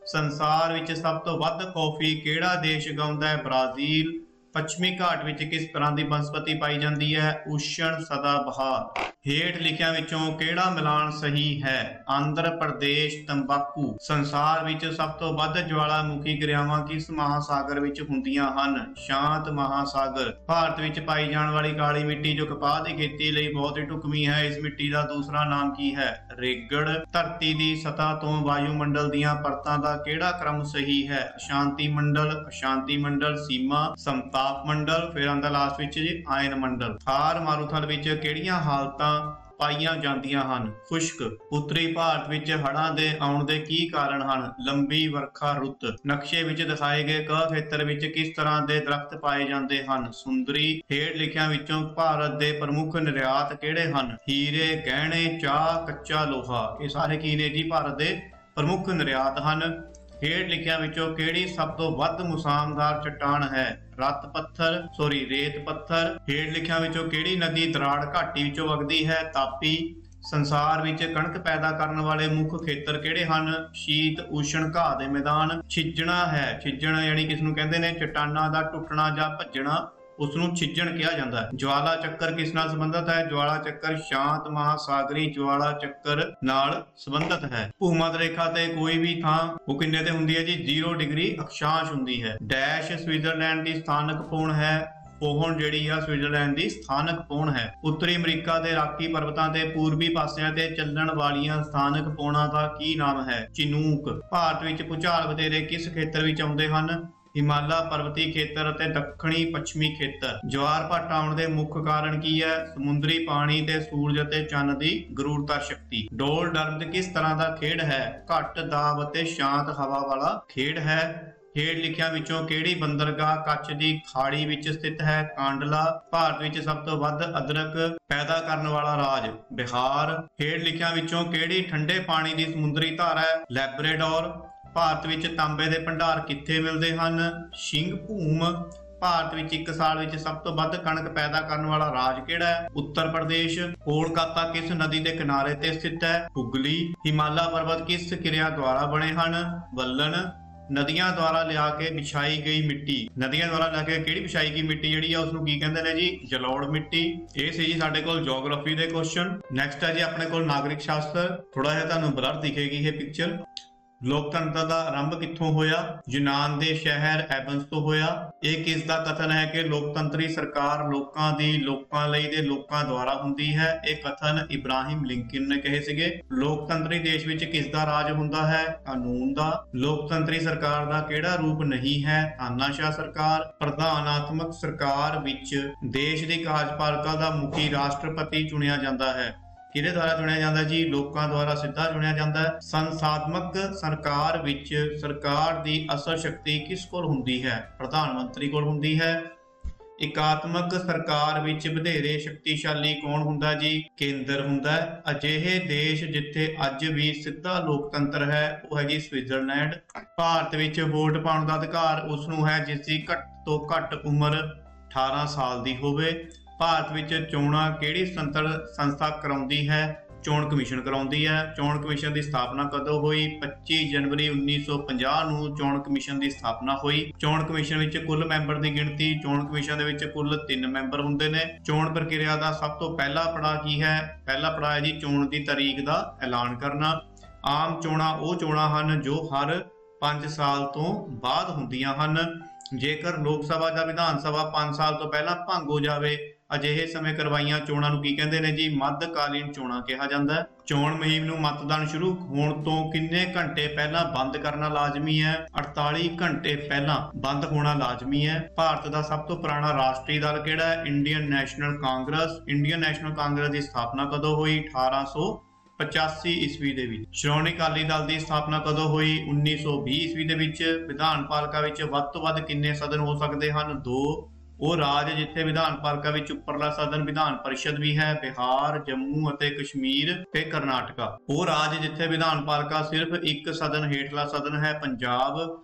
ਸੰਸਾਰ ਵਿੱਚ ਸਭ ਤੋਂ ਵੱਧ ਕੌਫੀ ਕਿਹੜਾ ਦੇਸ਼ ਉਗਾਉਂਦਾ ਹੈ, ਬ੍ਰਾਜ਼ੀਲ। ਪੱਛਮੀ ਘਾਟ ਵਿੱਚ ਕਿਸ ਤਰ੍ਹਾਂ ਦੀ ਬਨਸਪਤੀ ਪਾਈ ਜਾਂਦੀ ਹੈ, ਊਸ਼ਣ ਸਦਾ ਬਹਾਰ। ਹੇਠ ਲਿਖਿਆਂ ਵਿੱਚੋਂ ਕਿਹੜਾ ਮਿਲਾਨ ਸਹੀ ਹੈ, ਆਂਧਰ ਪ੍ਰਦੇਸ਼ ਤੰਬਾਕੂ। ਸੰਸਾਰ ਵਿੱਚ ਸਭ ਤੋਂ ਵੱਧ ਜਵਾਲਾਮੁਖੀ ਕਿਰਿਆਵਾਂ ਕਿਸ ਮਹਾਸਾਗਰ ਵਿੱਚ ਹੁੰਦੀਆਂ ਹਨ, ਸ਼ਾਂਤ ਮਹਾਸਾਗਰ। ਭਾਰਤ ਵਿੱਚ ਪਾਈ ਜਾਣ ਵਾਲੀ ਕਾਲੀ ਮਿੱਟੀ ਜੋ ਕਪਾਹ ਦੀ ਖੇਤੀ ਲਈ ਬਹੁਤ ਹੀ ਢੁਕਵੀਂ ਹੈ, ਇਸ ਮਿੱਟੀ ਦਾ ਦੂਸਰਾ ਨਾਮ ਕੀ ਹੈ, ਰੇਗੜ। ਧਰਤੀ ਦੀ ਸਤ੍ਹਾ ਤੋਂ ਵਾਯੂਮੰਡਲ ਦੀਆਂ ਪਰਤਾਂ ਦਾ ਕਿਹੜਾ ਕ੍ਰਮ ਸਹੀ ਹੈ, ਅਸ਼ਾਂਤੀ ਮੰਡਲ, ਅਸ਼ਾਂਤੀ ਮੰਡਲ, ਸੀਮਾ, ਸਮਤਾਪ ਮੰਡਲ, ਫਿਰ ਆਂਦਾ ਲਾਸਟ ਵਿੱਚ ਜੀ ਆਇਨ ਮੰਡਲ। ਥਾਰ ਮਾਰੂਥਲ ਵਿੱਚ ਕਿਹੜੀਆਂ ਹਾਲਤਾਂ ਪਾਈਆਂ ਜਾਂਦੀਆਂ ਹਨ, ਖੁਸ਼ਕ। ਉੱਤਰੀ ਭਾਰਤ ਵਿੱਚ ਹੜ੍ਹਾਂ ਦੇ ਆਉਣ ਦੇ ਕੀ ਕਾਰਨ ਹਨ, ਲੰਬੀ ਵਰਖਾ ਰੁੱਤ। ਨਕਸ਼ੇ ਵਿੱਚ ਦਿਖਾਏ ਗਏ ਕ ਖੇਤਰ ਵਿੱਚ ਕਿਸ ਤਰ੍ਹਾਂ ਦੇ ਦਰਖਤ ਪਾਏ ਜਾਂਦੇ ਹਨ, ਸੁੰਦਰੀ। ਹੇਠ ਲਿਖਿਆਂ ਵਿੱਚੋਂ ਭਾਰਤ ਦੇ ਪ੍ਰਮੁੱਖ ਨਿਰਯਾਤ ਕਿਹੜੇ ਹਨ, ਹੀਰੇ, ਗਹਿਣੇ, ਚਾਹ, ਕੱਚਾ ਲੋਹਾ। ਇਹ ਸਾਰੇ ਕੀ ਨੇ ਜੀ, ਭਾਰਤ ਦੇ ਪ੍ਰਮੁੱਖ ਨਿਰਯਾਤ ਹਨ। ਹੇਠ ਲਿਖਿਆਂ ਵਿੱਚੋਂ ਕਿਹੜੀ ਸਭ ਤੋਂ ਵੱਧ ਮੁਸਾਮਦਾਰ ਚੱਟਾਨ ਹੈ, ਰੇਤ ਪੱਥਰ। ਹੇਠ ਲਿਖਿਆਂ ਵਿੱਚੋਂ ਕਿਹੜੀ ਨਦੀ ਦਰਾੜ ਘਾਟੀ ਵਿੱਚੋਂ ਵਗਦੀ ਹੈ, ਤਾਪੀ। ਸੰਸਾਰ ਵਿੱਚ ਕਣਕ ਪੈਦਾ ਕਰਨ ਵਾਲੇ ਮੁੱਖ ਖੇਤਰ ਕਿਹੜੇ ਹਨ, ਸ਼ੀਤ ਊਸ਼ਣ ਘਾਹ ਦੇ ਮੈਦਾਨ। ਛਿੱਜਣਾ ਹੈ, ਛਿੱਜਣ ਯਾਨੀ ਕਿਸ ਨੂੰ ਕਹਿੰਦੇ ਨੇ, ਚੱਟਾਨਾਂ ਦਾ ਟੁੱਟਣਾ ਜਾਂ ਭੱਜਣਾ, ਉਸ ਨੂੰ ਛਿੱਜਣ ਕਿਹਾ ਜਾਂਦਾ ਹੈ। ਜਵਾਲਾ ਚੱਕਰ ਕਿਸ ਨਾਲ ਸੰਬੰਧਿਤ ਹੈ, ਜਵਾਲਾ ਚੱਕਰ ਸ਼ਾਂਤ ਮਹਾਸਾਗਰੀ ਜਵਾਲਾ ਚੱਕਰ ਨਾਲ ਸੰਬੰਧਿਤ ਹੈ। ਭੂਮੱਧ ਰੇਖਾ ਤੇ ਕੋਈ ਵੀ ਥਾਂ ਉਹ ਕਿੰਨੇ ਤੇ ਹੁੰਦੀ ਹੈ ਜੀ, 0 ਡਿਗਰੀ ਅਕਸ਼ਾਂਸ਼ ਹੁੰਦੀ ਹੈ। ਡੈਸ਼ ਸਵਿਟਜ਼ਰਲੈਂਡ ਦੀ ਸਥਾਨਕ ਪੌਣ ਹੈ, ਪੋਹਣ ਜਿਹੜੀ ਆ ਸਵਿਟਜ਼ਰਲੈਂਡ ਦੀ ਸਥਾਨਕ ਪੌਣ ਹੈ। ਉੱਤਰੀ ਅਮਰੀਕਾ ਦੇ ਰਾਕੀ ਪਰਬਤਾਂ ਦੇ ਪੂਰਬੀ ਪਾਸਿਆਂ ਤੇ ਚੱਲਣ ਵਾਲੀਆਂ ਸਥਾਨਕ ਪੌਣਾਂ ਦਾ ਕੀ ਨਾਮ ਹੈ, ਚਿਨੂਕ। ਭਾਰਤ ਵਿੱਚ ਭੂਚਾਲ ਵਧੇਰੇ ਕਿਸ ਖੇਤਰ ਵਿੱਚ ਆਉਂਦੇ ਹਨ, ਹਿਮਾਲਾ ਪਰਬਤੀ ਖੇਤਰ ਅਤੇ ਦੱਖਣੀ ਪੱਛਮੀ ਖੇਤਰ। ਜਵਾਰ ਭਾਟ ਆਉਣ ਦੇ ਮੁੱਖ ਕਾਰਨ ਕੀ ਹੈ, ਸਮੁੰਦਰੀ ਪਾਣੀ ਤੇ ਸੂਰਜ ਅਤੇ ਚੰਨ ਦੀ ਗਰੂਰਤਾ ਸ਼ਕਤੀ। ਡੋਲ ਡਰਮਜ਼ ਕਿਸ ਤਰ੍ਹਾਂ ਦਾ ਖੇਡ ਹੈ, ਘੱਟ ਦਾਬ ਅਤੇ ਸ਼ਾਂਤ ਹਵਾ ਵਾਲਾ ਖੇਡ ਹੈ। ਹੇਠ ਲਿਖਿਆਂ ਵਿੱਚੋਂ ਕਿਹੜੀ ਬੰਦਰਗਾਹ ਕੱਛ ਦੀ ਖਾੜੀ ਵਿੱਚ ਸਥਿਤ ਹੈ, ਕਾਂਡਲਾ। ਭਾਰਤ ਵਿੱਚ ਸਭ ਤੋਂ ਵੱਧ ਅਦਰਕ ਪੈਦਾ ਕਰਨ ਵਾਲਾ ਰਾਜ, ਬਿਹਾਰ। ਹੇਠ ਲਿਖਿਆਂ ਵਿੱਚੋਂ ਕਿਹੜੀ ਠੰਡੇ ਪਾਣੀ ਦੀ ਸਮੁੰਦਰੀ ਧਾਰਾ ਹੈ, ਲੈਬਰੇਡੋਰ। ਭਾਰਤ ਵਿੱਚ ਤਾਂਬੇ ਦੇ ਭੰਡਾਰ ਕਿੱਥੇ ਮਿਲਦੇ ਹਨ, ਸਿੰਘਭੂਮ। ਭਾਰਤ ਵਿੱਚ ਇੱਕ ਸਾਲ ਵਿੱਚ ਸਭ ਤੋਂ ਵੱਧ ਕਣਕ ਪੈਦਾ ਕਰਨ ਵਾਲਾ ਰਾਜ ਕਿਹੜਾ ਹੈ, ਉੱਤਰ ਪ੍ਰਦੇਸ਼। ਕੋਲਕਾਤਾ ਕਿਸ ਨਦੀ ਦੇ ਕਿਨਾਰੇ ਤੇ ਸਥਿਤ ਹੈ, ਹੁਗਲੀ। ਹਿਮਾਲਾ ਪਰਬਤ ਕਿਸ ਕਿਰਿਆ ਦੁਆਰਾ ਬਣੇ ਹਨ, ਬੱਲਨ। ਨਦੀਆਂ ਦੁਆਰਾ ਲਿਆ ਕੇ ਵਿਛਾਈ ਗਈ ਮਿੱਟੀ, ਨਦੀਆਂ ਦੁਆਰਾ ਲਿਆ ਕੇ ਕਿਹੜੀ ਵਿਛਾਈ ਗਈ ਮਿੱਟੀ ਜਿਹੜੀ ਆ ਉਸਨੂੰ ਕੀ ਕਹਿੰਦੇ ਨੇ ਜੀ, ਜਲੋੜ ਮਿੱਟੀ। ਇਹ ਸੀ ਜੀ ਸਾਡੇ ਕੋਲ ਜੀਓਗ੍ਰਾਫੀ ਦੇ ਕੁਐਸਚਨ। ਨੈਕਸਟ ਹੈ ਜੀ ਆਪਣੇ ਕੋਲ ਨਾਗਰਿਕ ਸ਼ਾਸਤਰ। ਥੋੜਾ ਜਿਹਾ ਤੁਹਾਨੂੰ ਬਲਰ ਦਿਖੇਗੀ ਇਹ ਪਿਕਚਰ। ਲੋਕਤੰਤਰ ਦਾ ਆਰੰਭ ਕਿੱਥੋਂ ਹੋਇਆ, ਯੂਨਾਨ ਦੇ ਸ਼ਹਿਰ ਐਬਨਸ ਤੋਂ ਹੋਇਆ। ਇਹ ਕਿਸ ਦਾ ਕਥਨ ਹੈ ਕਿ ਲੋਕਤੰਤਰੀ ਸਰਕਾਰ ਲੋਕਾਂ ਦੀ, ਲੋਕਾਂ ਲਈ ਤੇ ਲੋਕਾਂ ਦੁਆਰਾ ਹੁੰਦੀ ਹੈ। ਇਹ ਕਥਨ ਇਬਰਾਹਿਮ ਲਿੰਕਨ ਨੇ ਕਹੇ ਸੀਗੇ। ਲੋਕਤੰਤਰੀ ਦੇਸ਼ ਵਿੱਚ ਕਿਸ ਦਾ ਰਾਜ ਹੁੰਦਾ ਹੈ, ਕਾਨੂੰਨ ਦਾ। ਲੋਕਤੰਤਰੀ ਸਰਕਾਰ ਦਾ ਕਿਹੜਾ ਰੂਪ ਨਹੀਂ ਹੈ, ਤਾਨਾਸ਼ਾਹ ਸਰਕਾਰ। ਪ੍ਰਧਾਨਾਤਮਕ ਸਰਕਾਰ ਵਿੱਚ ਦੇਸ਼ ਦੀ ਕਾਰਜਪਾਲਿਕਾ ਦਾ ਮੁਖੀ ਰਾਸ਼ਟਰਪਤੀ ਚੁਣਿਆ ਜਾਂਦਾ ਹੈ। ਕਿਹਦੇ ਦੁਆਰਾ ਚੁਣਿਆ ਜਾਂਦਾ ਜੀ, ਲੋਕਾਂ ਦੁਆਰਾ ਸਿੱਧਾ ਚੁਣਿਆ ਜਾਂਦਾ ਹੈ। ਸੰਸਦਾਤਮਕ ਸਰਕਾਰ ਵਿੱਚ ਸਰਕਾਰ ਦੀ ਅਸਲ ਸ਼ਕਤੀ ਕਿਸ ਕੋਲ ਹੁੰਦੀ ਹੈ, ਪ੍ਰਧਾਨ ਮੰਤਰੀ ਕੋਲ ਹੁੰਦੀ ਹੈ। ਇਕਾਤਮਕ ਸਰਕਾਰ ਵਿੱਚ ਵਧੇਰੇ ਸ਼ਕਤੀਸ਼ਾਲੀ ਕੌਣ ਹੁੰਦਾ ਜੀ? ਕੇਂਦਰ ਹੁੰਦਾ ਹੈ। ਅਜਿਹੇ ਦੇਸ਼ ਜਿੱਥੇ ਅੱਜ ਵੀ ਸਿੱਧਾ ਲੋਕਤੰਤਰ ਹੈ ਉਹ ਹੈ ਜੀ ਸਵਿਟਜ਼ਰਲੈਂਡ। ਭਾਰਤ ਵਿੱਚ ਵੋਟ ਪਾਉਣ ਦਾ ਅਧਿਕਾਰ ਉਸ ਨੂੰ ਹੈ ਜਿਸ ਦੀ ਘੱਟ ਤੋਂ ਘੱਟ ਉਮਰ 18 ਸਾਲ ਦੀ ਹੋਵੇ। ਭਾਰਤ ਵਿੱਚ ਚੋਣਾਂ ਕਿਹੜੀ ਸੰਸਥਾ ਕਰਾਉਂਦੀ ਹੈ? ਚੋਣ ਕਮਿਸ਼ਨ ਕਰਾਉਂਦੀ ਹੈ। ਚੋਣ ਕਮਿਸ਼ਨ ਦੀ ਸਥਾਪਨਾ ਕਦੋਂ ਹੋਈ? 25 ਜਨਵਰੀ 1950 ਨੂੰ ਚੋਣ ਕਮਿਸ਼ਨ ਦੀ ਸਥਾਪਨਾ ਹੋਈ। ਚੋਣ ਕਮਿਸ਼ਨ ਵਿੱਚ ਕੁੱਲ ਮੈਂਬਰ ਦੀ ਗਿਣਤੀ, ਚੋਣ ਕਮਿਸ਼ਨ ਦੇ ਵਿੱਚ ਕੁੱਲ 3 ਮੈਂਬਰ ਹੁੰਦੇ ਨੇ। ਚੋਣ ਪ੍ਰਕਿਰਿਆ ਦਾ ਸਭ ਤੋਂ ਪਹਿਲਾ ਪੜਾਅ ਕੀ ਹੈ? ਪਹਿਲਾ ਪੜਾਅ ਹੈ ਜੀ ਚੋਣ ਦੀ ਤਾਰੀਖ ਦਾ ਐਲਾਨ ਕਰਨਾ। ਆਮ ਚੋਣਾਂ ਉਹ ਚੋਣਾਂ ਹਨ ਜੋ ਹਰ 5 ਸਾਲ ਤੋਂ ਬਾਅਦ ਹੁੰਦੀਆਂ ਹਨ। ਜੇਕਰ ਲੋਕ ਸਭਾ ਜਾਂ ਵਿਧਾਨ ਸਭਾ 5 ਸਾਲ ਤੋਂ ਪਹਿਲਾਂ ਭੰਗ ਹੋ ਜਾਵੇ, ਅਜਿਹੇ ਸਮੇਂ ਕਰਵਾਈਆਂ ਚੋਣਾਂ ਨੂੰ ਕੀ ਕਹਿੰਦੇ ਨੇ ਜੀ? ਮੱਧਕਾਲੀਨ ਚੋਣਾਂ ਕਿਹਾ ਜਾਂਦਾ ਹੈ। ਚੋਣ ਮੁਹਿੰਮ ਨੂੰ ਮਤਦਾਨ ਸ਼ੁਰੂ ਹੋਣ ਤੋਂ ਕਿੰਨੇ ਘੰਟੇ ਪਹਿਲਾਂ ਬੰਦ ਕਰਨਾ ਲਾਜ਼ਮੀ ਹੈ? 48 ਘੰਟੇ ਪਹਿਲਾਂ ਬੰਦ ਹੋਣਾ ਲਾਜ਼ਮੀ ਹੈ। ਭਾਰਤ ਦਾ ਸਭ ਤੋਂ ਪੁਰਾਣਾ ਰਾਸ਼ਟਰੀ ਦਲ ਕਿਹੜਾ ਹੈ? Indian national Congress. Indian national Congress ਦੀ ਸਥਾਪਨਾ ਕਦੋਂ ਹੋਈ? 1885 ਈਸਵੀ ਦੇ ਵਿੱਚ। ਸ਼੍ਰੋਮਣੀ ਅਕਾਲੀ ਦਲ ਦੀ ਸਥਾਪਨਾ ਕਦੋਂ ਹੋਈ? 1920 ਈਸਵੀ ਦੇ ਵਿੱਚ। ਵਿਧਾਨ ਪਾਲਿਕਾ ਵਿੱਚ ਵੱਧ ਤੋਂ ਵੱਧ ਕਿੰਨੇ ਸਦਨ ਹੋ ਸਕਦੇ ਹਨ? 2। ਉਹ ਰਾਜ ਜਿੱਥੇ ਵਿਧਾਨ ਪਾਲਿਕਾ ਵਿੱਚ ਉੱਪਰਲਾ ਸਦਨ ਵਿਧਾਨ ਪਰਿਸ਼ਦ ਵੀ ਹੈ, ਬਿਹਾਰ, ਜੰਮੂ ਅਤੇ ਕਸ਼ਮੀਰ ਤੇ ਕਰਨਾਟਕਾ। ਉਹ ਰਾਜ ਜਿੱਥੇ ਵਿਧਾਨ ਪਾਲਿਕਾ ਸਿਰਫ ਇੱਕ ਸਦਨ ਹੇਠਲਾ ਸਦਨ ਹੈ, ਪੰਜਾਬ।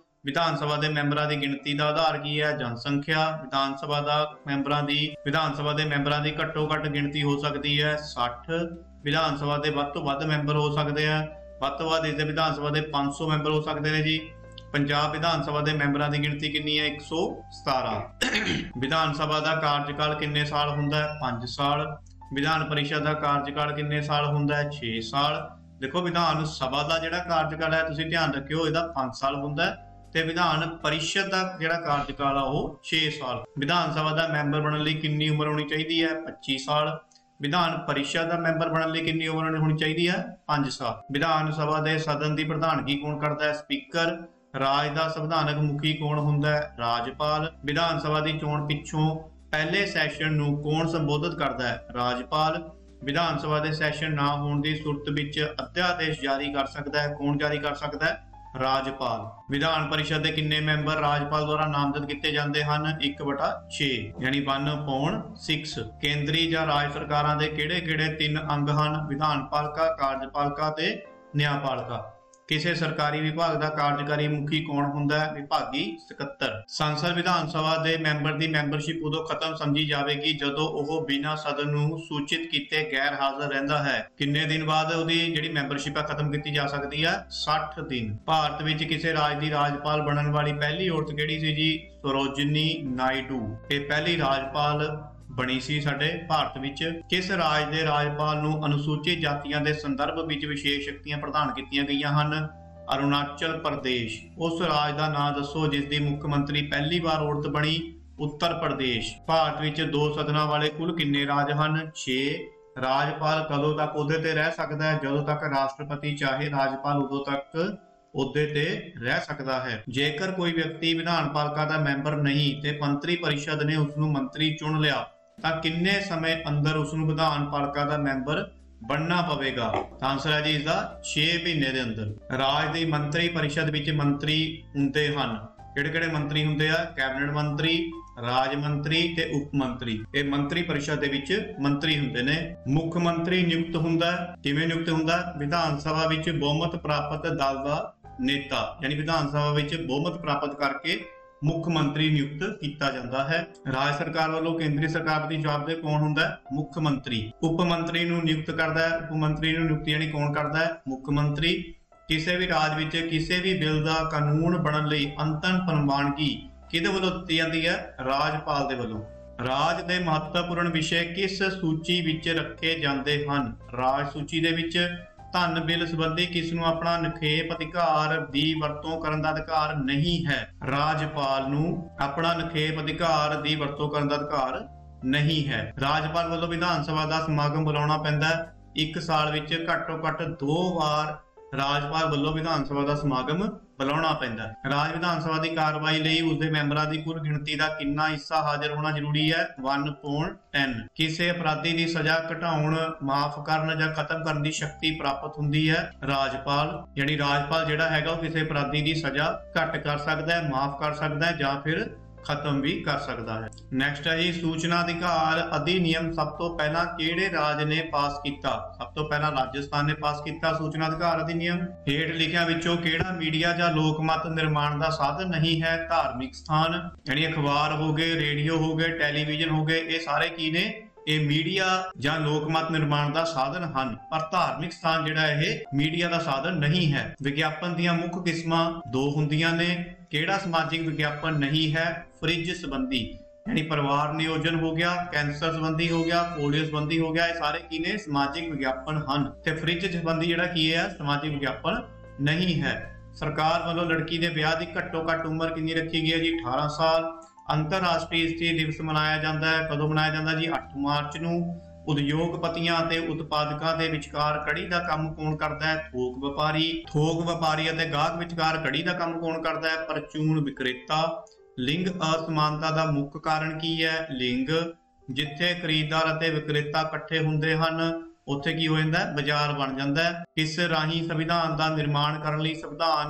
ਵਿਧਾਨ ਸਭਾ ਦੇ ਮੈਂਬਰਾਂ ਦੀ ਗਿਣਤੀ ਦਾ ਆਧਾਰ ਕੀ ਹੈ? ਜਨਸੰਖਿਆ। ਵਿਧਾਨ ਸਭਾ ਦੇ ਮੈਂਬਰਾਂ ਦੀ ਘੱਟੋ ਘੱਟ ਗਿਣਤੀ ਹੋ ਸਕਦੀ ਹੈ 60। ਵਿਧਾਨ ਸਭਾ ਦੇ ਵੱਧ ਤੋਂ ਵੱਧ ਮੈਂਬਰ ਹੋ ਸਕਦੇ ਆ, ਵੱਧ ਤੋਂ ਵੱਧ ਇਸ ਦੇ ਵਿਧਾਨ ਸਭਾ ਦੇ 500 ਮੈਂਬਰ ਹੋ ਸਕਦੇ ਨੇ ਜੀ। ਪੰਜਾਬ ਵਿਧਾਨ ਸਭਾ ਦੇ ਮੈਂਬਰਾਂ ਦੀ ਗਿਣਤੀ ਕਿੰਨੀ ਹੈ? 117। ਵਿਧਾਨ ਸਭਾ ਦਾ ਕਾਰਜਕਾਲ ਕਿੰਨੇ ਸਾਲ ਹੁੰਦਾ ਹੈ? 5 ਸਾਲ। ਵਿਧਾਨ ਪਰਿਸ਼ਦ ਦਾ ਕਾਰਜਕਾਲ ਕਿੰਨੇ ਸਾਲ ਹੁੰਦਾ ਹੈ? 6 ਸਾਲ। ਦੇਖੋ ਵਿਧਾਨ ਸਭਾ ਦਾ ਜਿਹੜਾ ਕਾਰਜਕਾਲ ਹੈ ਤੁਸੀਂ ਧਿਆਨ ਰੱਖਿਓ ਇਹਦਾ 5 ਸਾਲ ਹੁੰਦਾ ਹੈ ਤੇ ਵਿਧਾਨ ਪਰਿਸ਼ਦ ਦਾ ਜਿਹੜਾ ਕਾਰਜਕਾਲ ਆ ਉਹ 6 ਸਾਲ। ਵਿਧਾਨ ਸਭਾ ਦਾ ਮੈਂਬਰ ਬਣਨ ਲਈ ਕਿੰਨੀ ਉਮਰ ਹੋਣੀ ਚਾਹੀਦੀ ਹੈ? 25 ਸਾਲ। ਵਿਧਾਨ ਪਰਿਸ਼ਦ ਦਾ ਮੈਂਬਰ ਬਣਨ ਲਈ ਕਿੰਨੀ ਉਮਰ ਹੋਣੀ ਚਾਹੀਦੀ ਹੈ? 5 ਸਾਲ। ਵਿਧਾਨ ਸਭਾ ਦੇ ਸਦਨ ਦੀ ਪ੍ਰਧਾਨਗੀ ਕੌਣ ਕਰਦਾ ਹੈ? ਸਪੀਕਰ। ਰਾਜ ਦਾ ਸੰਵਿਧਾਨਕ ਮੁਖੀ ਕੌਣ ਹੁੰਦਾ ਹੈ? ਰਾਜਪਾਲ। ਵਿਧਾਨ ਸਭਾ ਦੀ ਚੋਣ ਪਿੱਛੋਂ ਪਹਿਲੇ ਸੈਸ਼ਨ ਨੂੰ ਕੌਣ ਸੰਬੋਧਿਤ ਕਰਦਾ ਹੈ? ਰਾਜਪਾਲ। ਵਿਧਾਨ ਸਭਾ ਦੇ ਸੈਸ਼ਨ ਨਾ ਹੋਣ ਦੀ ਸੂਰਤ ਵਿੱਚ ਅਧਿਆਦੇਸ਼ ਜਾਰੀ ਕਰ ਸਕਦਾ ਹੈ? ਕੌਣ ਜਾਰੀ ਕਰ ਸਕਦਾ ਹੈ? ਰਾਜਪਾਲ। ਵਿਧਾਨ ਪਰਿਸ਼ਦ ਦੇ ਕਿੰਨੇ ਮੈਂਬਰ ਰਾਜਪਾਲ ਦੁਆਰਾ ਨਾਮਜ਼ਦ ਕੀਤੇ ਜਾਂਦੇ ਹਨ? 1/6 ਯਾਨੀ 1/6। ਕੇਂਦਰੀ ਜਾਂ ਰਾਜ ਸਰਕਾਰਾਂ ਦੇ ਕਿਹੜੇ-ਕਿਹੜੇ 3 ਅੰਗ ਹਨ? ਵਿਧਾਨ ਪਾਲਿਕਾ, ਕਾਰਜਪਾਲਿਕਾ ਤੇ ਨਿਆਂਪਾਲਿਕਾ। ਕਿਸੇ ਸਰਕਾਰੀ ਵਿਭਾਗ ਦਾ ਕਾਰਜਕਾਰੀ ਮੁਖੀ ਕੌਣ ਹੁੰਦਾ ਹੈ? ਵਿਭਾਗੀ ਸਕੱਤਰ। ਸੰਸਦ ਵਿਧਾਨ ਸਭਾ ਦੇ ਮੈਂਬਰ ਦੀ ਮੈਂਬਰਸ਼ਿਪ ਉਦੋਂ ਖਤਮ ਸਮਝੀ ਜਾਵੇਗੀ ਜਦੋਂ ਉਹ ਬਿਨਾਂ ਸਦਨ ਨੂੰ ਸੂਚਿਤ ਕੀਤੇ ਗੈਰ ਹਾਜ਼ਰ ਰਹਿੰਦਾ ਹੈ। ਕਿੰਨੇ ਦਿਨ ਬਾਅਦ ਉਹਦੀ ਜਿਹੜੀ ਮੈਂਬਰਸ਼ਿਪ ਹੈ ਖਤਮ ਕੀਤੀ ਜਾ ਸਕਦੀ ਹੈ? 60 ਦਿਨ। ਭਾਰਤ ਵਿੱਚ ਕਿਸੇ ਰਾਜ ਦੀ ਰਾਜਪਾਲ ਬਣਨ ਵਾਲੀ ਪਹਿਲੀ ਔਰਤ ਕਿਹੜੀ ਸੀ ਜੀ? ਸਰੋਜਨੀ ਨਾਇਡੂ। ਇਹ ਪਹਿਲੀ ਰਾਜਪਾਲ ਬਣੀ ਸੀ ਸਾਡੇ ਭਾਰਤ ਵਿੱਚ। ਕਿਸ ਰਾਜ ਦੇ ਰਾਜਪਾਲ ਨੂੰ ਅਨੁਸੂਚਿਤ ਜਾਤੀਆਂ ਦੇ ਸੰਦਰਭ ਵਿੱਚ ਵਿਸ਼ੇਸ਼ ਸ਼ਕਤੀਆਂ ਪ੍ਰਦਾਨ ਕੀਤੀਆਂ ਗਈਆਂ ਹਨ? ਅਰੁਣਾਚਲ ਪ੍ਰਦੇਸ਼। ਉਸ ਰਾਜ ਦਾ ਨਾਮ ਦੱਸੋ ਜਿਸ ਦੀ ਮੁੱਖ ਮੰਤਰੀ ਪਹਿਲੀ ਵਾਰ ਔਰਤ ਬਣੀ? ਉੱਤਰ ਪ੍ਰਦੇਸ਼। ਭਾਰਤ ਵਿੱਚ 2 ਸਦਨਾਂ ਵਾਲੇ ਕੁੱਲ ਕਿੰਨੇ ਰਾਜ ਹਨ? 6। ਰਾਜਪਾਲ ਕਦੋਂ ਤੱਕ ਅਹੁਦੇ ਤੇ ਰਹਿ ਸਕਦਾ ਹੈ? ਜਦੋਂ ਤੱਕ ਰਾਸ਼ਟਰਪਤੀ ਚਾਹੇ। ਰਾਜਪਾਲ ਉਦੋਂ ਤੱਕ ਅਹੁਦੇ ਤੇ ਰਹਿ ਸਕਦਾ ਹੈ। ਜੇਕਰ ਕੋਈ ਵਿਅਕਤੀ ਵਿਧਾਨ ਪਾਲਿਕਾ ਦਾ ਮੈਂਬਰ ਨਹੀਂ ਤੇ ਮੰਤਰੀ ਪਰਿਸ਼ਦ ਨੇ ਉਸ ਨੂੰ ਮੰਤਰੀ ਚੁਣ ਲਿਆ ਤਾਂ ਕਿੰਨੇ ਸਮੇਂ ਅੰਦਰ ਉਸ ਨੂੰ ਵਿਧਾਨ ਪਾਲਿਕਾ ਦਾ ਮੈਂਬਰ ਬਣਨਾ ਪਵੇਗਾ? ਤਾਂ ਆਨਸਰ ਹੈ ਜੀ ਇਸ ਦਾ 6 ਮਹੀਨੇ ਦੇ ਅੰਦਰ। ਰਾਜ ਦੀ ਮੰਤਰੀ ਪਰਿਸ਼ਦ ਵਿੱਚ ਮੰਤਰੀ ਹੁੰਦੇ ਹਨ। ਕਿਹੜੇ-ਕਿਹੜੇ ਮੰਤਰੀ ਹੁੰਦੇ ਆ? ਕੈਬਨਿਟ ਮੰਤਰੀ, ਰਾਜ ਮੰਤਰੀ ਤੇ ਉਪ ਮੰਤਰੀ। ਇਹ ਮੰਤਰੀ ਪਰਿਸ਼ਦ ਦੇ ਵਿੱਚ ਮੰਤਰੀ ਹੁੰਦੇ ਨੇ। ਮੁੱਖ ਮੰਤਰੀ ਨਿਯੁਕਤ ਹੁੰਦਾ ਕਿਵੇਂ? ਨਿਯੁਕਤ ਹੁੰਦਾ ਵਿਧਾਨ ਸਭਾ ਵਿੱਚ ਬਹੁਮਤ ਪ੍ਰਾਪਤ ਦਲ ਦਾ ਨੇਤਾ, ਯਾਨੀ ਵਿਧਾਨ ਸਭਾ ਵਿੱਚ ਬਹੁਮਤ ਪ੍ਰਾਪਤ ਕਰਕੇ ਮੁੱਖ ਮੰਤਰੀ ਨਿਯੁਕਤ ਕੀਤਾ ਜਾਂਦਾ ਹੈ। ਰਾਜ ਸਰਕਾਰ ਵੱਲੋਂ ਕੇਂਦਰੀ ਸਰਕਾਰ ਪ੍ਰਤੀ ਜਵਾਬਦੇਹ ਕੌਣ ਹੁੰਦਾ ਹੈ? ਮੁੱਖ ਮੰਤਰੀ। ਉਪ ਮੰਤਰੀ ਨੂੰ ਨਿਯੁਕਤ ਕਰਦਾ ਹੈ। ਉਪ ਮੰਤਰੀ ਨੂੰ ਨਿਯੁਕਤੀ ਯਾਨੀ ਕੌਣ ਕਰਦਾ ਹੈ? ਮੁੱਖ ਮੰਤਰੀ। ਕਿਸੇ ਵੀ ਰਾਜ ਵਿੱਚ ਕਿਸੇ ਵੀ ਬਿੱਲ ਦਾ ਕਾਨੂੰਨ ਬਣਨ ਲਈ ਅੰਤਮ ਪ੍ਰਵਾਨਗੀ ਕਿਹਦੇ ਵੱਲੋਂ ਦਿੱਤੀ ਜਾਂਦੀ ਹੈ? ਰਾਜਪਾਲ ਦੇ ਵੱਲੋਂ। ਰਾਜ ਦੇ ਮਹੱਤਵਪੂਰਨ ਵਿਸ਼ੇ ਕਿਸ ਸੂਚੀ ਵਿੱਚ ਰੱਖੇ ਜਾਂਦੇ ਹਨ? ਰਾਜ ਸੂਚੀ ਦੇ ਵਿੱਚ ਧਨ ਬਿੱਲ ਸੰਬੰਧੀ ਕਿਸ ਨੂੰ ਆਪਣਾ ਨਿਖੇਪ ਅਧਿਕਾਰ ਦੀ ਵਰਤੋਂ ਕਰਨ ਦਾ ਅਧਿਕਾਰ ਨਹੀਂ ਹੈ? ਰਾਜਪਾਲ ਨੂੰ ਆਪਣਾ ਨਿਖੇਪ ਅਧਿਕਾਰ ਦੀ ਵਰਤੋਂ ਕਰਨ ਦਾ ਅਧਿਕਾਰ ਨਹੀਂ ਹੈ। ਰਾਜਪਾਲ ਵੱਲੋਂ ਵਿਧਾਨ ਸਭਾ ਦਾ ਸਮਾਗਮ ਬੁਲਾਉਣਾ ਪੈਂਦਾ ਹੈ। 1 ਸਾਲ ਵਿੱਚ ਘੱਟੋ ਘੱਟ 2 ਵਾਰ ਰਾਜਪਾਲ ਵੱਲੋਂ ਵਿਧਾਨ ਸਭਾ ਦਾ ਸਮਾਗਮ ਬੁਲਾਉਣਾ ਪੈਂਦਾ ਹੈ। ਰਾਜ ਵਿਧਾਨ ਸਭਾ ਦੀ ਕਾਰਵਾਈ ਲਈ ਉਸਦੇ ਮੈਂਬਰਾਂ ਦੀ ਕੁੱਲ ਗਿਣਤੀ ਦਾ ਕਿੰਨਾ ਹਿੱਸਾ ਹਾਜ਼ਰ ਹੋਣਾ ਜ਼ਰੂਰੀ ਹੈ? 1/10। ਕਿਸੇ ਅਪਰਾਧੀ ਦੀ ਸਜ਼ਾ ਘਟਾਉਣ, ਮਾਫ ਕਰਨ ਜਾਂ ਖਤਮ ਕਰਨ ਦੀ ਸ਼ਕਤੀ ਪ੍ਰਾਪਤ ਹੁੰਦੀ ਹੈ ਰਾਜਪਾਲ। ਯਾਨੀ ਰਾਜਪਾਲ ਜਿਹੜਾ ਹੈਗਾ ਉਹ ਕਿਸੇ ਅਪਰਾਧੀ ਦੀ ਸਜ਼ਾ ਘੱਟ ਕਰ ਸਕਦਾ ਹੈ, ਮਾਫ ਕਰ ਸਕਦਾ ਹੈ ਜਾਂ ਫਿਰ खत्म भी कर सकता है। नैक्सट है जी सूचना अधिकार अधिनियम सब तो पहला किहड़े राज ने पास किया? सब तो पहला राजस्थान ने पास किया सूचना अधिकार अधिनियम। हेठ लिखिया विचों किहड़ा मीडिया या लोकमत निर्माण का साधन नहीं है? धार्मिक स्थान, यानी अखबार हो गए, रेडियो हो गए, टैलीविजन हो गए, ये सारे की ने ਇਹ ਮੀਡੀਆ ਜਾਂ ਲੋਕਮਤ ਨਿਰਮਾਣ ਦਾ ਸਾਧਨ ਹਨ, ਪਰ ਧਾਰਮਿਕ ਸਥਾਨ ਜਿਹੜਾ ਇਹ ਮੀਡੀਆ ਦਾ ਸਾਧਨ ਨਹੀਂ ਹੈ। ਵਿਗਿਆਪਨ ਦੀਆਂ ਮੁੱਖ ਕਿਸਮਾਂ ਦੋ ਹੁੰਦੀਆਂ ਨੇ। ਕਿਹੜਾ ਸਮਾਜਿਕ ਵਿਗਿਆਪਨ ਨਹੀਂ ਹੈ? ਫ੍ਰਿਜ ਸੰਬੰਧੀ, यानी परिवार नियोजन हो गया, कैंसर संबंधी हो गया, पोलियो संबंधी हो गया, ये सारे की ने समाजिक विज्ञापन हैं। ते फ्रिज संबंधी जिहड़ा की है समाजिक विज्ञापन नहीं है। सरकार वालों लड़की के ब्याह की घट्टो घट्ट उम्र कितनी रखी गई है जी? 18 साल। अंतरराष्ट्रीय स्त्री दिवस मनाया जाता है, कदों मनाया जाता जी? 8 मार्च नूं। उद्योगपतियां ते उत्पादकां दे विचकार कड़ी दा काम कौन करदा है? थोक व्यापारी। थोक व्यापारी अते गाहक विचकार कड़ी दा काम कौन करदा है? परचून विक्रेता। लिंग असमानता का मुख्य कारण की है? लिंग। जिथे खरीददार अते विक्रेता इकट्ठे हुंदे हन उत्थे की हो जांदा है? बाजार बन जांदा है। किस राही संविधान का निर्माण करने लई संविधान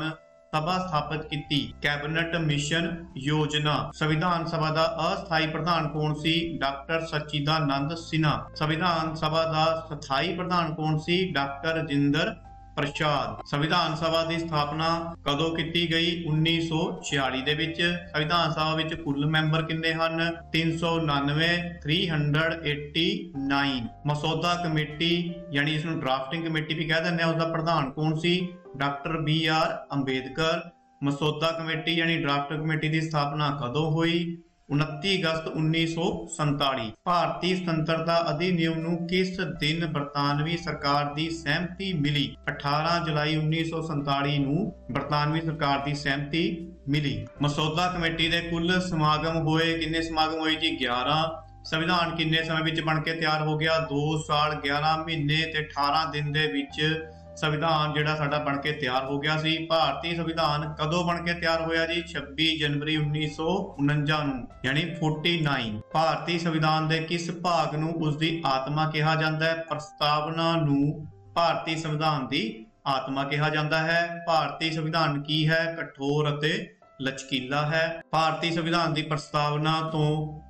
सभा स्थापित की? कैबिनेट मिशन योजना। संविधान सभा का अस्थाई प्रधान कौन सी? डॉक्टर सच्चिदानंद सिन्हा। संविधान सभा का स्थाई प्रधान कौन सी? डॉक्टर राजेंद्र प्रसाद। संविधान सभा की स्थापना कदों की गई? 1946 दे विच। संविधान सभा विच कुल मैंबर किन्ने हन? 399, 389। मसौदा कमेटी यानी इसनूं ड्राफ्टिंग कमेटी भी कह दिंदे आ, उसका प्रधान कौन सी? Doctor BR Ambedkar. मसौदा कमेटी यानी ड्राफ्ट कमेटी की स्थापना कदों हुई? 29 अगस्त 1947। भारतीय स्वतंत्रता अधिनियम नूं किस दिन बरतानवी सरकार की सहमति मिली? 18 जुलाई 1947 नूं बरतानवी सरकार की सहमति मिली। मसौदा कमेटी के कुल समागम होए? किन्ने समागम होए जी? 11। संविधान किन्ने समय विच बन के तैयार हो गया? 2 साल 11 महीने ते 18 दिन दे विच संविधान जिहड़ा साडा बन के तैयार हो गया सी। भारतीय संविधान कदों बन के तैयार होया जी? 26 जनवरी 1949 नूं, यानी 49। भारतीय संविधान दे किस भाग नूं उसदी आत्मा कहा जाता है? प्रस्तावना नूं भारतीय संविधान दी आत्मा कहा जाता है। भारतीय संविधान की है? कठोर अते लचकीला है। भारतीय संविधान की प्रस्तावना तो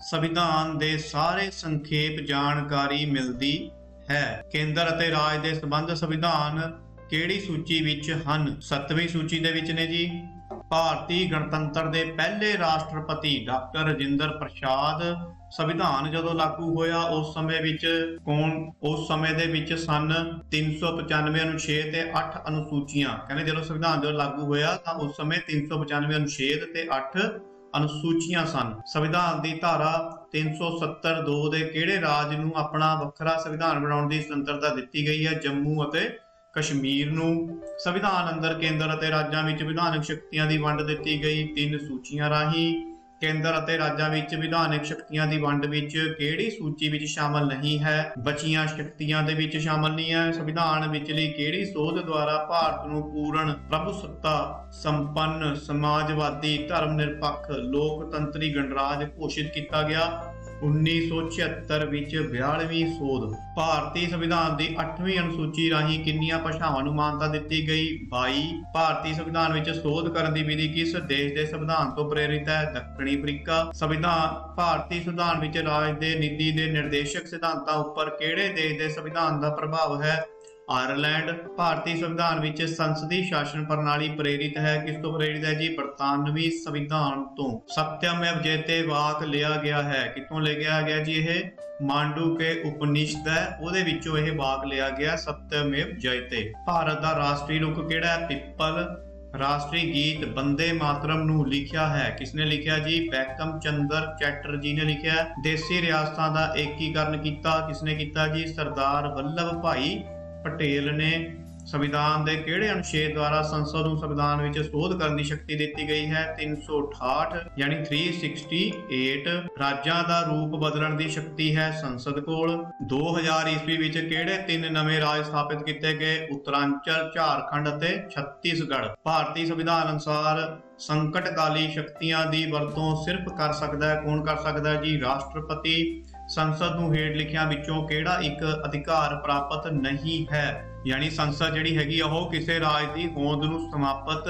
संविधान दे सारे संखेप जानकारी मिलती है। केंद्र अते राज दे संबंध संविधान किहड़ी सूची विच हन? 7वीं सूची दे विच ने जी। भारतीय गणतंत्र दे पहले राष्ट्रपति डॉक्टर राजेंद्र प्रसाद। संविधान जदों लागू होया उस समय विच कौन? उस समय दे विच सन 395 अनुच्छेद ते 8 अनुसूचियां। कहने जदों संविधान जो लागू होया तां उस समय 395 अनुच्छेद ते 8 अनुसूचियां सन। संविधान की धारा 370(2) दे किहड़े राज नूं अपना वखरा संविधान बनाउण दी स्वतंत्रता दित्ती गई है? जम्मू अते कश्मीर नूं। संविधान अंदर केंद्र अते राज्यां विच विधानक शक्तियां दी वंड दित्ती गई 3 सूचियां राही। केंद्र अते राज्यां विच विधानक शक्तियां दी वंड विच किहड़ी सूची विच शामिल नहीं है? बचियां शक्तियां दे विच शामिल नहीं है। संविधान विचली किहड़ी सोध द्वारा भारत नूं पूर्ण प्रभुसत्ता संपन्न समाजवादी धर्मनिरपक्ष लोकतंत्री गणराज घोषित किया गया? 1976 विच 42वीं सोध। भारतीय संविधान की 8वीं अनुसूची राही किन्नियां भाषावां नूं मानता दित्ती गई? 22। भारतीय संविधान विच शोध करन दी विधि किस देश के संविधान तो प्रेरित है? दक्षिणी अफ्रीका। संविधान भारतीय संविधान विच राज दे नीति दे निर्देशक सिद्धांतां उपर किहड़े देश के संविधान का प्रभाव है? आयरलैंड। भारतीय संविधान विच संसदीय शासन प्रणाली प्रेरित है? किस तो प्रेरित है जी? बरतानवी संविधान तो। सत्यमेव जयते वाक लिया गया है? कितों ले गया गया जी? यह मांडू के उपनिषद है, उहदे विचों यह वाक लिया गया सत्यमेव जयते। भारत का राष्ट्रीय रुख किहड़ा है? पिपल। राष्ट्रीय गीत वंदे मातरम नूं लिखिया है? किसने लिखिया जी? बैंकम चंद्र चैटर्जी ने लिखिया है। देसी रियासतां दा एकीकरण कीता? किसने कीता जी? सरदार वल्लभ भाई पटेल ने। संविधान के किहड़े अनुच्छेद द्वारा संसद नूं संविधान विच शोध करने की शक्ति दी गई है? 368 यानी 368। राज्यां दा रूप बदलण की शक्ति है संसद कोल। 2000 ईस्वी विच किहड़े 3 नवे राज स्थापित किए गए? उत्तरांचल, झारखंड अते छत्तीसगढ़। भारतीय संविधान अनुसार संकटकाली शक्तियां दी वरतों सिर्फ कर सकदा है? कौन कर सकदा है जी? राष्ट्रपति। संसद नूं हेठ लिखियां विचों किहड़ा एक अधिकार प्राप्त नहीं है? यानी संसद जिहड़ी हैगी ओह किसी राज की होंद नूं समाप्त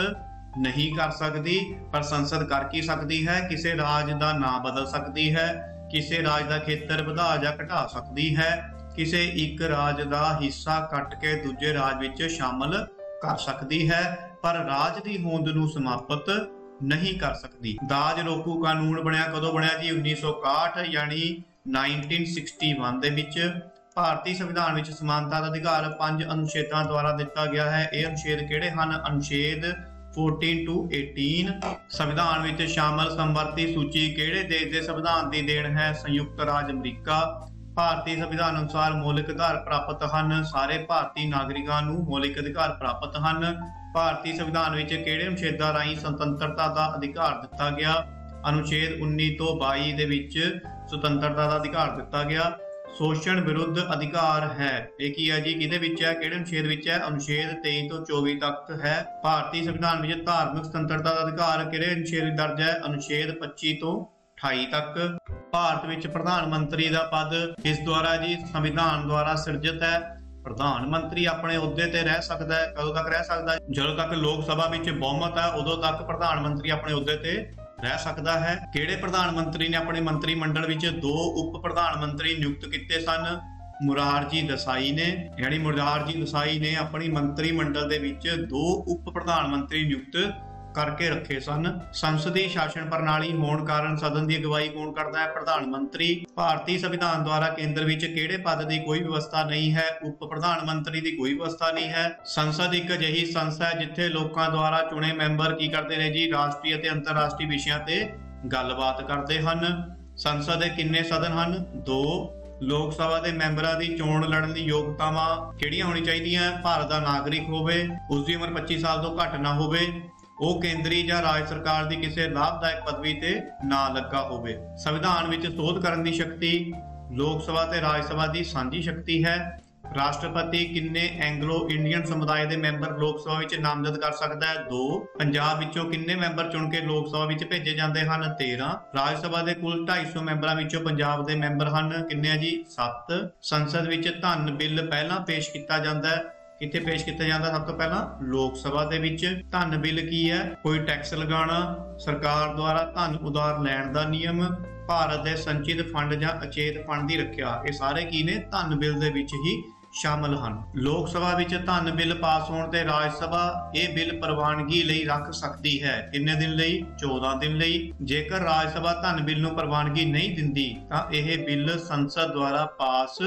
नहीं कर सकती, पर संसद कर की सकती है। किसी राज का नाम बदल सकती है, किसी राज का खेतर वधा या घटा सकती है, किसी एक राज का हिस्सा कट के दूजे राज विच शामिल कर सकती है, पर राज की होंद नूं समाप्त नहीं कर सकती। दाज रोकू कानून बनया कदों बनया जी? 1961 यानी 1961 ਦੇ ਵਿੱਚ। ਭਾਰਤੀ ਸੰਵਿਧਾਨ ਵਿੱਚ ਸਮਾਨਤਾ ਦਾ ਅਧਿਕਾਰ 5 ਅਨੁਛੇਦਾਂ ਦੁਆਰਾ ਦਿੱਤਾ ਗਿਆ ਹੈ। ਇਹ ਅਨੁਛੇਦ ਕਿਹੜੇ ਹਨ? ਅਨੁਛੇਦ 14 to 18। ਸੰਵਿਧਾਨ ਵਿੱਚ ਸ਼ਾਮਲ ਸਮਵਰਤੀ ਸੂਚੀ ਕਿਹੜੇ ਦੇਸ਼ ਦੇ ਸੰਵਿਧਾਨ ਦੀ ਦੇਣ ਹੈ? ਸੰਯੁਕਤ ਰਾਜ ਅਮਰੀਕਾ। ਭਾਰਤੀ ਸੰਵਿਧਾਨ ਅਨੁਸਾਰ ਮੌਲਿਕ ਅਧਿਕਾਰ ਪ੍ਰਾਪਤ ਹਨ। ਸਾਰੇ ਭਾਰਤੀ ਨਾਗਰਿਕਾਂ ਨੂੰ ਮੌਲਿਕ ਅਧਿਕਾਰ ਪ੍ਰਾਪਤ ਹਨ। ਭਾਰਤੀ ਸੰਵਿਧਾਨ ਵਿੱਚ ਕਿਹੜੇ ਅਨੁਛੇਦਾਂ ਰਾਹੀਂ ਸੁਤੰਤਰਤਾ ਦਾ ਅਧਿਕਾਰ ਦਿੱਤਾ ਗਿਆ? ਅਨੁਛੇਦ 19 ਤੋਂ 22 ਦੇ ਵਿੱਚ ਸੁਤੰਤਰਤਾ ਦਾ ਅਧਿਕਾਰ ਦਿੱਤਾ ਗਿਆ। शोषण विरुद्ध अधिकार है, ਇਹ ਕੀ ਹੈ ਜੀ? ਕਿਹਦੇ ਵਿੱਚ ਹੈ? ਕਿਹੜੇ ਅਨੁਛੇਦ ਵਿੱਚ ਹੈ? ਅਨੁਛੇਦ 23 ਤੋਂ 24 ਤੱਕ ਹੈ। ਭਾਰਤੀ ਸੰਵਿਧਾਨ ਵਿੱਚ ਧਾਰਮਿਕ ਸੁਤੰਤਰਤਾ ਦਾ ਅਧਿਕਾਰ ਕਿਹੜੇ ਅਨੁਛੇਦ ਵਿੱਚ ਦਰਜ ਹੈ? ਅਨੁਛੇਦ 25 ਤੋਂ 28 ਤੱਕ। ਭਾਰਤ ਵਿੱਚ ਪ੍ਰਧਾਨ ਮੰਤਰੀ ਦਾ ਪਦ ਕਿਸ ਦੁਆਰਾ ਜੀ? ਸੰਵਿਧਾਨ ਦੁਆਰਾ ਸਿਰਜਿਤ ਹੈ। ਪ੍ਰਧਾਨ ਮੰਤਰੀ ਆਪਣੇ ਅਹੁਦੇ ਤੇ ਰਹਿ ਸਕਦਾ ਹੈ। ਕਦੋਂ ਤੱਕ ਰਹਿ ਸਕਦਾ ਹੈ? ਜਦੋਂ ਤੱਕ ਲੋਕ ਸਭਾ ਵਿੱਚ ਬਹੁਮਤ ਹੈ ਉਦੋਂ ਤੱਕ ਪ੍ਰਧਾਨ ਮੰਤਰੀ ਆਪਣੇ ਅਹੁਦੇ ਤੇ ਰਹਿ ਸਕਦਾ ਹੈ। ਕਿਹੜੇ ਪ੍ਰਧਾਨ ਮੰਤਰੀ ਨੇ ਆਪਣੇ ਮੰਤਰੀ ਮੰਡਲ ਵਿੱਚ 2 ਉਪ ਪ੍ਰਧਾਨ ਮੰਤਰੀ ਨਿਯੁਕਤ ਕੀਤੇ ਸਨ? ਮੁਰਾਰਜੀ ਦੇਸਾਈ ਨੇ, ਯਾਨੀ ਮੁਰਾਰਜੀ ਦੇਸਾਈ ਨੇ ਆਪਣੀ ਮੰਤਰੀ ਮੰਡਲ ਦੇ ਵਿੱਚ 2 ਉਪ ਪ੍ਰਧਾਨ ਮੰਤਰੀ ਨਿਯੁਕਤ ਕਰਕੇ ਰੱਖੇ ਸਨ। ਸੰਸਦੀ ਸ਼ਾਸਨ ਪ੍ਰਣਾਲੀ ਹੋਣ ਕਾਰਨ ਸਦਨ ਦੀ ਅਗਵਾਈ ਕੌਣ ਕਰਦਾ ਹੈ? ਪ੍ਰਧਾਨ ਮੰਤਰੀ। ਭਾਰਤੀ ਸੰਵਿਧਾਨ ਦੁਆਰਾ ਕੇਂਦਰ ਵਿੱਚ ਕਿਹੜੇ ਪਦ ਦੀ ਕੋਈ ਵਿਵਸਥਾ ਨਹੀਂ ਹੈ? ਉਪ ਪ੍ਰਧਾਨ ਮੰਤਰੀ ਦੀ ਕੋਈ ਵਿਵਸਥਾ ਨਹੀਂ ਹੈ। ਸੰਸਦ ਇੱਕ ਅਜਿਹੀ ਸੰਸਥਾ ਹੈ ਜਿੱਥੇ ਲੋਕਾਂ ਦੁਆਰਾ ਚੁਣੇ ਮੈਂਬਰ ਕੀ ਕਰਦੇ ਨੇ ਜੀ? ਰਾਸ਼ਟਰੀ ਅਤੇ ਅੰਤਰਰਾਸ਼ਟਰੀ ਵਿਸ਼ਿਆਂ ਤੇ ਗੱਲਬਾਤ ਕਰਦੇ ਹਨ। ਸੰਸਦ ਦੇ ਕਿੰਨੇ ਸਦਨ ਹਨ? 2। ਲੋਕ ਸਭਾ ਦੇ ਮੈਂਬਰਾਂ ਦੀ ਚੋਣ ਲੜਨ ਦੀ ਯੋਗਤਾਵਾਂ ਕਿਹੜੀਆਂ ਹੋਣੀ ਚਾਹੀਦੀਆਂ? ਭਾਰਤ ਦਾ ਨਾਗਰਿਕ ਹੋਵੇ, ਉਸ ਦੀ ਉਮਰ 25 ਸਾਲ ਤੋਂ ਘੱਟ ਨਾ ਹੋਵੇ, ਉਹ ਕੇਂਦਰੀ ਜਾਂ ਰਾਜ ਸਰਕਾਰ ਦੀ ਕਿਸੇ ਲਾਭਦਾਇਕ ਪਦਵੀ ਤੇ ਨਾ ਲੱਗਾ ਹੋਵੇ। ਸੰਵਿਧਾਨ ਵਿੱਚ ਸੋਧ ਕਰਨ ਦੀ ਸ਼ਕਤੀ ਲੋਕ ਸਭਾ ਤੇ ਰਾਜ ਸਭਾ ਦੀ ਸਾਂਝੀ ਸ਼ਕਤੀ ਹੈ। ਰਾਸ਼ਟਰਪਤੀ ਕਿੰਨੇ ਐਂਗਲੋ ਇੰਡੀਅਨ ਸਮੁਦਾਇ ਦੇ ਮੈਂਬਰ ਲੋਕ ਸਭਾ ਵਿੱਚ ਨਾਮਜ਼ਦ ਕਰ ਸਕਦਾ ਹੈ? 2। ਪੰਜਾਬ ਵਿੱਚੋਂ ਕਿੰਨੇ ਮੈਂਬਰ ਚੁਣ ਕੇ ਲੋਕ ਸਭਾ ਵਿੱਚ ਭੇਜੇ ਜਾਂਦੇ ਹਨ? 13। ਰਾਜ ਸਭਾ ਦੇ ਕੁੱਲ 250 ਮੈਂਬਰਾਂ ਵਿੱਚੋਂ ਪੰਜਾਬ ਦੇ ਮੈਂਬਰ ਹਨ ਕਿੰਨੇ ਜੀ? 7। ਸੰਸਦ ਵਿੱਚ ਧਨ ਬਿੱਲ ਪਹਿਲਾਂ ਪੇਸ਼ ਕੀਤਾ ਜਾਂਦਾ ਹੈ। ਕਿੱਥੇ ਪੇਸ਼ ਕੀਤਾ ਜਾਂਦਾ? ਸਭ ਤੋਂ ਪਹਿਲਾਂ ਲੋਕ ਸਭਾ ਦੇ ਵਿੱਚ। ਧਨ ਬਿੱਲ ਕੀ ਹੈ? ਕੋਈ ਟੈਕਸ ਲਗਾਉਣਾ, ਸਰਕਾਰ ਦੁਆਰਾ ਧਨ ਉਧਾਰ ਲੈਣ ਦਾ ਨਿਯਮ, ਭਾਰਤ ਦੇ ਸੰਚਿਤ ਫੰਡ ਜਾਂ ਅਚੇਤ ਫੰਡ ਦੀ ਰੱਖਿਆ, ਇਹ ਸਾਰੇ ਕੀ ਨੇ? ਧਨ ਬਿੱਲ ਦੇ ਵਿੱਚ ਹੀ ਸ਼ਾਮਲ ਹਨ। ਲੋਕ ਸਭਾ ਵਿੱਚ ਧਨ ਬਿੱਲ ਪਾਸ ਹੋਣ ਤੇ ਰਾਜ ਸਭਾ ਇਹ ਬਿੱਲ ਪ੍ਰਵਾਨਗੀ ਲਈ ਰੱਖ ਸਕਦੀ ਹੈ। ਕਿੰਨੇ ਦਿਨ ਲਈ? 14 ਦਿਨ ਲਈ। ਜੇਕਰ ਰਾਜ ਸਭਾ ਧਨ ਬਿੱਲ ਨੂੰ ਪ੍ਰਵਾਨਗੀ ਨਹੀਂ ਦਿੰਦੀ ਤਾਂ ਇਹ ਬਿੱਲ ਸੰਸਦ ਦੁਆਰਾ ਪਾਸ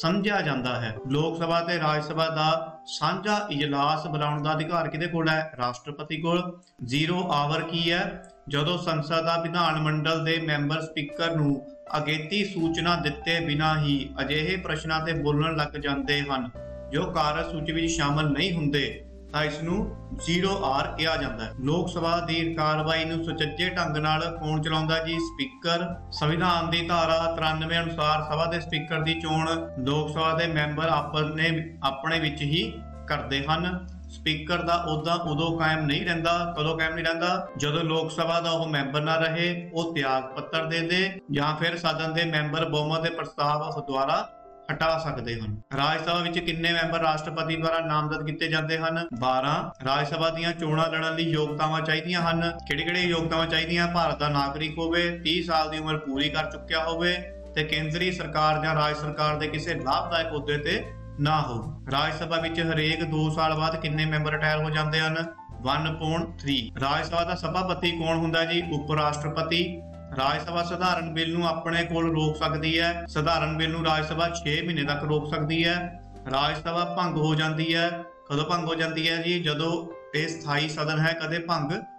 ਸਮਝਿਆ ਜਾਂਦਾ ਹੈ। ਲੋਕ ਸਭਾ ਤੇ ਰਾਜ ਸਭਾ ਦਾ ਸਾਂਝਾ ਇਜਲਾਸ ਬੁਲਾਉਣ ਦਾ ਅਧਿਕਾਰ ਕਿਹਦੇ ਕੋਲ ਹੈ? ਰਾਸ਼ਟਰਪਤੀ ਕੋਲ। 0 ਆਵਰ ਕੀ ਹੈ? ਜਦੋਂ ਸੰਸਦ ਦਾ ਵਿਧਾਨ ਮੰਡਲ ਦੇ ਮੈਂਬਰ ਸਪੀਕਰ ਨੂੰ ਅਗੇਤੀ ਸੂਚਨਾ ਦਿੱਤੇ ਬਿਨਾਂ ਹੀ ਅਜਿਹੇ ਪ੍ਰਸ਼ਨਾਂ ਤੇ ਬੋਲਣ ਲੱਗ ਜਾਂਦੇ ਹਨ ਜੋ ਕਾਰਜ ਸੂਚੀ ਵਿੱਚ ਸ਼ਾਮਲ ਨਹੀਂ ਹੁੰਦੇ ਤਾਂ ਇਸ ਨੂੰ 0 ਆਰ ਕਿਹਾ ਜਾਂਦਾ ਹੈ। ਲੋਕ ਸਭਾ ਦੀ ਕਾਰਵਾਈ ਨੂੰ ਸੁਚੱਜੇ ਢੰਗ ਨਾਲ ਕੌਣ ਚਲਾਉਂਦਾ ਜੀ? ਸਪੀਕਰ। ਸੰਵਿਧਾਨ ਦੀ ਧਾਰਾ 93 ਅਨੁਸਾਰ ਸਭਾ ਦੇ ਸਪੀਕਰ ਦੀ ਚੋਣ ਲੋਕ ਸਭਾ ਦੇ ਮੈਂਬਰ ਆਪਣੇ ਵਿੱਚ ਹੀ ਕਰਦੇ ਹਨ। ਸਪੀਕਰ ਦਾ ਅਹੁਦਾ ਉਦੋਂ ਕਾਇਮ ਨਹੀਂ ਰਹਿੰਦਾ। ਕਦੋਂ ਕਾਇਮ ਨਹੀਂ ਰਹਿੰਦਾ? ਜਦੋਂ ਲੋਕ ਸਭਾ ਦਾ ਉਹ ਮੈਂਬਰ ਨਾ ਰਹੇ, ਉਹ ਤਿਆਗ ਪੱਤਰ ਦੇ ਦੇ ਜਾਂ ਫਿਰ ਸਦਨ ਦੇ ਮੈਂਬਰ ਬਹੁਮਤ ਦੇ ਪ੍ਰਸਤਾਵ ਦੁਆਰਾ ਹਟਾ ਸਕਦੇ ਹਨ। ਰਾਜ ਸਭਾ ਵਿੱਚ ਕਿੰਨੇ ਮੈਂਬਰ ਰਾਸ਼ਟਰਪਤੀ ਦੁਆਰਾ ਨਾਮਜ਼ਦ ਕੀਤੇ ਜਾਂਦੇ ਹਨ? 12। ਰਾਜ ਸਭਾ ਦੀਆਂ ਚੋਣਾਂ ਲੜਨ ਲਈ ਯੋਗਤਾਵਾਂ ਚਾਹੀਦੀਆਂ ਹਨ। ਕਿਹੜੀ-ਕਿਹੜੀ ਯੋਗਤਾਵਾਂ ਚਾਹੀਦੀਆਂ? ਭਾਰਤ ਦਾ ਨਾਗਰਿਕ ਹੋਵੇ, 30 ਸਾਲ ਦੀ ਉਮਰ ਪੂਰੀ ਕਰ ਚੁੱਕਿਆ ਹੋਵੇ ਤੇ ਕੇਂਦਰੀ ਸਰਕਾਰ ਜਾਂ ਰਾਜ ਸਰਕਾਰ ਦੇ ਕਿਸੇ ਲਾਭਦਾਇਕ ਅਹੁਦੇ ਤੇ ਨਾ ਹੋ। ਰਾਜ ਸਭਾ ਵਿੱਚ ਹਰੇਕ 2 ਸਾਲ ਬਾਅਦ ਕਿੰਨੇ ਮੈਂਬਰ ਰਿਟਾਇਰ ਹੋ ਜਾਂਦੇ ਹਨ? 1/3। ਰਾਜ ਸਭਾ ਦਾ ਸਭਾਪਤੀ ਕੌਣ ਹੁੰਦਾ ਜੀ? ਉਪ ਰਾਸ਼ਟਰਪਤੀ। ਰਾਜ ਸਭਾ ਸਧਾਰਨ ਬਿੱਲ ਨੂੰ ਆਪਣੇ ਕੋਲ ਰੋਕ ਸਕਦੀ ਹੈ। ਸਧਾਰਨ ਬਿੱਲ ਨੂੰ ਰਾਜ ਸਭਾ 6 ਮਹੀਨੇ ਤੱਕ ਰੋਕ ਸਕਦੀ ਹੈ। ਰਾਜ ਸਭਾ ਭੰਗ ਹੋ ਜਾਂਦੀ ਹੈ। ਕਦੋਂ ਭੰਗ ਹੋ ਜਾਂਦੀ ਹੈ ਜੀ? ਜਦੋਂ ਇਹ ਸਥਾਈ ਸਦਨ ਹੈ, ਕਦੇ ਭੰਗ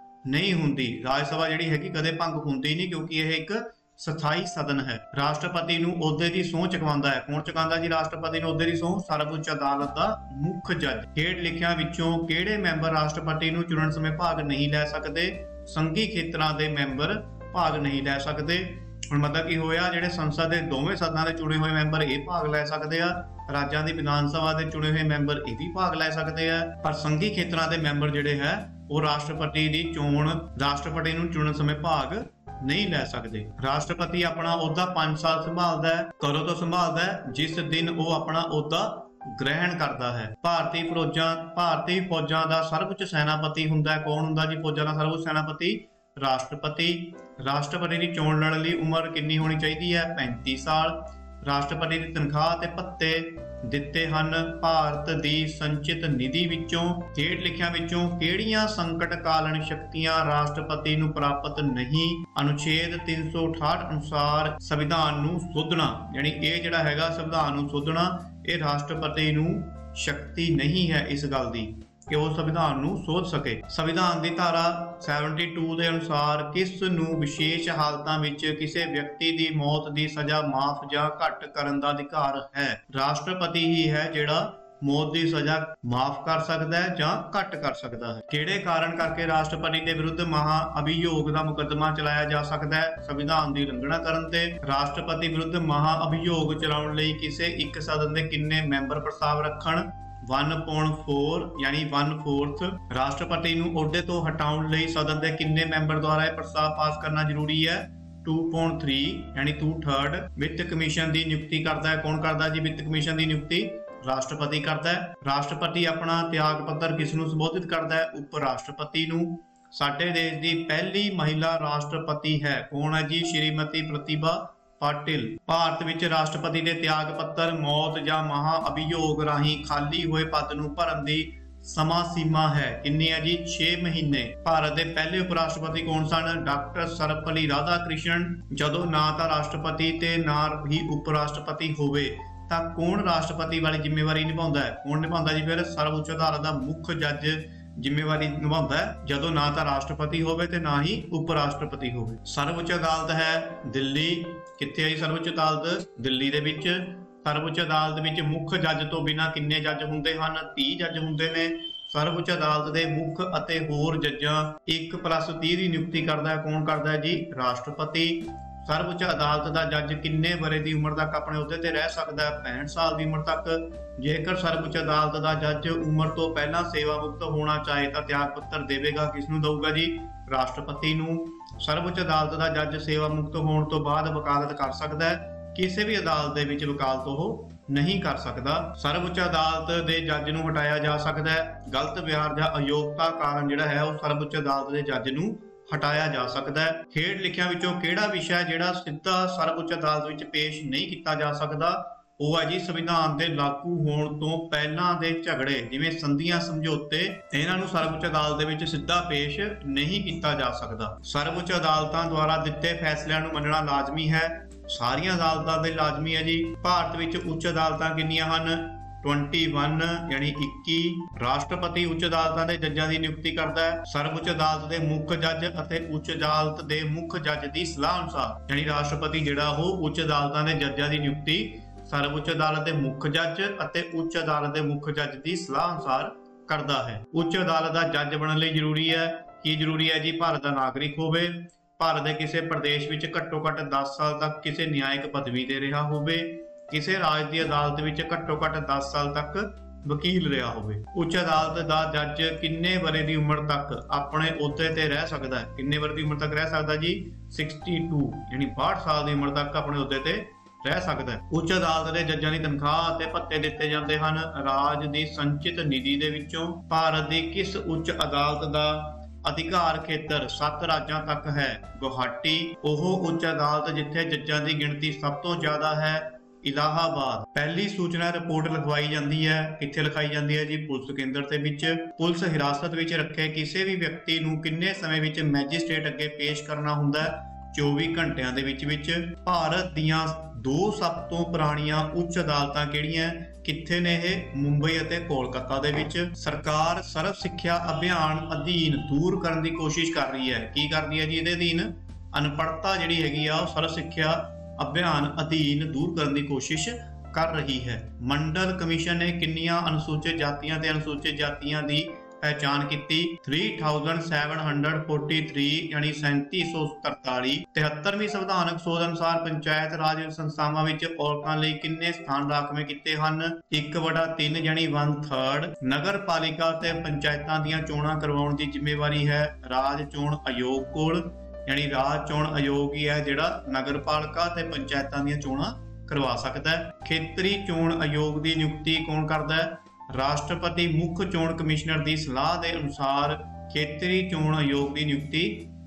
ਨਹੀਂ ਹੁੰਦੀ। ਰਾਜ ਸਭਾ ਜਿਹੜੀ ਹੈਗੀ ਕਦੇ ਭੰਗ ਹੁੰਦੀ ਨਹੀਂ ਕਿਉਂਕਿ ਇਹ ਇੱਕ ਸਥਾਈ ਸਦਨ ਹੈ। ਰਾਸ਼ਟਰਪਤੀ ਨੂੰ ਅਹੁਦੇ ਦੀ ਸਹੁੰ ਚੁਕਵਾਉਂਦਾ ਹੈ। ਕੌਣ ਚੁਕਾਉਂਦਾ ਜੀ ਰਾਸ਼ਟਰਪਤੀ ਨੂੰ ਅਹੁਦੇ ਦੀ ਸਹੁੰ? ਸਰਵਉੱਚ ਅਦਾਲਤ ਦਾ ਮੁੱਖ ਜੱਜ। ਹੇਠ ਲਿਖਿਆਂ ਵਿੱਚੋਂ ਕਿਹੜੇ ਮੈਂਬਰ ਰਾਸ਼ਟਰਪਤੀ ਨੂੰ ਚੁਣਨ ਸਮੇਂ ਭਾਗ ਨਹੀਂ ਲੈ ਸਕਦੇ? ਸੰਘੀ ਖੇਤਰਾਂ ਦੇ ਮੈਂਬਰ ਭਾਗ ਨਹੀਂ ਲੈ ਸਕਦੇ। ਹੁਣ ਮਤਲਬ ਕੀ ਹੋਇਆ? ਜਿਹੜੇ ਸੰਸਦ ਦੇ ਦੋਵੇਂ ਸਦਨਾਂ ਦੇ ਚੁਣੇ ਹੋਏ ਮੈਂਬਰ ਇਹ ਭਾਗ ਲੈ ਸਕਦੇ ਆ, ਰਾਜਾਂ ਦੀ ਵਿਧਾਨ ਸਭਾ ਦੇ ਚੁਣੇ ਹੋਏ ਮੈਂਬਰ ਇਹ ਵੀ ਭਾਗ ਲੈ ਸਕਦੇ ਆ, ਪਰ ਸੰਘੀ ਖੇਤਰਾਂ ਦੇ ਮੈਂਬਰ ਜਿਹੜੇ ਹੈ ਉਹ ਰਾਸ਼ਟਰਪਤੀ ਨੂੰ ਚੁਣਨ ਸਮੇਂ ਭਾਗ ਨਹੀਂ ਲੈ ਸਕਦੇ। ਰਾਸ਼ਟਰਪਤੀ ਆਪਣਾ ਅਹੁਦਾ 5 ਸਾਲ ਸੰਭਾਲਦਾ ਹੈ। ਕਦੋਂ ਤੋਂ ਸੰਭਾਲਦਾ ਹੈ? ਜਿਸ ਦਿਨ ਉਹ ਆਪਣਾ ਅਹੁਦਾ ग्रहण करता है। भारतीय फौजां ਦਾ ਸਰਵਉੱਚ ਸੈਨਾਪਤੀ ਹੁੰਦਾ ਹੈ। ਕੌਣ ਹੁੰਦਾ ਜੀ ਫੌਜਾਂ ਦਾ ਸਰਵਉੱਚ ਸੈਨਾਪਤੀ? ਰਾਸ਼ਟਰਪਤੀ। ਰਾਸ਼ਟਰਪਤੀ ਦੀ ਚੋਣ ਲੜਨ ਲਈ ਉਮਰ ਕਿੰਨੀ ਹੋਣੀ ਚਾਹੀਦੀ ਹੈ? 35 ਸਾਲ। ਰਾਸ਼ਟਰਪਤੀ ਦੀ ਤਨਖਾਹ ਤੇ ਭੱਤੇ ਦਿੱਤੇ ਹਨ। ਭਾਰਤ ਦੀ ਸੰਚਿਤ ਨਿਧੀ ਵਿੱਚੋਂ ਹੇਠ ਲਿਖਿਆਂ ਵਿੱਚੋਂ ਕਿਹੜੀਆਂ ਸੰਕਟ ਕਾਲੀਨ ਸ਼ਕਤੀਆਂ ਰਾਸ਼ਟਰਪਤੀ ਨੂੰ ਪ੍ਰਾਪਤ ਨਹੀਂ? ਅਨੁਛੇਦ 368 ਅਨੁਸਾਰ ਸੰਵਿਧਾਨ ਨੂੰ ਸੋਧਣਾ, ਯਾਨੀ ਇਹ ਜਿਹੜਾ ਹੈਗਾ ਸੰਵਿਧਾਨ ਨੂੰ ਸੋਧਣਾ, ਇਹ ਰਾਸ਼ਟਰਪਤੀ ਨੂੰ ਸ਼ਕਤੀ ਨਹੀਂ ਹੈ ਇਸ ਗੱਲ ਦੀ ਕਿ ਉਹ ਸੰਵਿਧਾਨ ਨੂੰ ਸੋਧ ਸਕੇ। ਸੰਵਿਧਾਨ ਦੀ ਧਾਰਾ 72 ਦੇ ਅਨੁਸਾਰ ਕਿਸ ਨੂੰ ਵਿਸ਼ੇਸ਼ ਹਾਲਤਾਂ ਵਿੱਚ ਕਿਸੇ ਵਿਅਕਤੀ ਦੀ ਮੌਤ ਦੀ ਸਜ਼ਾ ਮਾਫ ਜਾਂ ਘੱਟ ਕਰਨ ਦਾ ਅਧਿਕਾਰ ਹੈ? ਰਾਸ਼ਟਰਪਤੀ ਹੀ ਹੈ ਜਿਹੜਾ ਮੌਤ ਦੀ ਸਜ਼ਾ ਮਾਫ ਕਰ ਸਕਦਾ ਹੈ ਜਾਂ ਘੱਟ ਕਰ ਸਕਦਾ ਹੈ। ਕਿਹੜੇ ਕਾਰਨ ਕਰਕੇ ਰਾਸ਼ਟਰਪਤੀ ਦੇ ਵਿਰੁੱਧ ਮਹਾ ਅਭਿਯੋਗ ਦਾ ਮੁਕੱਦਮਾ ਚਲਾਇਆ ਜਾ ਸਕਦਾ ਹੈ? ਸੰਵਿਧਾਨ ਦੀ ਉਲੰਘਣਾ ਕਰਨ ਤੇ। ਰਾਸ਼ਟਰਪਤੀ ਵਿਰੁੱਧ ਮਹਾ ਅਭਿਯੋਗ ਚਲਾਉਣ ਲਈ ਕਿਸੇ ਇੱਕ ਸਦਨ ਦੇ ਕਿੰਨੇ ਮੈਂਬਰ ਪ੍ਰਸਤਾਵ ਰੱਖਣ? 1/4 ਯਾਨੀ 1/4। ਰਾਸ਼ਟਰਪਤੀ ਨੂੰ ਅਹੁਦੇ ਤੋਂ ਹਟਾਉਣ ਲਈ ਸਦਨ ਦੇ ਕਿੰਨੇ ਮੈਂਬਰ ਦੁਆਰਾ ਇਹ ਪ੍ਰਸਤਾਵ ਪਾਸ ਕਰਨਾ ਜ਼ਰੂਰੀ ਹੈ? 2/3 ਯਾਨੀ 2/3। ਵਿੱਤ ਕਮਿਸ਼ਨ ਦੀ ਨਿਯੁਕਤੀ ਕਰਦਾ ਹੈ, ਕੌਣ ਕਰਦਾ ਜੀ ਵਿੱਤ ਕਮਿਸ਼ਨ ਦੀ ਨਿਯੁਕਤੀ? ਰਾਸ਼ਟਰਪਤੀ ਕਰਦਾ ਹੈ। ਰਾਸ਼ਟਰਪਤੀ ਆਪਣਾ ਤਿਆਗ ਪੱਤਰ ਕਿਸ ਨੂੰ ਸੰਬੋਧਿਤ ਕਰਦਾ ਹੈ? ਉਪ ਰਾਸ਼ਟਰਪਤੀ ਨੂੰ। ਸਾਡੇ ਦੇਸ਼ ਦੀ ਪਹਿਲੀ ਮਹਿਲਾ ਰਾਸ਼ਟਰਪਤੀ ਹੈ, ਕੌਣ ਹੈ ਜੀ? ਸ਼੍ਰੀਮਤੀ ਪ੍ਰਤਿਭਾ ਪਾਟਿਲ। ਭਾਰਤ ਵਿੱਚ ਰਾਸ਼ਟਰਪਤੀ ਦੇ ਤਿਆਗ ਪੱਤਰ ਮੌਤ ਜਾਂ ਮਹਾ ਅਭਿਯੋਗ ਰਾਹੀਂ ਖਾਲੀ ਹੋਏ ਪਦ ਨੂੰ ਭਰਨ ਦੀ ਸਮਾਂ ਸੀਮਾ ਹੈ, ਕਿੰਨੀ ਹੈ ਜੀ? 6 ਮਹੀਨੇ। ਭਾਰਤ ਦੇ ਪਹਿਲੇ ਉਪ ਰਾਸ਼ਟਰਪਤੀ ਕੌਣ ਸਨ? ਡਾਕਟਰ ਸਰਵਪੱਲੀ ਰਾਧਾ ਕ੍ਰਿਸ਼ਨ। ਜਦੋਂ ਨਾ ਤਾਂ ਰਾਸ਼ਟਰਪਤੀ ਤੇ ਨਾ ਹੀ ਉਪ ਰਾਸ਼ਟਰਪਤੀ ਹੋਵੇ ਤਾਂ ਕੌਣ ਰਾਸ਼ਟਰਪਤੀ ਵਾਲੀ ਜ਼ਿੰਮੇਵਾਰੀ ਨਿਭਾਉਂਦਾ ਹੈ? ਕੌਣ ਨਿਭਾਉਂਦਾ ਜੀ? ਫਿਰ ਸਰਵਉੱਚ ਅਦਾਲਤ ਦਾ ਮੁੱਖ ਜੱਜ ਜ਼ਿੰਮੇਵਾਰੀ ਨਿਭਾਉਂਦਾ ਹੈ ਜਦੋਂ ਨਾ ਤਾਂ ਰਾਸ਼ਟਰਪਤੀ ਹੋਵੇ ਤੇ ਨਾ ਹੀ ਉਪ ਰਾਸ਼ਟਰਪਤੀ ਹੋਵੇ। ਸਰਵਉੱਚ ਅਦਾਲਤ ਹੈ ਦਿੱਲੀ। ਕਿੱਥੇ ਹੈ ਜੀ ਸਰਵਉੱਚ ਅਦਾਲਤ? ਦਿੱਲੀ ਦੇ ਵਿੱਚ। ਸਰਵਉੱਚ ਅਦਾਲਤ ਵਿੱਚ ਮੁੱਖ ਜੱਜ ਤੋਂ ਬਿਨਾਂ ਕਿੰਨੇ ਜੱਜ ਹੁੰਦੇ ਹਨ? 30 ਜੱਜ ਹੁੰਦੇ ਨੇ। ਸਰਵਉੱਚ ਅਦਾਲਤ ਦੇ ਮੁੱਖ ਅਤੇ ਹੋਰ ਜੱਜਾਂ 1+30 ਦੀ ਨਿਯੁਕਤੀ ਕਰਦਾ ਹੈ, ਕੌਣ ਕਰਦਾ ਹੈ ਜੀ? ਰਾਸ਼ਟਰਪਤੀ। ਸਰਵਉੱਚ ਅਦਾਲਤ ਦਾ ਜੱਜ ਕਿੰਨੇ ਵਰੇ ਦੀ ਉਮਰ ਤੱਕ ਆਪਣੇ ਅਹੁਦੇ ਤੇ ਰਹਿ ਸਕਦਾ ਹੈ? 65 ਸਾਲ ਦੀ ਉਮਰ ਤੱਕ। ਜੇਕਰ ਸਰਵਉੱਚ ਅਦਾਲਤ ਦਾ ਜੱਜ ਉਮਰ ਤੋਂ ਪਹਿਲਾਂ ਸੇਵਾ ਮੁਕਤ ਹੋਣਾ ਚਾਹੇ ਤਾਂ ਤਿਆਗ ਪੱਤਰ ਦੇਵੇਗਾ, ਕਿਸ ਨੂੰ ਦਊਗਾ ਜੀ? ਰਾਸ਼ਟਰਪਤੀ ਨੂੰ। ਸਰਵਉੱਚ ਅਦਾਲਤ ਦਾ ਜੱਜ ਸੇਵਾ ਮੁਕਤ ਹੋਣ ਤੋਂ ਬਾਅਦ ਵਕਾਲਤ ਕਰ ਸਕਦਾ ਹੈ, ਕਿਸੇ ਵੀ ਅਦਾਲਤ ਦੇ ਵਿੱਚ ਵਕਾਲਤ ਉਹ ਨਹੀਂ ਕਰ ਸਕਦਾ। ਸਰਵਉੱਚ ਅਦਾਲਤ ਦੇ ਜੱਜ ਨੂੰ ਹਟਾਇਆ ਜਾ ਸਕਦਾ ਹੈ। ਗਲਤ ਵਿਹਾਰ ਜਾਂ ਅਯੋਗਤਾ ਕਾਰਨ ਜਿਹੜਾ ਹੈ ਉਹ ਸਰਵਉੱਚ ਅਦਾਲਤ ਦੇ ਜੱਜ ਨੂੰ ਹਟਾਇਆ ਜਾ ਸਕਦਾ ਹੈ। ਹੇਠ ਲਿਖਿਆਂ ਵਿੱਚੋਂ ਕਿਹੜਾ ਵਿਸ਼ਾ ਜਿਹੜਾ ਸਿੱਧਾ ਸਰਵਉੱਚ ਅਦਾਲਤ ਵਿੱਚ ਪੇਸ਼ ਨਹੀਂ ਕੀਤਾ ਜਾ ਸਕਦਾ? ਉਹ ਹੈ ਜੀ ਸੰਵਿਧਾਨ ਦੇ ਲਾਗੂ ਹੋਣ ਤੋਂ ਪਹਿਲਾਂ ਦੇ ਝਗੜੇ, ਜਿਵੇਂ ਸੰਧੀਆਂ ਸਮਝੌਤੇ, ਇਹਨਾਂ ਨੂੰ ਸਰਵਉੱਚ ਅਦਾਲਤ ਦੇ ਵਿੱਚ ਸਿੱਧਾ ਪੇਸ਼ ਨਹੀਂ ਕੀਤਾ ਜਾ ਸਕਦਾ। ਸਰਵਉੱਚ ਅਦਾਲਤਾਂ ਦੁਆਰਾ ਦਿੱਤੇ ਫੈਸਲਿਆਂ ਨੂੰ ਮੰਨਣਾ ਲਾਜ਼ਮੀ ਹੈ। ਸਾਰੀਆਂ ਅਦਾਲਤਾਂ ਦੇ ਲਾਜ਼ਮੀ ਹੈ ਜੀ। ਭਾਰਤ ਵਿੱਚ ਉੱਚ ਅਦਾਲਤਾਂ ਕਿੰਨੀਆਂ ਹਨ? 21 ਯਾਨੀ 21। ਰਾਸ਼ਟਰਪਤੀ ਉੱਚ ਅਦਾਲਤਾਂ ਦੇ ਜੱਜਾਂ ਦੀ ਨਿਯੁਕਤੀ ਕਰਦਾ ਹੈ। ਸਰਵਉੱਚ ਅਦਾਲਤ ਦੇ ਮੁੱਖ ਜੱਜ ਅਤੇ ਉੱਚ ਅਦਾਲਤ ਦੇ ਮੁੱਖ ਜੱਜ ਦੀ ਸਲਾਹ ਅਨੁਸਾਰ, ਯਾਨੀ ਰਾਸ਼ਟਰਪਤੀ ਜਿਹੜਾ ਉਹ ਉੱਚ ਅਦਾਲਤਾਂ ਦੇ ਜੱਜਾਂ ਦੀ ਨਿਯੁਕਤੀ ਸਰਵਉੱਚ ਅਦਾਲਤ ਦੇ ਮੁੱਖ ਜੱਜ ਅਤੇ ਉੱਚ ਅਦਾਲਤ ਦੇ ਮੁੱਖ ਜੱਜ ਦੀ ਸਲਾਹ ਅਨੁਸਾਰ ਕਰਦਾ ਹੈ। ਉੱਚ ਅਦਾਲਤ ਦਾ ਜੱਜ ਬਣਨ ਲਈ ਜ਼ਰੂਰੀ ਹੈ, ਕੀ ਜ਼ਰੂਰੀ ਹੈ ਜੀ? ਭਾਰਤ ਦਾ ਨਾਗਰਿਕ ਹੋਵੇ, ਭਾਰਤ ਦੇ ਕਿਸੇ ਪ੍ਰਦੇਸ਼ ਵਿੱਚ ਘੱਟੋ ਘੱਟ 10 ਸਾਲ ਤੱਕ ਕਿਸੇ ਨਿਆਇਕ ਪਦਵੀ ਤੇ ਰਿਹਾ ਹੋਵੇ, ਕਿਸੇ ਰਾਜ ਦੀ ਅਦਾਲਤ ਵਿੱਚ ਘੱਟੋ ਘੱਟ 10 ਸਾਲ ਤੱਕ ਵਕੀਲ ਰਿਹਾ ਹੋਵੇ। ਉੱਚ ਅਦਾਲਤ ਦਾ ਜੱਜ ਕਿੰਨੇ ਵਰੇ ਦੀ ਉਮਰ ਤੱਕ ਆਪਣੇ ਅਹੁਦੇ ਤੇ ਰਹਿ ਸਕਦਾ ਹੈ? ਕਿੰਨੇ ਵਰੇ ਦੀ ਉਮਰ ਤੱਕ ਰਹਿ ਸਕਦਾ ਜੀ? 62 ਯਾਨੀ 62 ਸਾਲ ਦੀ ਉਮਰ ਤੱਕ ਆਪਣੇ ਅਹੁਦੇ ਤੇ ਰਹਿ ਸਕਦਾ ਹੈ। ਉੱਚ ਅਦਾਲਤ ਦੇ ਜੱਜਾਂ ਦੀ ਤਨਖਾਹ ਅਤੇ ਭੱਤੇ ਦਿੱਤੇ ਜਾਂਦੇ ਹਨ ਰਾਜ ਦੀ ਸੰਚਿਤ ਨਿਧੀ ਦੇ ਵਿੱਚੋਂ। ਭਾਰਤ ਦੀ ਕਿਸ ਉੱਚ ਅਦਾਲਤ ਦਾ ਅਧਿਕਾਰ ਖੇਤਰ 7 ਰਾਜਾਂ ਤੱਕ ਹੈ? ਗੁਹਾਟੀ। ਉਹ ਉੱਚ ਅਦਾਲਤ ਜਿੱਥੇ ਜੱਜਾਂ ਦੀ ਗਿਣਤੀ ਸਭ ਤੋਂ ਜ਼ਿਆਦਾ ਹੈ। ਇਲਾਹਾਬਾਦ। ਪਹਿਲੀ ਸੂਚਨਾ ਰਿਪੋਰਟ ਲਿਖਵਾਈ ਜਾਂਦੀ ਹੈ, ਕਿੱਥੇ ਲਿਖਾਈ ਜਾਂਦੀ ਹੈ ਜੀ? ਪੁਲਿਸ ਕੇਂਦਰ ਦੇ ਵਿੱਚ। ਪੁਲਿਸ ਹਿਰਾਸਤ ਵਿੱਚ ਰੱਖੇ ਕਿਸੇ ਵੀ ਵਿਅਕਤੀ ਨੂੰ ਕਿੰਨੇ ਸਮੇਂ ਵਿੱਚ ਮੈਜਿਸਟ੍ਰੇਟ ਅੱਗੇ ਪੇਸ਼ ਕਰਨਾ ਹੁੰਦਾ ਹੈ? 24 ਘੰਟਿਆਂ ਦੇ ਵਿੱਚ। ਭਾਰਤ ਦੀਆਂ 2 ਸਭ ਤੋਂ ਪੁਰਾਣੀਆਂ ਉੱਚ ਅਦਾਲਤਾਂ ਕਿਹੜੀਆਂ? ਕਿੱਥੇ ਨੇ ਇਹ? ਮੁੰਬਈ ਅਤੇ ਕੋਲਕਾਤਾ ਦੇ ਵਿੱਚ। ਸਰਕਾਰ ਸਰਵ ਸਿੱਖਿਆ ਅਭਿਆਨ ਅਧੀਨ ਦੂਰ ਕਰਨ ਦੀ ਕੋਸ਼ਿਸ਼ ਕਰ ਰਹੀ ਹੈ, ਕੀ ਕਰਦੀ ਹੈ ਜੀ ਇਹਦੇ ਅਧੀਨ? ਅਨਪੜ੍ਹਤਾ ਜਿਹੜੀ ਹੈਗੀ ਆ ਉਹ ਸਰਵ ਸਿੱਖਿਆ ਅਭਿਆਨ ਅਧੀਨ ਦੂਰ ਕਰਨ ਦੀ ਕੋਸ਼ਿਸ਼ ਕਰ ਰਹੀ ਹੈ। ਮੰਡਲ ਕਮਿਸ਼ਨ ਨੇ ਕਿੰਨੀਆਂ ਅਨੁਸੂਚਿਤ ਜਾਤੀਆਂ ਤੇ ਅਨੁਸੂਚਿਤ ਜਾਤੀਆਂ ਦੀ ਪਹਿਚਾਣ ਕੀਤੀ? 3743 ਯਾਨੀ 3743। 73ਵੀਂ ਸੰਵਿਧਾਨਕ ਸੋਧ ਅਨੁਸਾਰ ਪੰਚਾਇਤ ਰਾਜ ਸੰਸਥਾਵਾਂ ਵਿੱਚ ਔਰਤਾਂ ਲਈ ਕਿੰਨੇ ਸਥਾਨ ਰਾਖਵੇਂ ਕੀਤੇ ਹਨ? 1/3 ਯਾਨੀ 1/3। ਨਗਰ ਪਾਲਿਕਾ ਤੇ ਪੰਚਾਇਤਾਂ ਦੀਆਂ ਚੋਣਾਂ ਕਰਵਾਉਣ ਦੀ ਜ਼ਿੰਮੇਵਾਰੀ ਹੈ ਰਾਜ ਚੋਣ ਆਯੋਗ ਕੋਲ, ਯਾਨੀ ਰਾਜ ਚੋਣ ਆਯੋਗ ਹੀ ਹੈ ਜਿਹੜਾ ਨਗਰਪਾਲਿਕਾ ਤੇ ਪੰਚਾਇਤਾਂ ਦੀਆਂ ਚੋਣਾਂ ਕਰਵਾ ਸਕਦਾ ਹੈ। ਖੇਤਰੀ ਚੋਣ ਆਯੋਗ ਦੀ ਨਿਯੁਕਤੀ ਕੌਣ ਕਰਦਾ ਹੈ? ਰਾਸ਼ਟਰਪਤੀ ਮੁੱਖ ਚੋਣ ਕਮਿਸ਼ਨਰ ਦੀ ਸਲਾਹ ਦੇ ਅਨੁਸਾਰ ਖੇਤਰੀ ਚੋਣ ਆਯੋਗ ਦੀ ਨਿਯੁਕਤੀ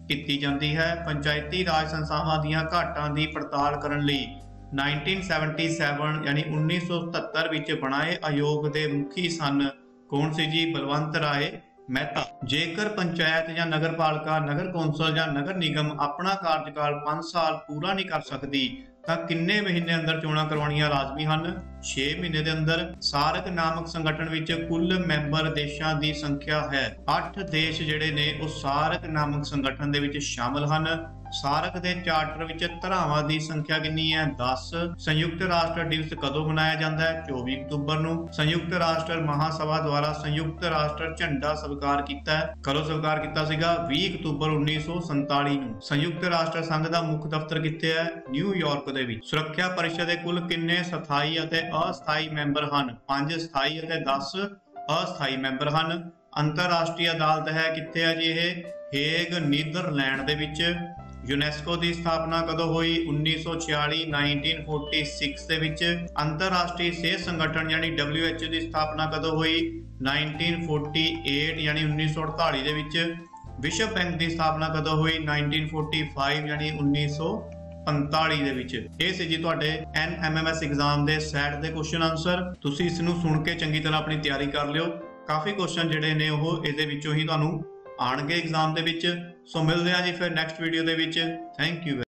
ਕੀਤੀ ਜਾਂਦੀ ਹੈ। ਪੰਚਾਇਤੀ ਰਾਜ ਸੰਸਥਾਵਾਂ ਦੀਆਂ ਘਾਟਾਂ ਦੀ ਪੜਤਾਲ ਕਰਨ ਲਈ 1977 ਯਾਨੀ 1977 ਵਿੱਚ ਬਣਾਏ ਆਯੋਗ ਦੇ ਮੁਖੀ ਸਨ ਕੌਣ ਸੀ ਜੀ? ਬਲਵੰਤ ਰਾਏ ਮਹਿਤਾ। ਜੇਕਰ ਪੰਚਾਇਤ ਜਾਂ ਨਗਰਪਾਲਿਕਾ, ਨਗਰ ਕੌਂਸਲ ਜਾਂ ਨਗਰ ਨਿਗਮ ਆਪਣਾ ਕਾਰਜਕਾਲ 5 ਸਾਲ ਪੂਰਾ ਨਹੀਂ ਕਰ ਸਕਦੀ ਤਾਂ ਕਿੰਨੇ ਮਹੀਨੇ ਅੰਦਰ ਚੋਣਾਂ ਕਰਵਾਉਣੀਆਂ ਲਾਜ਼ਮੀ ਹਨ? 6 ਮਹੀਨੇ ਦੇ ਅੰਦਰ। ਸਾਰਕ ਨਾਮਕ ਸੰਗਠਨ ਵਿੱਚ ਕੁੱਲ ਮੈਂਬਰ ਦੇਸ਼ਾਂ ਦੀ ਸੰਖਿਆ ਹੈ। 8 ਦੇਸ਼ ਜਿਹੜੇ ਨੇ ਉਹ ਸਾਰਕ ਨਾਮਕ ਸੰਗਠਨ ਦੇ ਵਿੱਚ ਸ਼ਾਮਲ ਹਨ। ਸਾਰਕ ਦੇ ਚਾਰਟਰ ਵਿੱਚ ਧਾਰਾਵਾਂ ਦੀ ਸੰਖਿਆ ਕਿੰਨੀ ਹੈ? 10। ਸੰਯੁਕਤ ਰਾਸ਼ਟਰ ਦਿਵਸ ਕਦੋਂ ਮਨਾਇਆ ਜਾਂਦਾ ਹੈ? 24 ਅਕਤੂਬਰ ਨੂੰ। ਸੰਯੁਕਤ ਰਾਸ਼ਟਰ ਮਹਾਸਭਾ ਦੁਆਰਾ ਸੰਯੁਕਤ ਰਾਸ਼ਟਰ ਝੰਡਾ ਸਵੀਕਾਰ ਕੀਤਾ ਹੈ। ਕਦੋਂ ਸਵੀਕਾਰ ਕੀਤਾ ਸੀਗਾ? 20 ਅਕਤੂਬਰ 1947 ਨੂੰ। ਸੰਯੁਕਤ ਰਾਸ਼ਟਰ ਸੰਘ ਦਾ ਮੁੱਖ ਦਫ਼ਤਰ ਕਿੱਥੇ ਹੈ? ਨਿਊਯਾਰਕ ਦੇ ਵਿੱਚ। ਸੁਰੱਖਿਆ ਪਰਿਸ਼ਦ ਦੇ ਕੁੱਲ ਕਿੰਨੇ ਸਥਾਈ ਅਤੇ ਅਸਥਾਈ ਮੈਂਬਰ ਹਨ? 5 ਸਥਾਈ ਅਤੇ 10 ਅਸਥਾਈ ਮੈਂਬਰ ਹਨ। ਅੰਤਰਰਾਸ਼ਟਰੀ ਅਦਾਲਤ ਹੈ ਕਿੱਥੇ ਹੈ ਜੀ ਇਹ? ਹੇਗ, ਨੀਦਰਲੈਂਡ ਦੇ ਵਿੱਚ। ਯੂਨੈਸਕੋ ਦੀ ਸਥਾਪਨਾ ਕਦੋਂ ਹੋਈ? 1946 1946 ਦੇ ਵਿੱਚ। ਅੰਤਰਰਾਸ਼ਟਰੀ ਸਿਹਤ ਸੰਗਠਨ ਯਾਨੀ WHO ਦੀ ਸਥਾਪਨਾ ਕਦੋਂ ਹੋਈ? 1948 ਯਾਨੀ 1948 ਦੇ ਵਿੱਚ। ਵਿਸ਼ਵ ਬੈਂਕ ਦੀ ਸਥਾਪਨਾ ਕਦੋਂ ਹੋਈ? 1945 ਯਾਨੀ 1945 ਦੇ ਵਿੱਚ। ਇਹ ਸੀ ਜੀ ਤੁਹਾਡੇ NMMS ਐਗਜ਼ਾਮ ਦੇ ਸੈਟ ਦੇ ਕੁਐਸਚਨ ਆਨਸਰ। ਤੁਸੀਂ ਇਸ ਨੂੰ ਸੁਣ ਕੇ ਚੰਗੀ ਤਰ੍ਹਾਂ ਆਪਣੀ ਤਿਆਰੀ ਕਰ ਲਿਓ। ਕਾਫੀ ਕੁਐਸਚਨ ਜਿਹੜੇ ਨੇ ਉਹ ਇਹਦੇ ਵਿੱਚੋਂ ਹੀ ਤੁਹਾਨੂੰ ਆਣਗੇ ਐਗਜ਼ਾਮ ਦੇ ਵਿੱਚ। ਸੋ ਮਿਲਦੇ ਹਾਂ ਜੀ ਫਿਰ ਨੈਕਸਟ ਵੀਡੀਓ ਦੇ ਵਿੱਚ। Thank you.